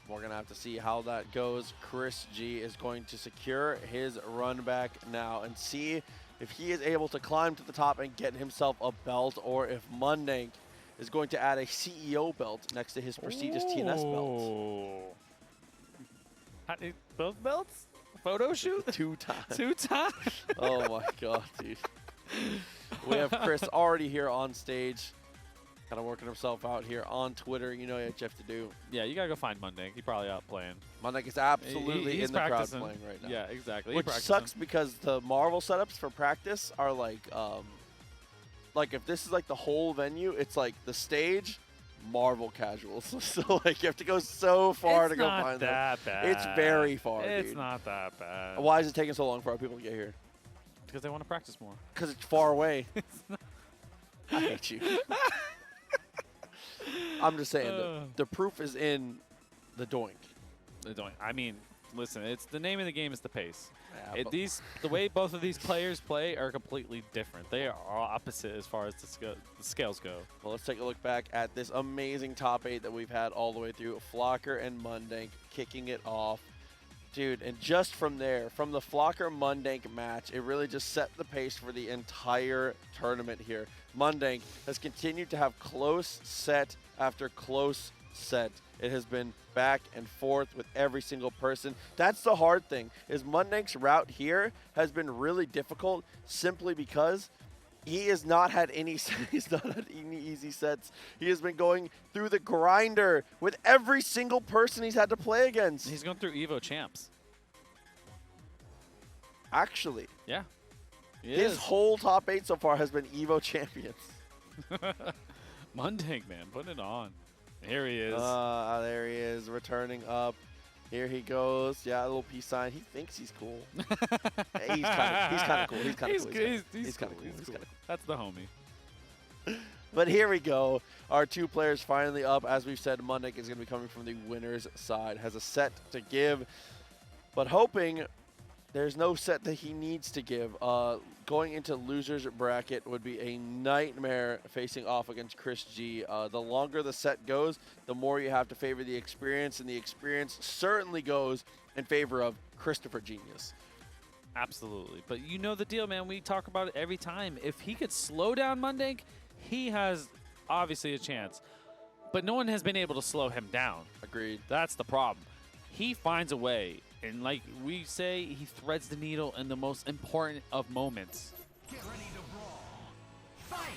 We're gonna have to see how that goes. ChrisG is going to secure his run back now and see if he is able to climb to the top and get himself a belt, or if Mundank is going to add a CEO belt next to his prestigious TNS belt. Both belts? Photo shoot? 2 times. 2 times? Oh my god, dude. We have Chris already here on stage, kind of working himself out here on Twitter. You know what you have to do. Yeah, you gotta go find Mundank. He's probably out playing. Mundank is absolutely he's in the practicing. crowd playing right now. Yeah, exactly. Which sucks because the Marvel setups for practice are like if this is like the whole venue, it's like the stage, Marvel casuals. So like you have to go so far to go find them. It's not that bad. It's very far, It's dude. not that bad. Why is it taking so long for our people to get here? Because they want to practice more. Because it's far away. I hate you. I'm just saying, the proof is in the doink. I mean, listen, it's the name of the game is the pace. Yeah, The way both of these players play are completely different. They are opposite as far as the scales go. Well, let's take a look back at this amazing top 8 that we've had all the way through. Flocker and Mundank kicking it off. Dude, and just from there, from the Flocker-Mundank match, it really just set the pace for the entire tournament here. Mundank has continued to have close set after close set. It has been back and forth with every single person. That's the hard thing, is Mundank's route here has been really difficult simply because he has not had any easy sets. He has been going through the grinder with every single person he's had to play against. He's going through Evo champs. Actually. Yeah. His whole top 8 so far has been Evo champions. Mundank, man, put it on. Here he is. There he is, returning up. Here he goes. Yeah, a little peace sign. He thinks he's cool. He's kind of cool. He's kind of cool. He's kind of cool. That's the homie. But here we go. Our 2 players finally up. As we've said, Mundank is going to be coming from the winner's side. Has a set to give, but hoping there's no set that he needs to give. Going into loser's bracket would be a nightmare facing off against ChrisG. The longer the set goes, the more you have to favor the experience, and the experience certainly goes in favor of Christopher Genius. Absolutely. But you know the deal, man. We talk about it every time. If he could slow down Mundank, he has obviously a chance. But no one has been able to slow him down. Agreed. That's the problem. He finds a way. And like we say, he threads the needle in the most important of moments. Get ready to brawl. Fight!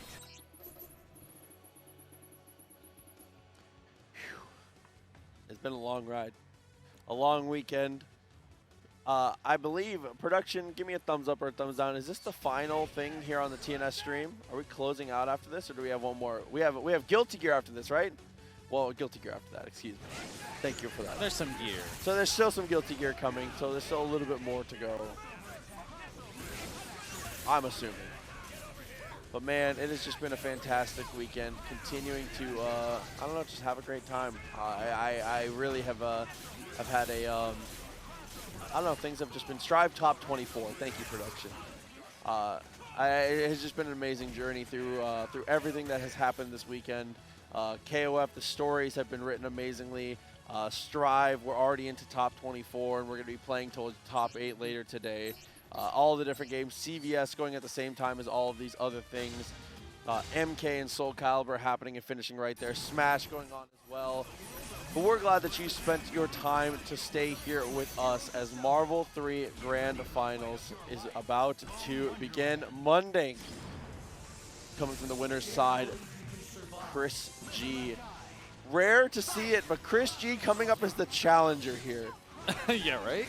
It's been a long ride. A long weekend. I believe, production, give me a thumbs up or a thumbs down. Is this the final thing here on the TNS stream? Are we closing out after this, or do we have one more? We have Guilty Gear after this, right? Well, Guilty Gear after that, excuse me. Thank you for that. There's some gear. So there's still some Guilty Gear coming, so there's still a little bit more to go. I'm assuming. But man, it has just been a fantastic weekend. Continuing to, I don't know, just have a great time. I really have had a, I don't know, things have just been Strive Top 24. Thank you, production. It has just been an amazing journey through everything that has happened this weekend. KOF, the stories have been written amazingly. Strive, we're already into top 24, and we're going to be playing till top 8 later today. All the different games. CVS going at the same time as all of these other things. MK and Soul Calibur happening and finishing right there. Smash going on as well. But we're glad that you spent your time to stay here with us as Marvel 3 Grand Finals is about to begin. Mundank coming from the winner's side, ChrisG. Rare to see it, but ChrisG coming up as the challenger here. Yeah, right?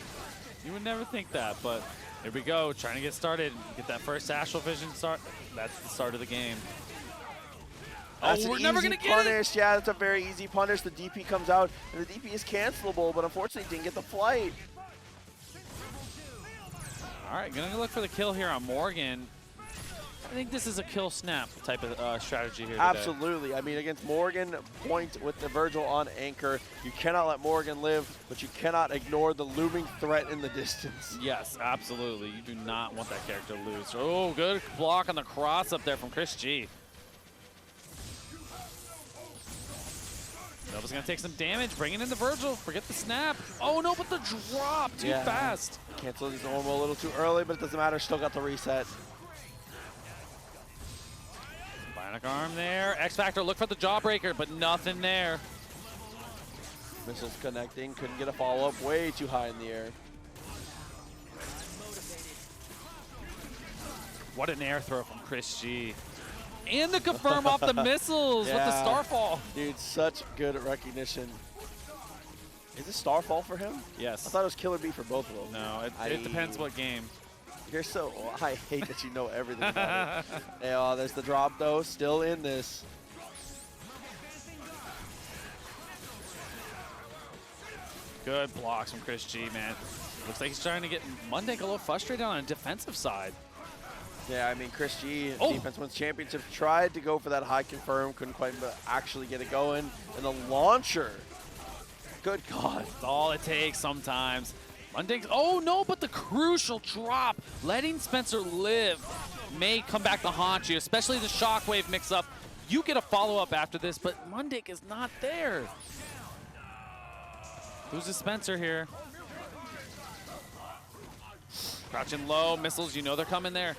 You would never think that, but here we go, trying to get started. Get that first Astral Vision start. That's the start of the game. That's we're an never easy going to get punish. it. Yeah, that's a very easy punish. The DP comes out, and the DP is cancelable, but unfortunately didn't get the flight. All right, going to look for the kill here on Morrigan. I think this is a kill snap type of strategy here today. Absolutely. I mean, against Morrigan, point with the Vergil on anchor. You cannot let Morrigan live, but you cannot ignore the looming threat in the distance. Yes, absolutely. You do not want that character to lose. Oh, good block on the cross up there from ChrisG. Nova's going to take some damage, bringing in the Vergil. Forget the snap. Oh, no, but the drop too fast. Canceled his normal a little too early, but it doesn't matter. Still got the reset. Bionic arm there. X-Factor, look for the jawbreaker, but nothing there. Missiles connecting. Couldn't get a follow-up. Way too high in the air. What an air throw from ChrisG. And the confirm off the missiles with the Starfall. Dude, such good recognition. Is it Starfall for him? Yes. I thought it was Killer Bee for both of them. No, it depends what game. You're so... I hate that you know everything about it. Yeah, there's the drop, though. Still in this. Good blocks from ChrisG, man. Looks like he's trying to get Mundank a little frustrated on a defensive side. Yeah, I mean, ChrisG, Oh. Defense Wins Championship, tried to go for that high confirm, couldn't quite actually get it going. And the launcher, good God. That's all it takes sometimes. Mundank, oh no, but the crucial drop, letting Spencer live may come back to haunt you, especially the shockwave mix-up. You get a follow-up after this, but Mundank is not there. Who's the Spencer here? Crouching low, missiles, you know they're coming there.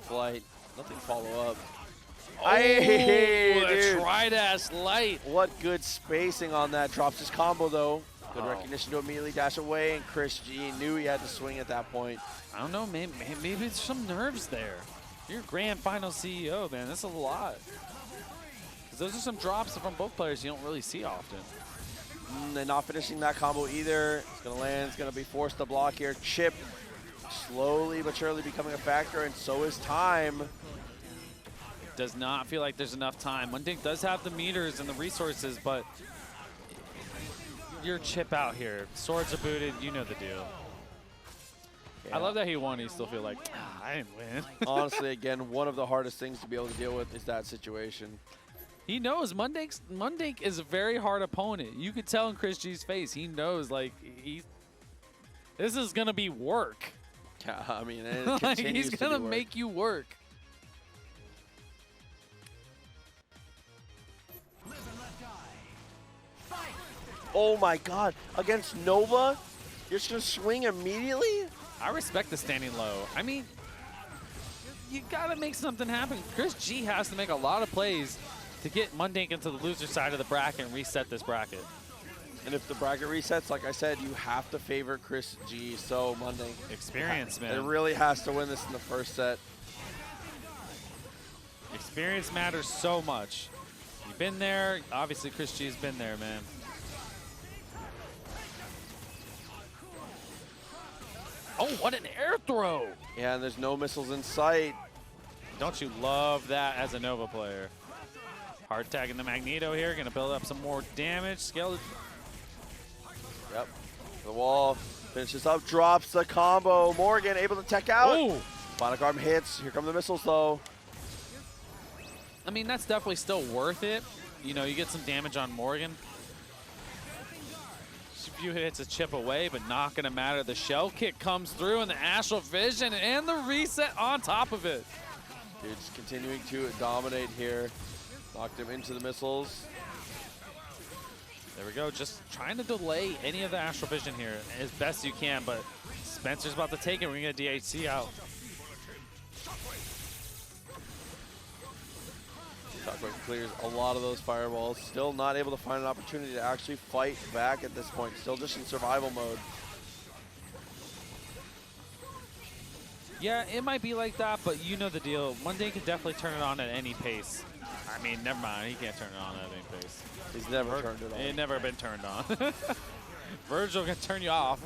Flight, nothing follow up. Oh, Hey, the dude. Tri-Dash light. What good spacing on that. Drops his combo though. Good Oh. recognition to immediately dash away, and ChrisG knew he had to swing at that point. I don't know, maybe there's some nerves there. You're grand final CEO, man. That's a lot. 'Cause those are some drops from both players you don't really see often. And not finishing that combo either. It's gonna land, it's gonna be forced to block here. Chip slowly but surely becoming a factor, and so is time. Does not feel like there's enough time. Mundank does have the meters and the resources, but you're Chip out here. Swords are booted, you know the deal. Yeah. I love that he won. You still feel like, I didn't win. Honestly, again, one of the hardest things to be able to deal with is that situation. He knows Mundank is a very hard opponent. You could tell in ChrisG's face. He knows, like, this is going to be work. Yeah, I mean, and it Like, continues he's to going to be work. make you work. Live and let die. Fight! Oh my God, against Nova, you're just gonna swing immediately? I respect the standing low. I mean, you got to make something happen. ChrisG has to make a lot of plays to get Mundank into the loser side of the bracket and reset this bracket. And if the bracket resets, like I said, you have to favor ChrisG, so Mundank. Experience, It man. really has to win this in the first set. Experience matters so much. You've been there. Obviously, ChrisG's been there, man. Oh, what an air throw. Yeah, and there's no missiles in sight. Don't you love that as a Nova player? Hard tagging the Magneto here. Going to build up some more damage. Skeleton. Yep, the wall, finishes up, drops the combo. Morrigan able to tech out. Oh! Bionic Arm hits, here come the missiles though. I mean, that's definitely still worth it. You know, you get some damage on Morrigan. A few hits a chip away, but not going to matter. The shell kick comes through, and the Astral Vision, and the reset on top of it. Dude, just continuing to dominate here. Knocked him into the missiles. There we go, just trying to delay any of the Astral Vision here as best you can, but Spencer's about to take it. We're going to get DHC out. Shockwave clears a lot of those fireballs. Still not able to find an opportunity to actually fight back at this point. Still just in survival mode. Yeah, it might be like that, but you know the deal. Mundank can definitely turn it on at any pace. I mean, never mind, he can't turn it on at any pace. He's never turned it on. It never been turned on. Vergil can turn you off.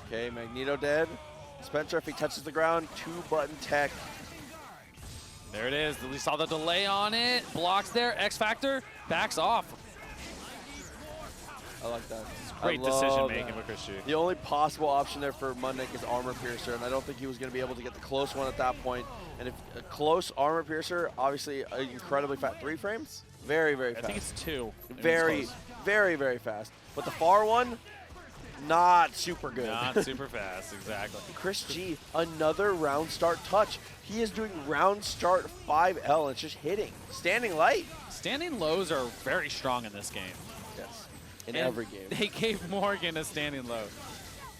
Okay, Magneto dead. Spencer, if he touches the ground, 2-button tech. There it is. We saw the delay on it. Blocks there. X Factor backs off. I like that. Great I love decision making that. with ChrisG. The only possible option there for Mundank is Armor Piercer, and I don't think he was going to be able to get the close one at that point. And if a close Armor Piercer, obviously incredibly fast. 3 frames? Very, very fast. I think it's 2. Very, very, very fast. But the far one, not super good. Not super fast, exactly. ChrisG, another round start touch. He is doing round start 5L. It's just hitting. Standing light. Standing lows are very strong in this game. Yes. In And every game. They gave Morrigan a standing low.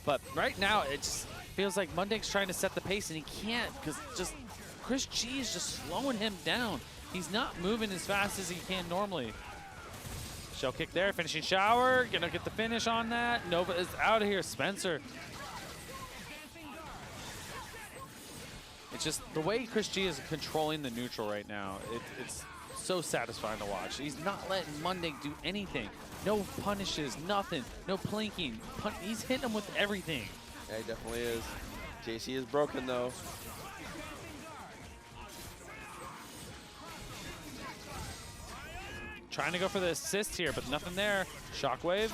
But right now, it just feels like Mundank's trying to set the pace, and he can't because just ChrisG is just slowing him down. He's not moving as fast as he can normally. Shell kick there, finishing shower. Gonna get the finish on that. Nova is out of here. Spencer. It's just the way ChrisG is controlling the neutral right now. It's so satisfying to watch. He's not letting Mundank do anything. No punishes, nothing. No plinking. He's hitting him with everything. Yeah, he definitely is. JC is broken, though. Trying to go for the assist here, but nothing there. Shockwave.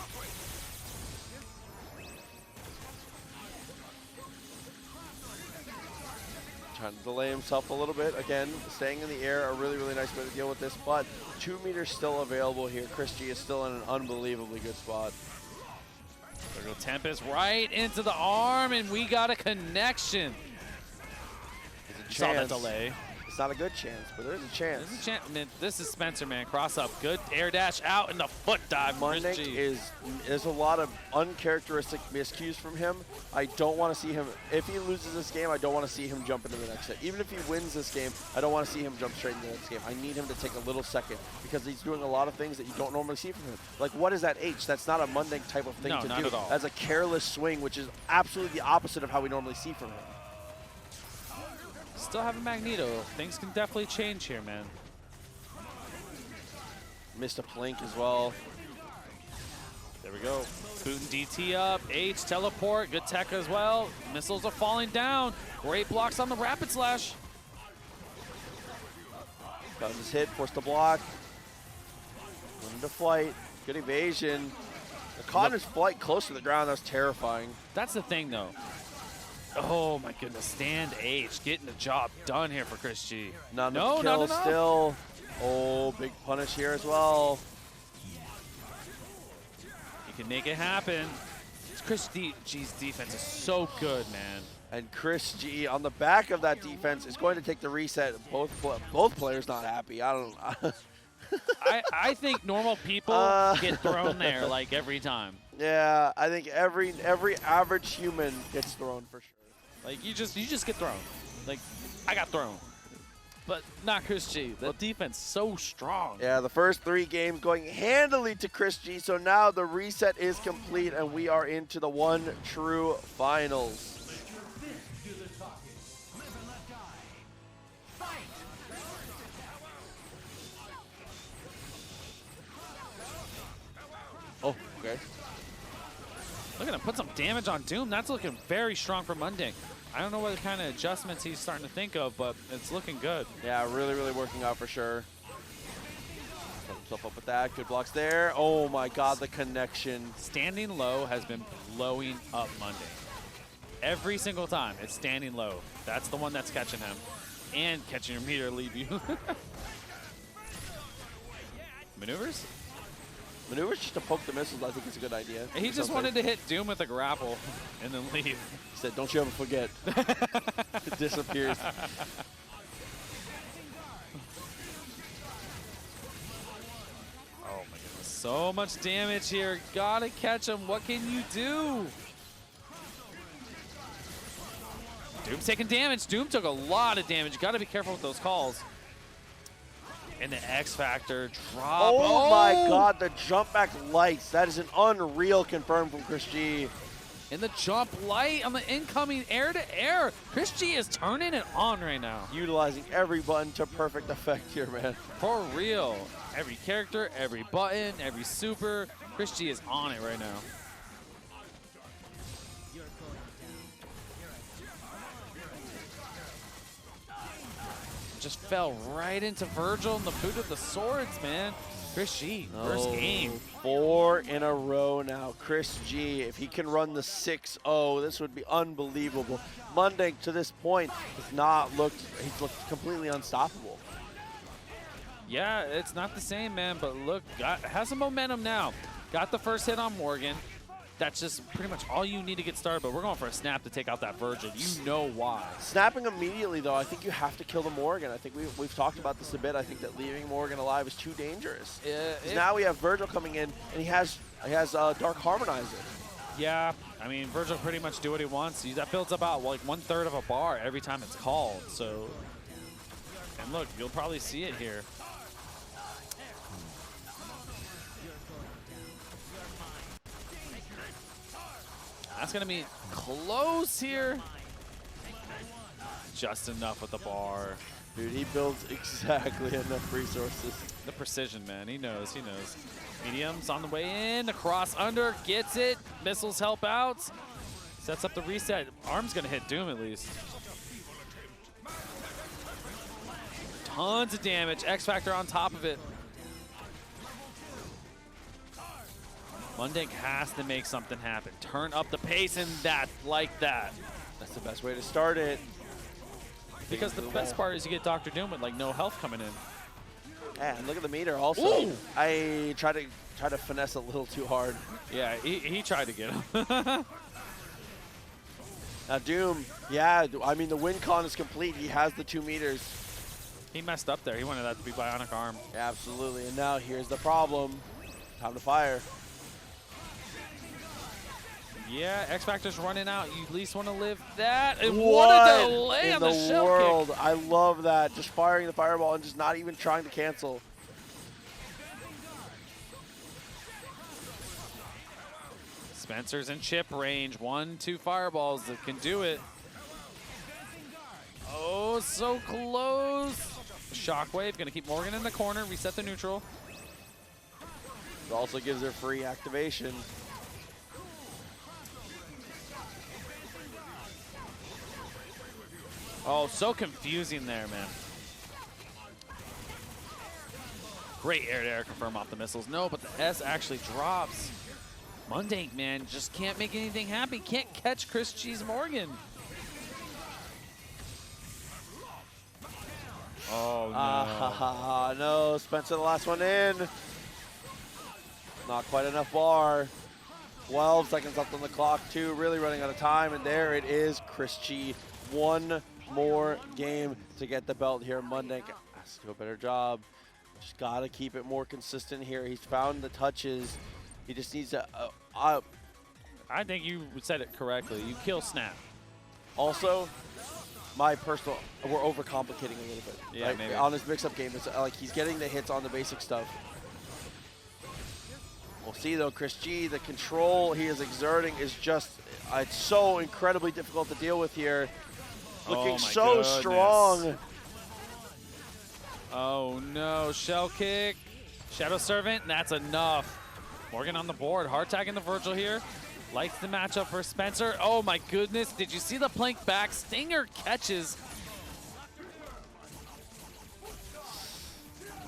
Trying to delay himself a little bit. Again, staying in the air, a really, really nice way to deal with this. But 2 meters still available here. ChrisG is still in an unbelievably good spot. There go Tempest right into the arm, and we got a connection. There's a Saw that chance. delay. It's not a good chance, but there's a chance. There's a chance. Man, this is Spencer, man. Cross up. Good air dash out and the foot dive. Mundank there's a lot of uncharacteristic miscues from him. I don't want to see him, if he loses this game, I don't want to see him jump into the next set. Even if he wins this game, I don't want to see him jump straight into the next game. I need him to take a little second because he's doing a lot of things that you don't normally see from him. Like, what is that H? That's not a Mundank type of thing No, to not do. at all. That's a careless swing, which is absolutely the opposite of how we normally see from him. Still have a Magneto. Things can definitely change here, man. Missed a Plink as well. There we go. Booting DT up. H, teleport. Good tech as well. Missiles are falling down. Great blocks on the Rapid Slash. Got his hit, forced the block. Went into flight. Good evasion. Caught in his flight close to the ground. That was terrifying. That's the thing, though. Oh, my goodness. Stand H. Getting the job done here for ChrisG. Not No, enough kill no. still. Oh, big punish here as well. He can make it happen. ChrisG's defense is so good, man. And ChrisG on the back of that defense is going to take the reset. Both players not happy. I don't. I think normal people get thrown there like every time. Yeah, I think every average human gets thrown for sure. Like you just get thrown. Like I got thrown. But not ChrisG. The defense so strong. Yeah, the first 3 games going handily to ChrisG. So now the reset is complete and we are into the one true finals. Oh, okay. Look at him put some damage on Doom. That's looking very strong for Mundank. I don't know what kind of adjustments he's starting to think of, but it's looking good. Yeah, really, really working out for sure. Set himself up with that. Good blocks there. Oh my God, the connection. Standing low has been blowing up Mundank. Every single time, it's standing low. That's the one that's catching him. And catching your meter leave you. Maneuvers? Maneuvers just to poke the missiles, I think is a good idea. He just wanted to hit Doom with a grapple and then leave. He said, don't you ever forget. It disappears. Oh my goodness. So much damage here. Gotta catch him. What can you do? Doom's taking damage. Doom took a lot of damage. Gotta be careful with those calls. And the X Factor drop. Oh my God, the jump back lights. That is an unreal confirm from ChrisG. And the jump light on the incoming air to air. ChrisG is turning it on right now. Utilizing every button to perfect effect here, man. For real. Every character, every button, every super. ChrisG is on it right now. Just fell right into Vergil and the boot of the swords, man. ChrisG, first game. 4 in a row now. ChrisG, if he can run the 6-0, this would be unbelievable. Mundank to this point has not looked, he's looked completely unstoppable. Yeah, it's not the same, man, but look, has some momentum now. Got the first hit on Morrigan. That's just pretty much all you need to get started, but we're going for a snap to take out that Vergil. You know why. Snapping immediately, though, I think you have to kill the Morrigan. I think we've talked about this a bit. I think that leaving Morrigan alive is too dangerous. Now we have Vergil coming in, and he has Dark Harmonizer. Yeah, I mean, Vergil pretty much do what he wants. That builds about like 1/3 of a bar every time it's called. So, and look, you'll probably see it here. That's going to be close here. Just enough with the bar. Dude, he builds exactly enough resources. The precision, man. He knows. He knows. Medium's on the way in. The cross under. Gets it. Missiles help out. Sets up the reset. Arm's going to hit Doom at least. Tons of damage. X Factor on top of it. Mundank has to make something happen. Turn up the pace and that, like that. That's the best way to start it. Because the best part is you get Dr. Doom with like no health coming in. Yeah, and look at the meter also. Ooh. I try to finesse a little too hard. Yeah, he tried to get him. Now Doom, yeah, I mean the win con is complete. He has the 2 meters. He messed up there. He wanted that to be Bionic Arm. Yeah, absolutely. And now here's the problem. Time to fire. Yeah, X Factor's running out. You at least want to live that. And What what a delay in on the shell world? kick. I love that. Just firing the fireball and just not even trying to cancel. Spencer's in chip range. 1, 2 fireballs that can do it. Oh, so close. Shockwave going to keep Morrigan in the corner, reset the neutral. It also gives her free activation. Oh, so confusing there, man. Great air-to-air confirm off the missiles. No, but the S actually drops. Mundank, man, just can't make anything happen. Can't catch ChrisG's Morgan. Oh, no. No, Spencer the last one in. Not quite enough bar. 12 seconds left on the clock, too. Really running out of time, and there it is. ChrisG, 1 more game to get the belt here. Mundank has to do a better job. Just got to keep it more consistent here. He's found the touches. He just needs to... I think you said it correctly. You kill Snap. Also, my personal... We're overcomplicating a little bit. Yeah, right? maybe. On his mix-up game, it's like he's getting the hits on the basic stuff. We'll see, though, ChrisG, the control he is exerting is just... it's so incredibly difficult to deal with here. Looking so goodness. strong. Oh, no. Shell kick. Shadow Servant. That's enough. Morgan on the board. Hard tagging the Vergil here. Likes the matchup for Spencer. Oh, my goodness. Did you see the plank back? Stinger catches.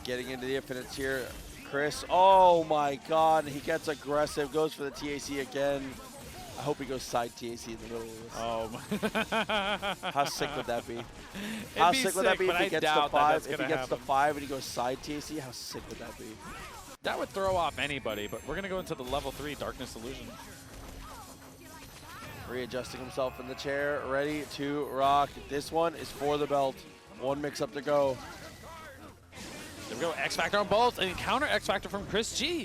Getting into the infinites here. Chris, oh my God, he gets aggressive, goes for the TAC again. I hope he goes side TAC in the middle of this. Oh, my. How sick would that be? How sick would that be if he gets to 5? If he gets to 5 and he goes side TAC, how sick would that be? That would throw off anybody, but we're going to go into the level 3 Darkness Illusion. Readjusting himself in the chair, ready to rock. This one is for the belt. 1 mix-up to go. There we go, X Factor on both, and counter X Factor from ChrisG.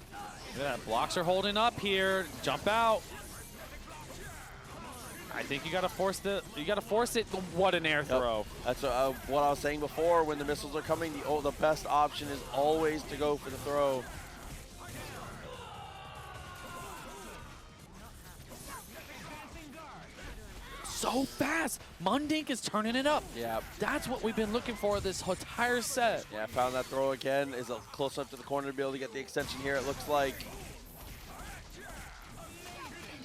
Look at that, blocks are holding up here. Jump out. I think you gotta force it. What an air throw. That's what I was saying before. When the missiles are coming, the best option is always to go for the throw. So fast. Mundank is turning it up. Yeah. That's what we've been looking for this entire set. Yeah, found that throw again. Is close up to the corner to be able to get the extension here, it looks like.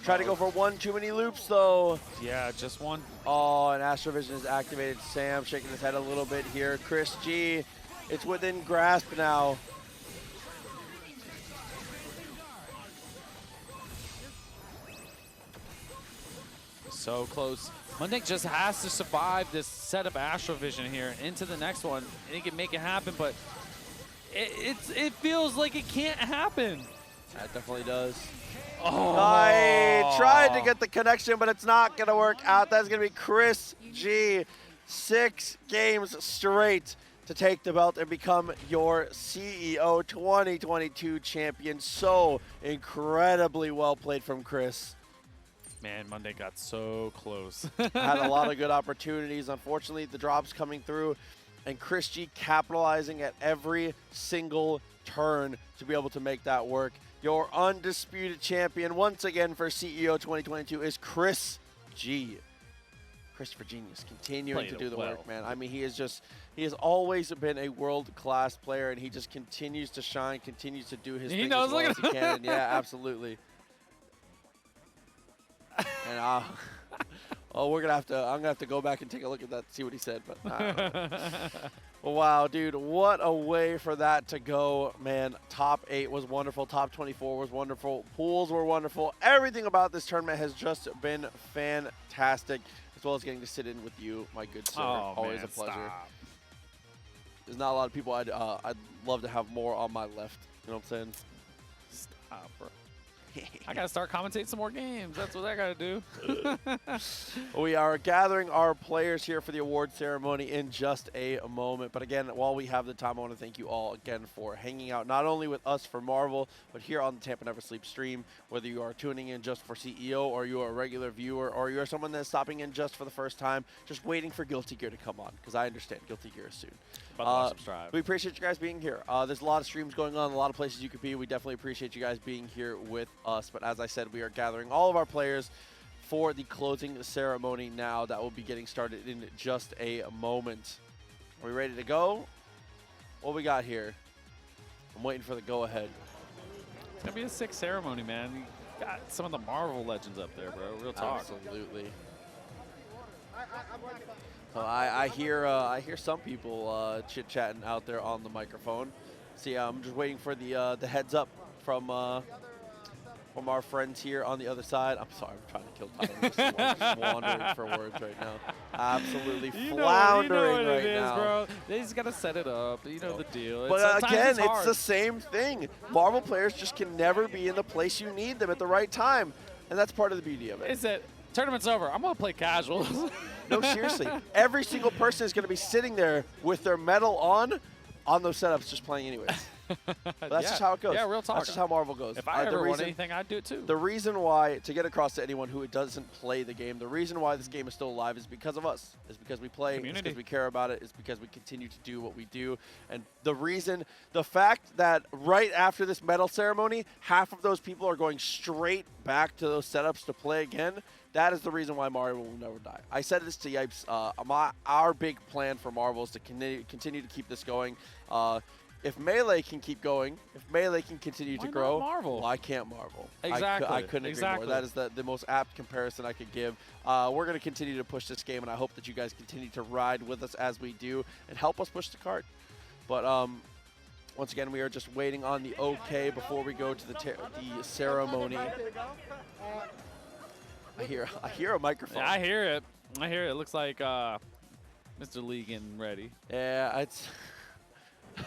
Try to go for 1 too many loops, though. Yeah, just one. Oh, and Astrovision is activated. Sam shaking his head a little bit here. ChrisG, it's within grasp now. So close. Mundank just has to survive this set of Astrovision here into the next one. And he can make it happen, but it feels like it can't happen. That definitely does. Oh. I tried to get the connection, but it's not going to work out. That's going to be ChrisG. 6 games straight to take the belt and become your CEO 2022 champion. So incredibly well played from Chris. Man, Mundank got so close. Had a lot of good opportunities. Unfortunately, the drops coming through, and ChrisG capitalizing at every single turn to be able to make that work. Your undisputed champion once again for CEO 2022 is ChrisG. Christopher Genius continuing to do the work, man. I mean, he has always been a world-class player, and he just continues to shine, continues to do his thing as well as he can. And yeah, absolutely. And oh, I'm gonna have to go back and take a look at that, see what he said. But wow, dude, what a way for that to go, man. Top 8 was wonderful. Top 24 was wonderful. Pools were wonderful. Everything about this tournament has just been fantastic. well as getting to sit in with you, my good sir. Oh, Always man, a pleasure. stop. There's not a lot of people I'd love to have more on my left. You know what I'm saying? Stop, bro. I gotta start commentating some more games. That's what I gotta do. We are gathering our players here for the award ceremony in just a moment. But again, while we have the time, I want to thank you all again for hanging out, not only with us for Marvel, but here on the Tampa Never Sleep stream. Whether you are tuning in just for CEO, or you are a regular viewer, or you are someone that's stopping in just for the first time, just waiting for Guilty Gear to come on, because I understand Guilty Gear is soon. Subscribe. We appreciate you guys being here. There's a lot of streams going on, a lot of places you could be. We definitely appreciate you guys being here with us. But as I said, we are gathering all of our players for the closing ceremony now. That will be getting started in just a moment. Are we ready to go? What we got here? I'm waiting for the go-ahead. It's gonna be a sick ceremony, man. You got some of the Marvel legends up there, bro. Real talk. Absolutely. So I hear some people chit-chatting out there on the microphone. So yeah, I'm just waiting for the heads up from our friends here on the other side. I'm sorry, I'm trying to kill time. I'm just wandering for words right now. Absolutely floundering right now. Bro. They just gotta set it up. You know the deal. But again, it's hard. the same thing. Marvel players just can never be in the place you need them at the right time, and that's part of the beauty of it. Is that tournament's over? I'm gonna play casual. No, seriously. Every single person is going to be sitting there with their medal on those setups, just playing anyways. But that's just how it goes. Yeah, real talk. That's just how Marvel goes. If I ever won anything, I'd do it too. The reason why, to get across to anyone who doesn't play the game, the reason why this game is still alive is because of us. It's because we play. Community. It's because we care about it. It's because we continue to do what we do. And the fact that right after this medal ceremony, half of those people are going straight back to those setups to play again, that is the reason why Mario will never die. I said this to Yipes. Our big plan for Marvel is to continue to keep this going. If Melee can keep going, if Melee can continue to grow, Marvel? why can't Marvel? Exactly. I couldn't agree more. That is the most apt comparison I could give. We're going to continue to push this game, and I hope that you guys continue to ride with us as we do and help us push the cart. But once again, we are just waiting on the okay before we go to the ceremony. I hear a microphone. Yeah, I hear it. I hear it. It looks like Mr. Lee getting ready. Yeah, it's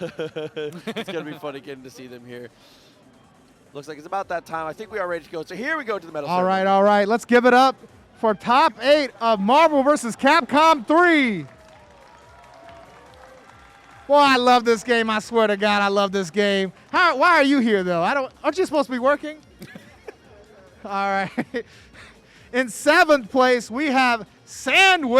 it's going to be funny getting to see them here. Looks like it's about that time. I think we are ready to go. So here we go to the medal ceremony. All right. Let's give it up for top 8 of Marvel vs. Capcom 3. Boy, I love this game. I swear to God, I love this game. Why are you here, though? Aren't you supposed to be working? All right. In 7th place, we have Sandwich.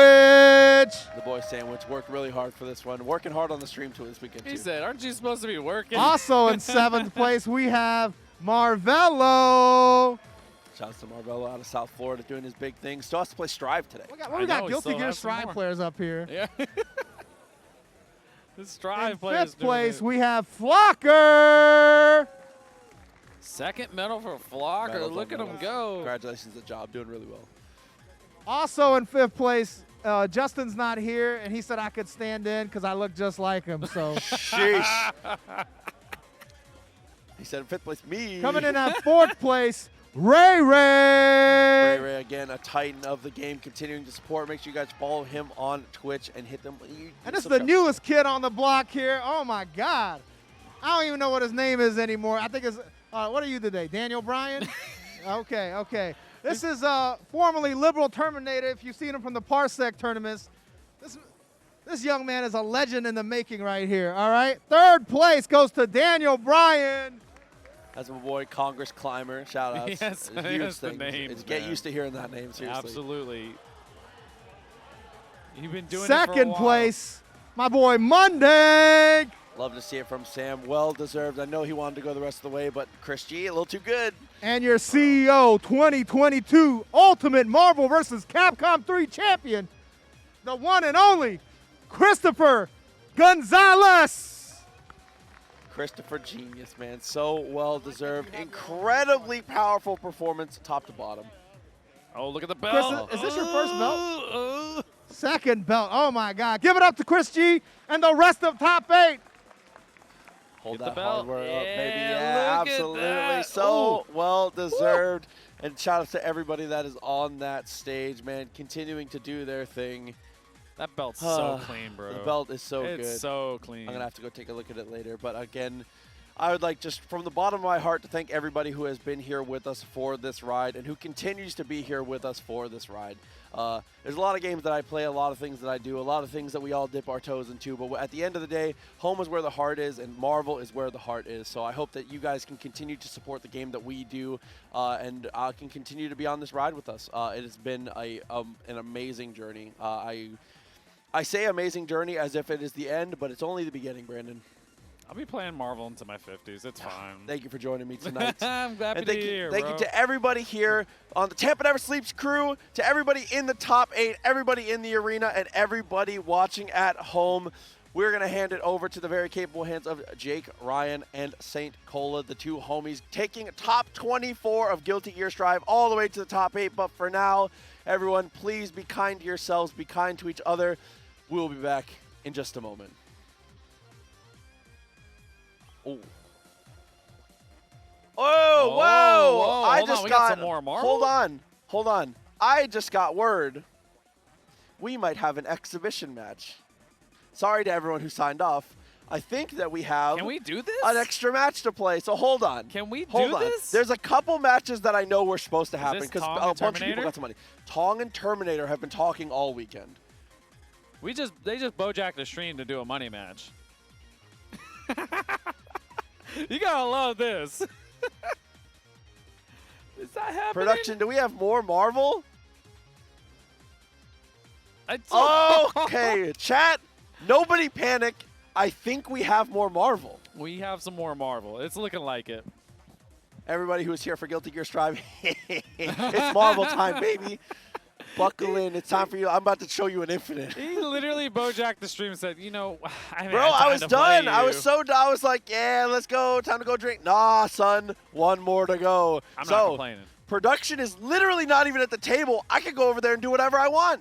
The boy Sandwich worked really hard for this one. Working hard on the stream too this weekend, too. He said, aren't you supposed to be working? Also in 7th place, we have Marvelo. Shouts to Marvelo out of South Florida doing his big thing. Still has to play Strive today. We got he Guilty still Gear has some Strive more. players up here. Yeah. The Strive In players 5th place, doing it. we have Flocker. Second medal for Flocker. Medals Look on at him medals. go. Congratulations, the job. Doing really well. Also in 5th place, Justin's not here, and he said I could stand in because I look just like him. So Sheesh. He said in 5th place, me. coming in at 4th place, RayRay. RayRay, again, a titan of the game, continuing to support. Make sure you guys follow him on Twitch and hit them. And this is the newest kid on the block here. Oh, my God. I don't even know what his name is anymore. I think it's, what are you today, Daniel Bryan? Okay. This is formerly LiberalTerminator, if you've seen him from the Parsec tournaments. This young man is a legend in the making right here, all right? 3rd place goes to Daniel Bryan. That's my boy, Congress Climber. Shout out. Yes, Huge that's the thing. names, Get man. used to hearing that name, seriously. Absolutely. You've been doing it for a 2nd while. place, my boy Mundank. Love to see it from Sam. Well deserved. I know he wanted to go the rest of the way, but ChrisG, a little too good. And your CEO 2022 Ultimate Marvel vs. Capcom 3 champion, the one and only Christopher Gonzalez. Christopher Genius, man. So well deserved. Incredibly powerful performance, top to bottom. Oh, look at the belt. Chris, is this your first belt? 2nd belt. Oh, my God. Give it up to ChrisG and the rest of top 8. Hold Get that the belt. hardware up, baby. Yeah, Yeah, look at absolutely. that. So Ooh. well deserved. And shout out to everybody that is on that stage, man, continuing to do their thing. That belt's so clean, bro. The belt is so good. It's so clean. I'm going to have to go take a look at it later. But again, I would like just from the bottom of my heart to thank everybody who has been here with us for this ride and who continues to be here with us for this ride. There's a lot of games that I play, a lot of things that I do, a lot of things that we all dip our toes into. But at the end of the day, home is where the heart is, and Marvel is where the heart is. So I hope that you guys can continue to support the game that we do and can continue to be on this ride with us. It has been an amazing journey. I say amazing journey as if it is the end, but it's only the beginning, Brandon. I'll be playing Marvel into my 50s. It's fine. Thank you for joining me tonight. I'm happy and to thank be you, here, thank bro. you to everybody here on the Tampa Never Sleeps crew, to everybody in the top 8, everybody in the arena, and everybody watching at home. We're going to hand it over to the very capable hands of Jake, Ryan, and St. Cola, the two homies, taking top 24 of Guilty Gear Strive all the way to the top 8. But for now, everyone, please be kind to yourselves, be kind to each other. We'll be back in just a moment. Oh. Oh, whoa! Whoa, I hold on, just we got, got some more Marvel? Hold on. I just got word. We might have an exhibition match. Sorry to everyone who signed off. I think that we have Can we do this? an extra match to play, so hold on. Can we Hold do on. this? There's a couple matches that I know were supposed to happen this because Tong a and bunch of people Terminator? got some money. Tong and Terminator have been talking all weekend. They just bojacked the stream to do a money match. You gotta love this. Is that happening? Production, do we have more Marvel? It's- Okay, chat, nobody panic. I think we have more Marvel. We have some more Marvel. It's looking like it. Everybody who is here for Guilty Gear Strive, it's Marvel time, baby. Buckle in. It's time for you. I'm about to show you an infinite. He literally bojacked the stream and said, you know, I haven't Bro, had time I was to play done. I was you." so done. I was like, yeah, let's go. Time to go drink. Nah, son. One more to go. I'm so, not complaining. production is literally not even at the table. I could go over there and do whatever I want.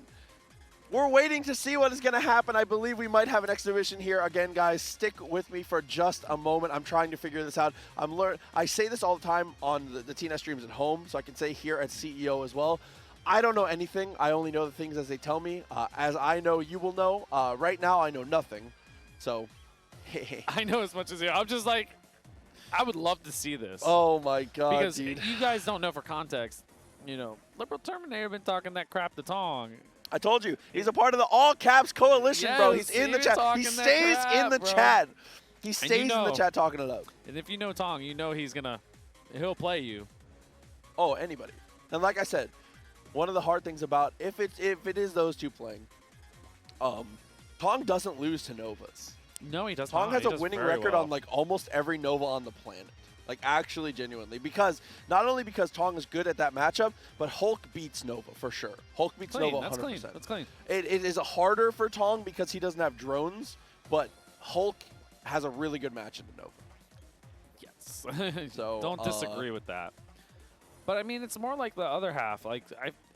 We're waiting to see what is going to happen. I believe we might have an exhibition here. Again, guys, stick with me for just a moment. I'm trying to figure this out. I say this all the time on the TNS streams at home, so I can say here at CEO as well. I don't know anything. I only know the things as they tell me. As I know, you will know. Right now, I know nothing. So, I know as much as you. I'm just like, I would love to see this. oh my God, because dude. you guys don't know for context. You know, LiberalTerminator been talking that crap to Tong. I told you, he's a part of the All Caps Coalition, bro. Yes, He's in he the was chat. He talking that stays in crap, the bro. chat. He you stays in the know. chat talking it up. And if you know Tong, you know he'll play you. Oh, anybody. And like I said, one of the hard things about if it is those two playing, Tong doesn't lose to Novas. No, he does Tong not. has He a does winning very record well. on like almost every Nova on the planet. Like actually, genuinely, because not only because Tong is good at that matchup, but Hulk beats Nova for sure. Hulk beats Clean. Nova 100%. That's clean. That's clean. It is harder for Tong because he doesn't have drones, but Hulk has a really good match in the Nova. Yes. So, don't disagree with that. But I mean, it's more like the other half. Like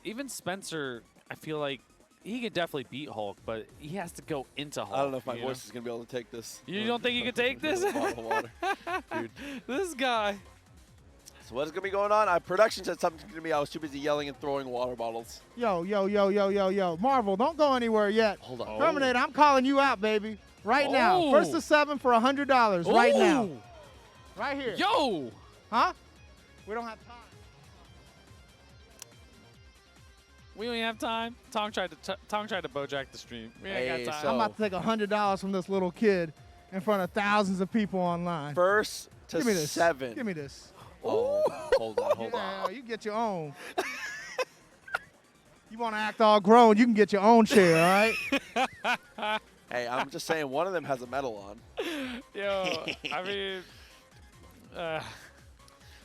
even Spencer, I feel like he could definitely beat Hulk, but he has to go into Hulk. I don't know if my you know? voice is gonna be able to take this. You don't think you could take this? Bottle of water. Dude. This guy. So what is gonna be going on? Production said something to me. I was too busy yelling and throwing water bottles. Yo. Marvel, don't go anywhere yet. Hold on. Oh. Terminator, I'm calling you out, baby. Right now. Oh. First to 7 for $100 right now. Ooh. Right here. Yo. Huh? We don't have time. We don't even have time. Tong tried to bojack the stream. We ain't Hey, got time. so- I'm about to take $100 from this little kid in front of thousands of people online. First to Give me this. 7. Give me this. Oh, hold on, hold on. Yeah, you get your own. You want to act all grown, you can get your own share, all right? Hey, I'm just saying one of them has a medal on. Yo, I mean,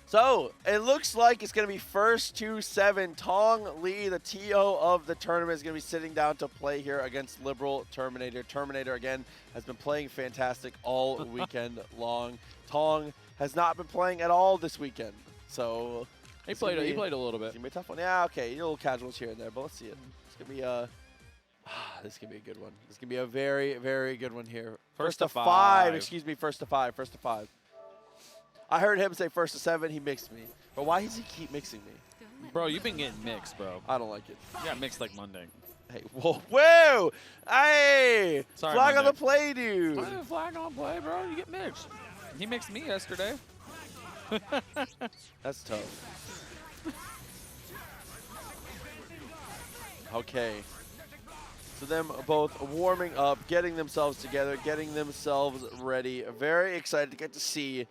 So it looks like it's going to be first to 7. Tong Lee, the TO of the tournament, is going to be sitting down to play here against LiberalTerminator. Terminator, again, has been playing fantastic all weekend long. Tong has not been playing at all this weekend. So he played a little bit. it's going to be a tough one. Yeah, okay, a little casuals here and there, but let's see it. It's going to be This is going to be a good one. This is going to be a very, very good one here. First to 5. five. Excuse me, first to 5. First to 5. I heard him say first to 7. He mixed me. But why does he keep mixing me? Bro, you've been getting mixed, bro. I don't like it. You got mixed like Mundank. Hey, whoa. Whoa! Hey! Sorry, Flag on the Mundank. play, dude. Why did flag on play, bro? You get mixed. He mixed me yesterday. That's tough. Okay. So them both warming up, getting themselves together, getting themselves ready. Very excited to get to see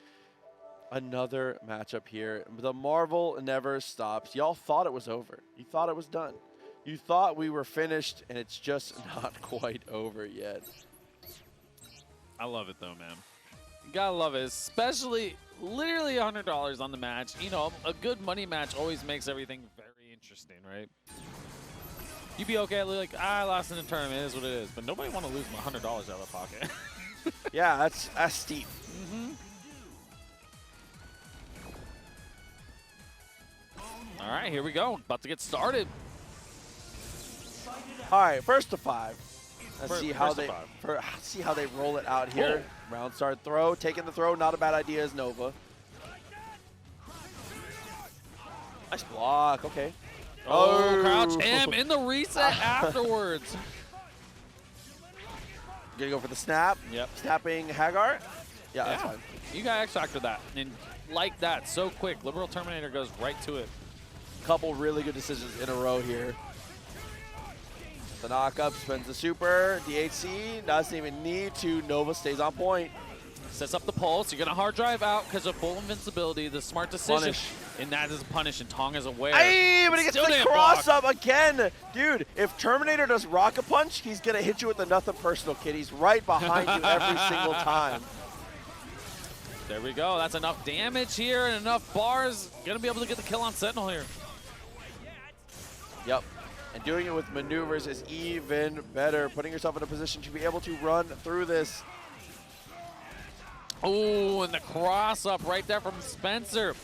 another matchup here. The Marvel never stops. Y'all thought it was over. You thought it was done. You thought we were finished, and it's just not quite over yet. I love it, though, man. You gotta love it, especially literally $100 on the match. You know, a good money match always makes everything very interesting, right? You'd be okay, like, I lost in a tournament, it is what it is. But nobody want to lose $100 out of pocket. Yeah, that's steep. Mm-hmm. All right, here we go. About to get started. All right, first to 5. Let's First see how to they five. see how they roll it out here. Round start throw, taking the throw, not a bad idea as Nova. Nice block, okay. Oh, crouch M in the reset afterwards. Gonna go for the snap. Yep. Snapping Hagar. Yeah, that's fine. You got X Factor that. And like that, so quick. LiberalTerminator goes right to it. Couple really good decisions in a row here. The knock-up spends the super. DHC doesn't even need to. Nova stays on point. Sets up the pulse. You're going to hard drive out because of full invincibility. The smart decision. Punish. And that is a punish, and Tong is aware. Hey, but he gets Still the didn't cross block. up again. Dude, if Terminator does rocket punch, he's going to hit you with the nothing personal, kid. He's right behind you every single time. There we go. That's enough damage here and enough bars. Going to be able to get the kill on Sentinel here. Yep. And doing it with maneuvers is even better. Putting yourself in a position to be able to run through this. Oh, and the cross up right there from Spencer.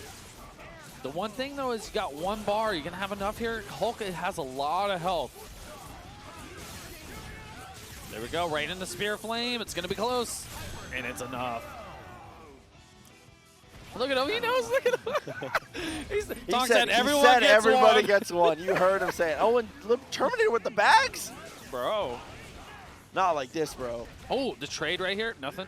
The one thing, though, is you got one bar. You're going to have enough here. Hulk has a lot of health. There we go. Right in the Spear Flame. It's going to be close. And it's enough. Look at him. He knows. Look at him. Tong said everybody gets one. You heard him say it. Oh, and Terminator with the bags? Bro. Not like this, bro. Oh, the trade right here. Nothing.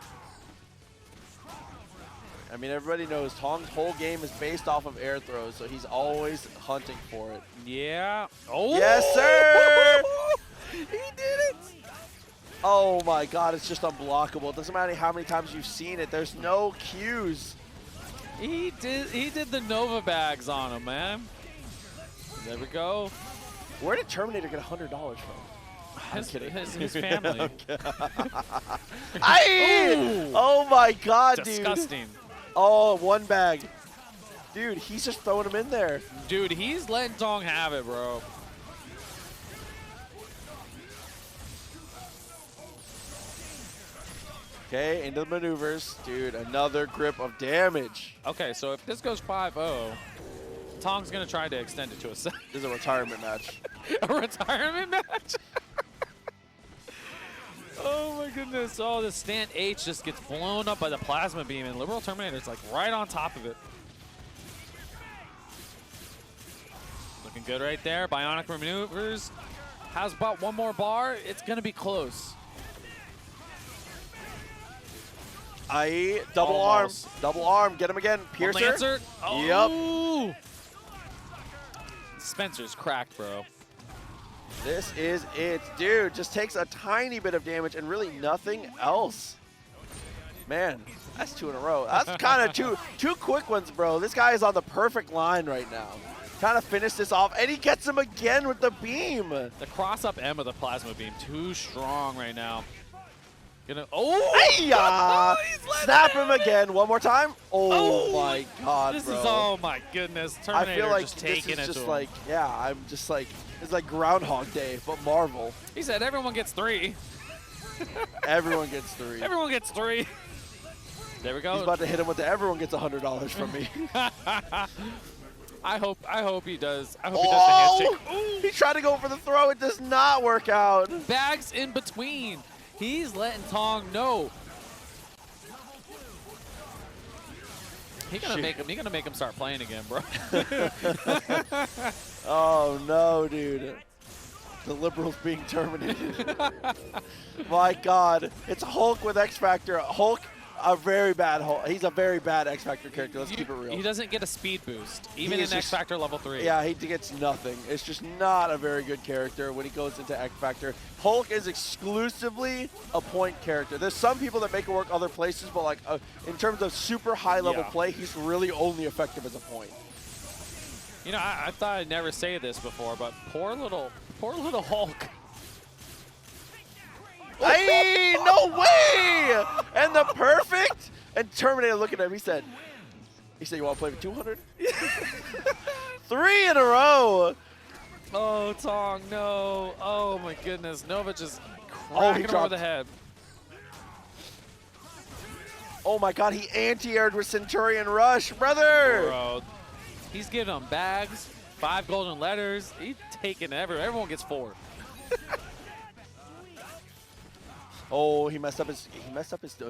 I mean, everybody knows Tong's whole game is based off of air throws, so he's always hunting for it. Yeah. Oh. Yes, sir. He did it. Oh, my God. It's just unblockable. It doesn't matter how many times you've seen it. There's no cues. He did the Nova bags on him, man. There we go. Where did Terminator get $100 from? I'm kidding. His family. Oh my God, dude. Disgusting. Oh, one bag. Dude, he's just throwing them in there. Dude, he's letting Tong have it, bro. Okay, into the maneuvers. Dude, another grip of damage. Okay, so if this goes 5-0, Tong's going to try to extend it to a second. This is a retirement match. A retirement match? Oh my goodness. Oh, the stand H just gets blown up by the plasma beam, and LiberalTerminator's like right on top of it. Looking good right there. Bionic maneuvers. Has about one more bar. It's going to be close. Double Almost. arm. Double arm. Get him again. Piercer. Lancer. Oh. Yep. Spencer's cracked, bro. This is it. Dude, just takes a tiny bit of damage and really nothing else. Man, that's 2 in a row. That's kind of two quick ones, bro. This guy is on the perfect line right now. Kind of finish this off, and he gets him again with the beam. The cross-up M of the plasma beam, too strong right now. Oh! Snap him again one more time. Oh my God, this bro. Is, oh my goodness. Terminator I feel like just this taking is it just to like, yeah, I'm just like, it's like Groundhog Day, but Marvel. He said everyone gets 3. Everyone gets 3. Everyone gets 3. There we go. He's about to hit him with the everyone gets $100 from me. I hope he does. I hope he does the handshake. He tried to go for the throw. It does not work out. Bags in between. He's letting Tong know. He gonna make him start playing again, bro. Oh no, dude. The Liberals being terminated. My God. It's Hulk with X Factor. Hulk, a very bad Hulk. He's a very bad X Factor character. Let's keep it real. He doesn't get a speed boost, even is in X Factor level 3. Yeah, he gets nothing. It's just not a very good character when he goes into X Factor. Hulk is exclusively a point character. There's some people that make it work other places, but like in terms of super high level play, he's really only effective as a point. You know, I thought I'd never say this before, but poor little Hulk. Hey, no way! And the perfect. And Terminator looking at him, he said, you want to play for 200? 3 in a row. Oh, Tong, no. Oh, my goodness. Nova just cracking him over the head. Oh, my God. He anti-aired with Centurion Rush. Brother. Bro, he's giving them bags, 5 golden letters. He's taking everyone gets 4. Oh, he messed up his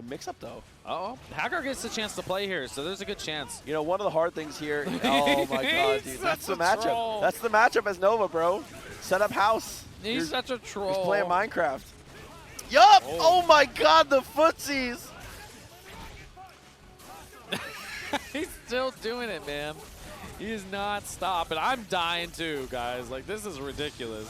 mix-up, though. Uh-oh. Hacker gets the chance to play here, so there's a good chance. You know, one of the hard things here. Oh, my God, dude. That's the matchup. Troll. That's the matchup as Nova, bro. Set up house. He's such a troll. He's playing Minecraft. Yup! Oh, my God, the footsies. He's still doing it, man. He is not stopping. I'm dying too, guys. Like, this is ridiculous.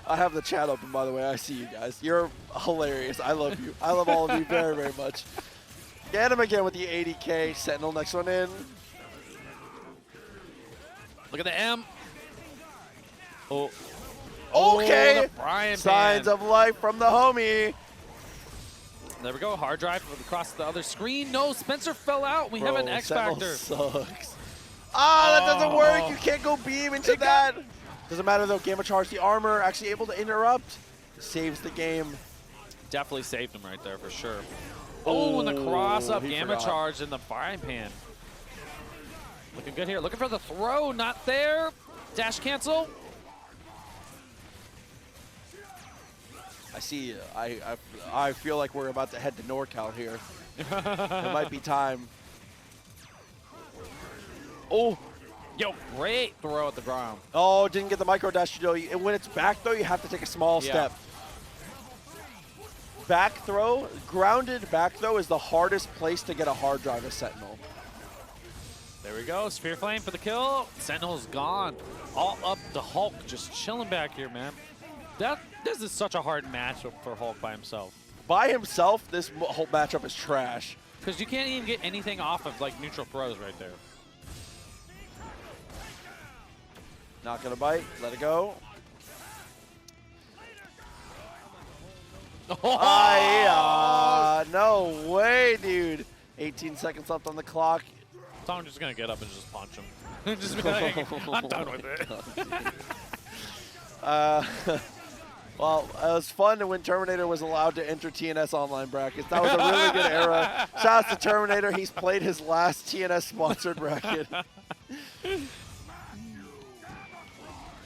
I have the chat open, by the way. I see you guys. You're hilarious. I love you. I love all of you very, very much. Get him again with the 80K. Sentinel, next one in. Look at the M. Oh. Okay. Oh, the Brian Signs pan. of life from the homie. There we go. Hard drive across the other screen. No, Spencer fell out. We have an X Sentinel Factor. sucks. Ah, that doesn't work. You can't go beam into that. Doesn't matter though. Gamma charge the armor. Actually able to interrupt. Saves the game. Definitely saved him right there for sure. Oh, and the cross up. Gamma charge in the frying pan. Looking good here. Looking for the throw. Not there. Dash cancel. I see. I feel like we're about to head to NorCal here. It might be time. Oh. Yo, great throw at the ground. Oh, didn't get the micro dash. You know, when it's back though, you have to take a small step. Back throw, grounded back throw is the hardest place to get a hard drive as Sentinel. There we go. Spear Flame for the kill. Sentinel's gone. All up to Hulk, just chilling back here, man. This is such a hard matchup for Hulk by himself. By himself, this whole matchup is trash. Because you can't even get anything off of like neutral throws right there. Not gonna bite. Let it go. Oh! No way, dude. 18 seconds left on the clock. Tong's just gonna get up and just punch him. Just be like, I'm done with it. Well, it was fun when Terminator was allowed to enter TNS online brackets. That was a really good era. Shout out to Terminator. He's played his last TNS sponsored bracket.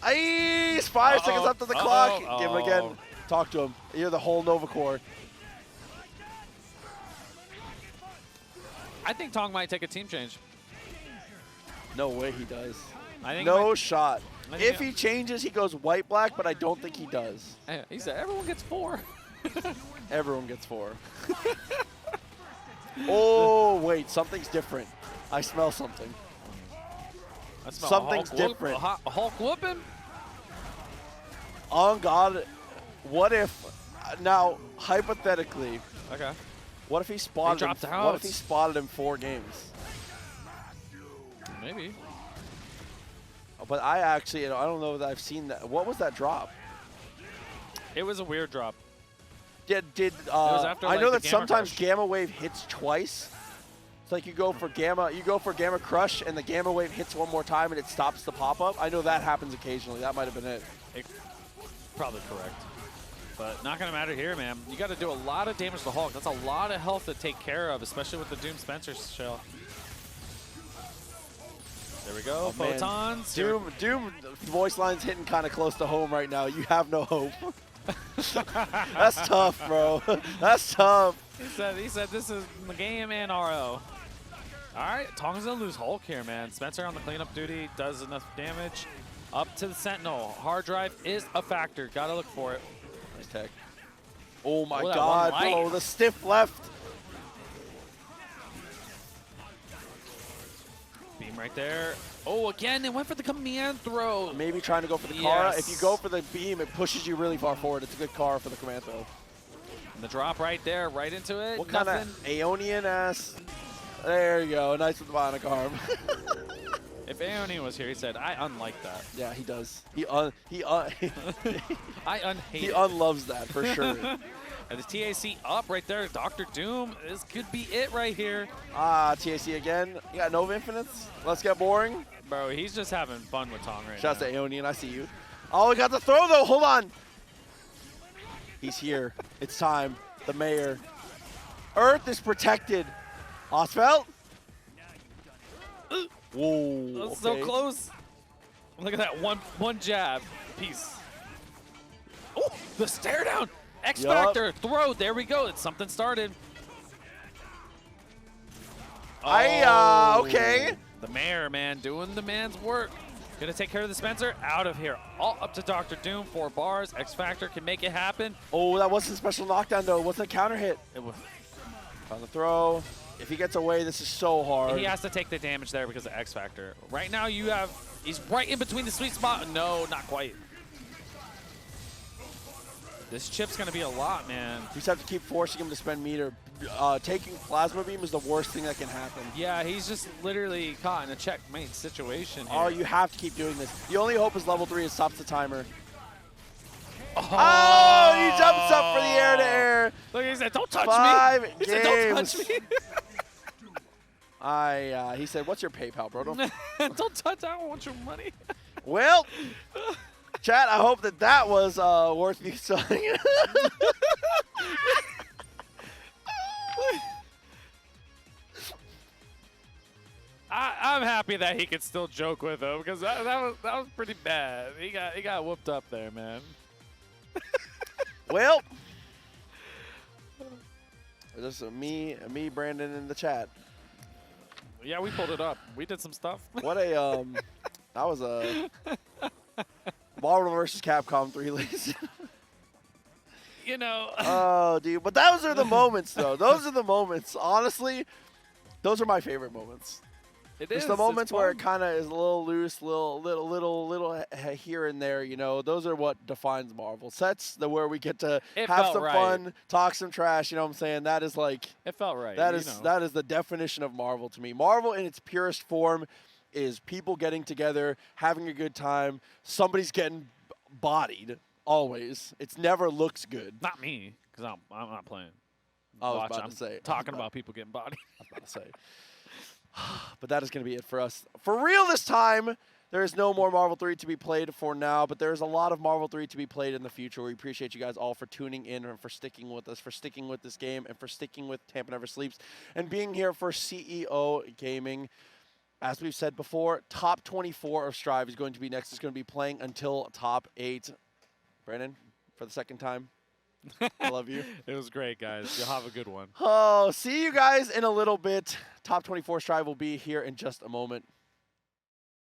He's 5 seconds left on the clock. Give him again. Talk to him. You're the whole Nova Core. I think Tong might take a team change. No way he does. I think no shot. If he changes, he goes white-black, but I don't think he does. He said everyone gets 4. Everyone gets 4. Oh, wait. Something's different. I smell something. I smell Something's different. Hulk whooping? On God. What if, now, hypothetically, Okay. what if he spotted him? What if he spotted him 4 games? Maybe. But I actually, I don't know that I've seen that. What was that drop? It was a weird drop. It was after, I know that sometimes Gamma Wave hits twice. It's like you go for Gamma Crush, and the Gamma Wave hits one more time, and it stops the pop-up. I know that happens occasionally. That might have been it. Probably correct. But not going to matter here, man. You got to do a lot of damage to Hulk. That's a lot of health to take care of, especially with the Doom Spencer shell. There we go. Oh, Photons. Doom voice line's hitting kind of close to home right now. You have no hope. That's tough, bro. That's tough. He said this is the game and RO. All right, Tong's going to lose Hulk here, man. Spencer on the cleanup duty does enough damage. Up to the Sentinel. Hard drive is a factor. Got to look for it. Nice tech. Oh, my Oh, that God, one light. bro. The stiff left. Beam right there. Oh, again, it went for the command throw. Maybe trying to go for the Kara. Yes. If you go for the beam, it pushes you really far forward. It's a good Kara for the command throw. And the drop right there, right into it. What kind of Aeonian ass? There you go. Nice with the bionic arm. If Aeonian was here, he said, I unlike that. Yeah, he does. I unhate he it. unloves that for sure. And the TAC up right there. Dr. Doom. This could be it right here. Ah, TAC again. You got Nova Infinites. Let's get boring. Bro, he's just having fun with Tong right Shouts now. to Aeonian. I see you. Oh, we got the throw, though. Hold on. He's here. It's time. The mayor. Earth is protected. Osfeld. Whoa. That's so close. Look at that one jab. Peace. Oh, the stare down. X Factor throw. There we go. It's something started. Okay. The mayor, man, doing the man's work. Gonna take care of the Spencer. Out of here. All up to Dr. Doom. 4 bars. X Factor can make it happen. Oh, that wasn't a special knockdown, though. It wasn't a counter hit. It was. On the throw. If he gets away, this is so hard. He has to take the damage there because of X Factor. Right now, you have. He's right in between the sweet spot. No, not quite. This chip's going to be a lot, man. You just have to keep forcing him to spend meter. Taking Plasma Beam is the worst thing that can happen. Yeah, he's just literally caught in a checkmate situation here. Oh, you have to keep doing this. The only hope is level 3 is stops the timer. Oh, he jumps up for the air-to-air. Look, he said, don't touch 5 me. games. He said, don't touch me. He said, what's your PayPal, bro? Don't touch, I don't want your money. Well, chat, I hope that was worth you selling. I'm happy that he could still joke with him because that was pretty bad. He got whooped up there, man. Well, this is me, Brandon, in the chat. Yeah, we pulled it up. We did some stuff. What a that was a Marvel versus Capcom 3 leads. You know. Oh, dude, but those are the moments, though. Those are the moments. Honestly, those are my favorite moments. It It's is. the moments where it fun. kind of is a little loose, little here and there. You know, those are what defines Marvel sets. Where we get to It have felt some right. fun, talk some trash. You know what I'm saying? That is like It felt right. that you is know. that is the definition of Marvel to me. Marvel in its purest form is people getting together, having a good time. Somebody's getting bodied. Always. It's never looks good. Not me, because I'm not playing. I was Watch, about I'm to say. talking about people getting bodied. I was about to say. But that is going to be it for us. For real this time, there is no more Marvel 3 to be played for now, but there's a lot of Marvel 3 to be played in the future. We appreciate you guys all for tuning in and for sticking with us, for sticking with this game, and for sticking with Tampa Never Sleeps, and being here for CEO Gaming. As we've said before, top 24 of Strive is going to be next. It's going to be playing until top 8. Brandon, for the second time, I love you. It was great, guys. You'll have a good one. Oh, see you guys in a little bit. Top 24 Strive will be here in just a moment.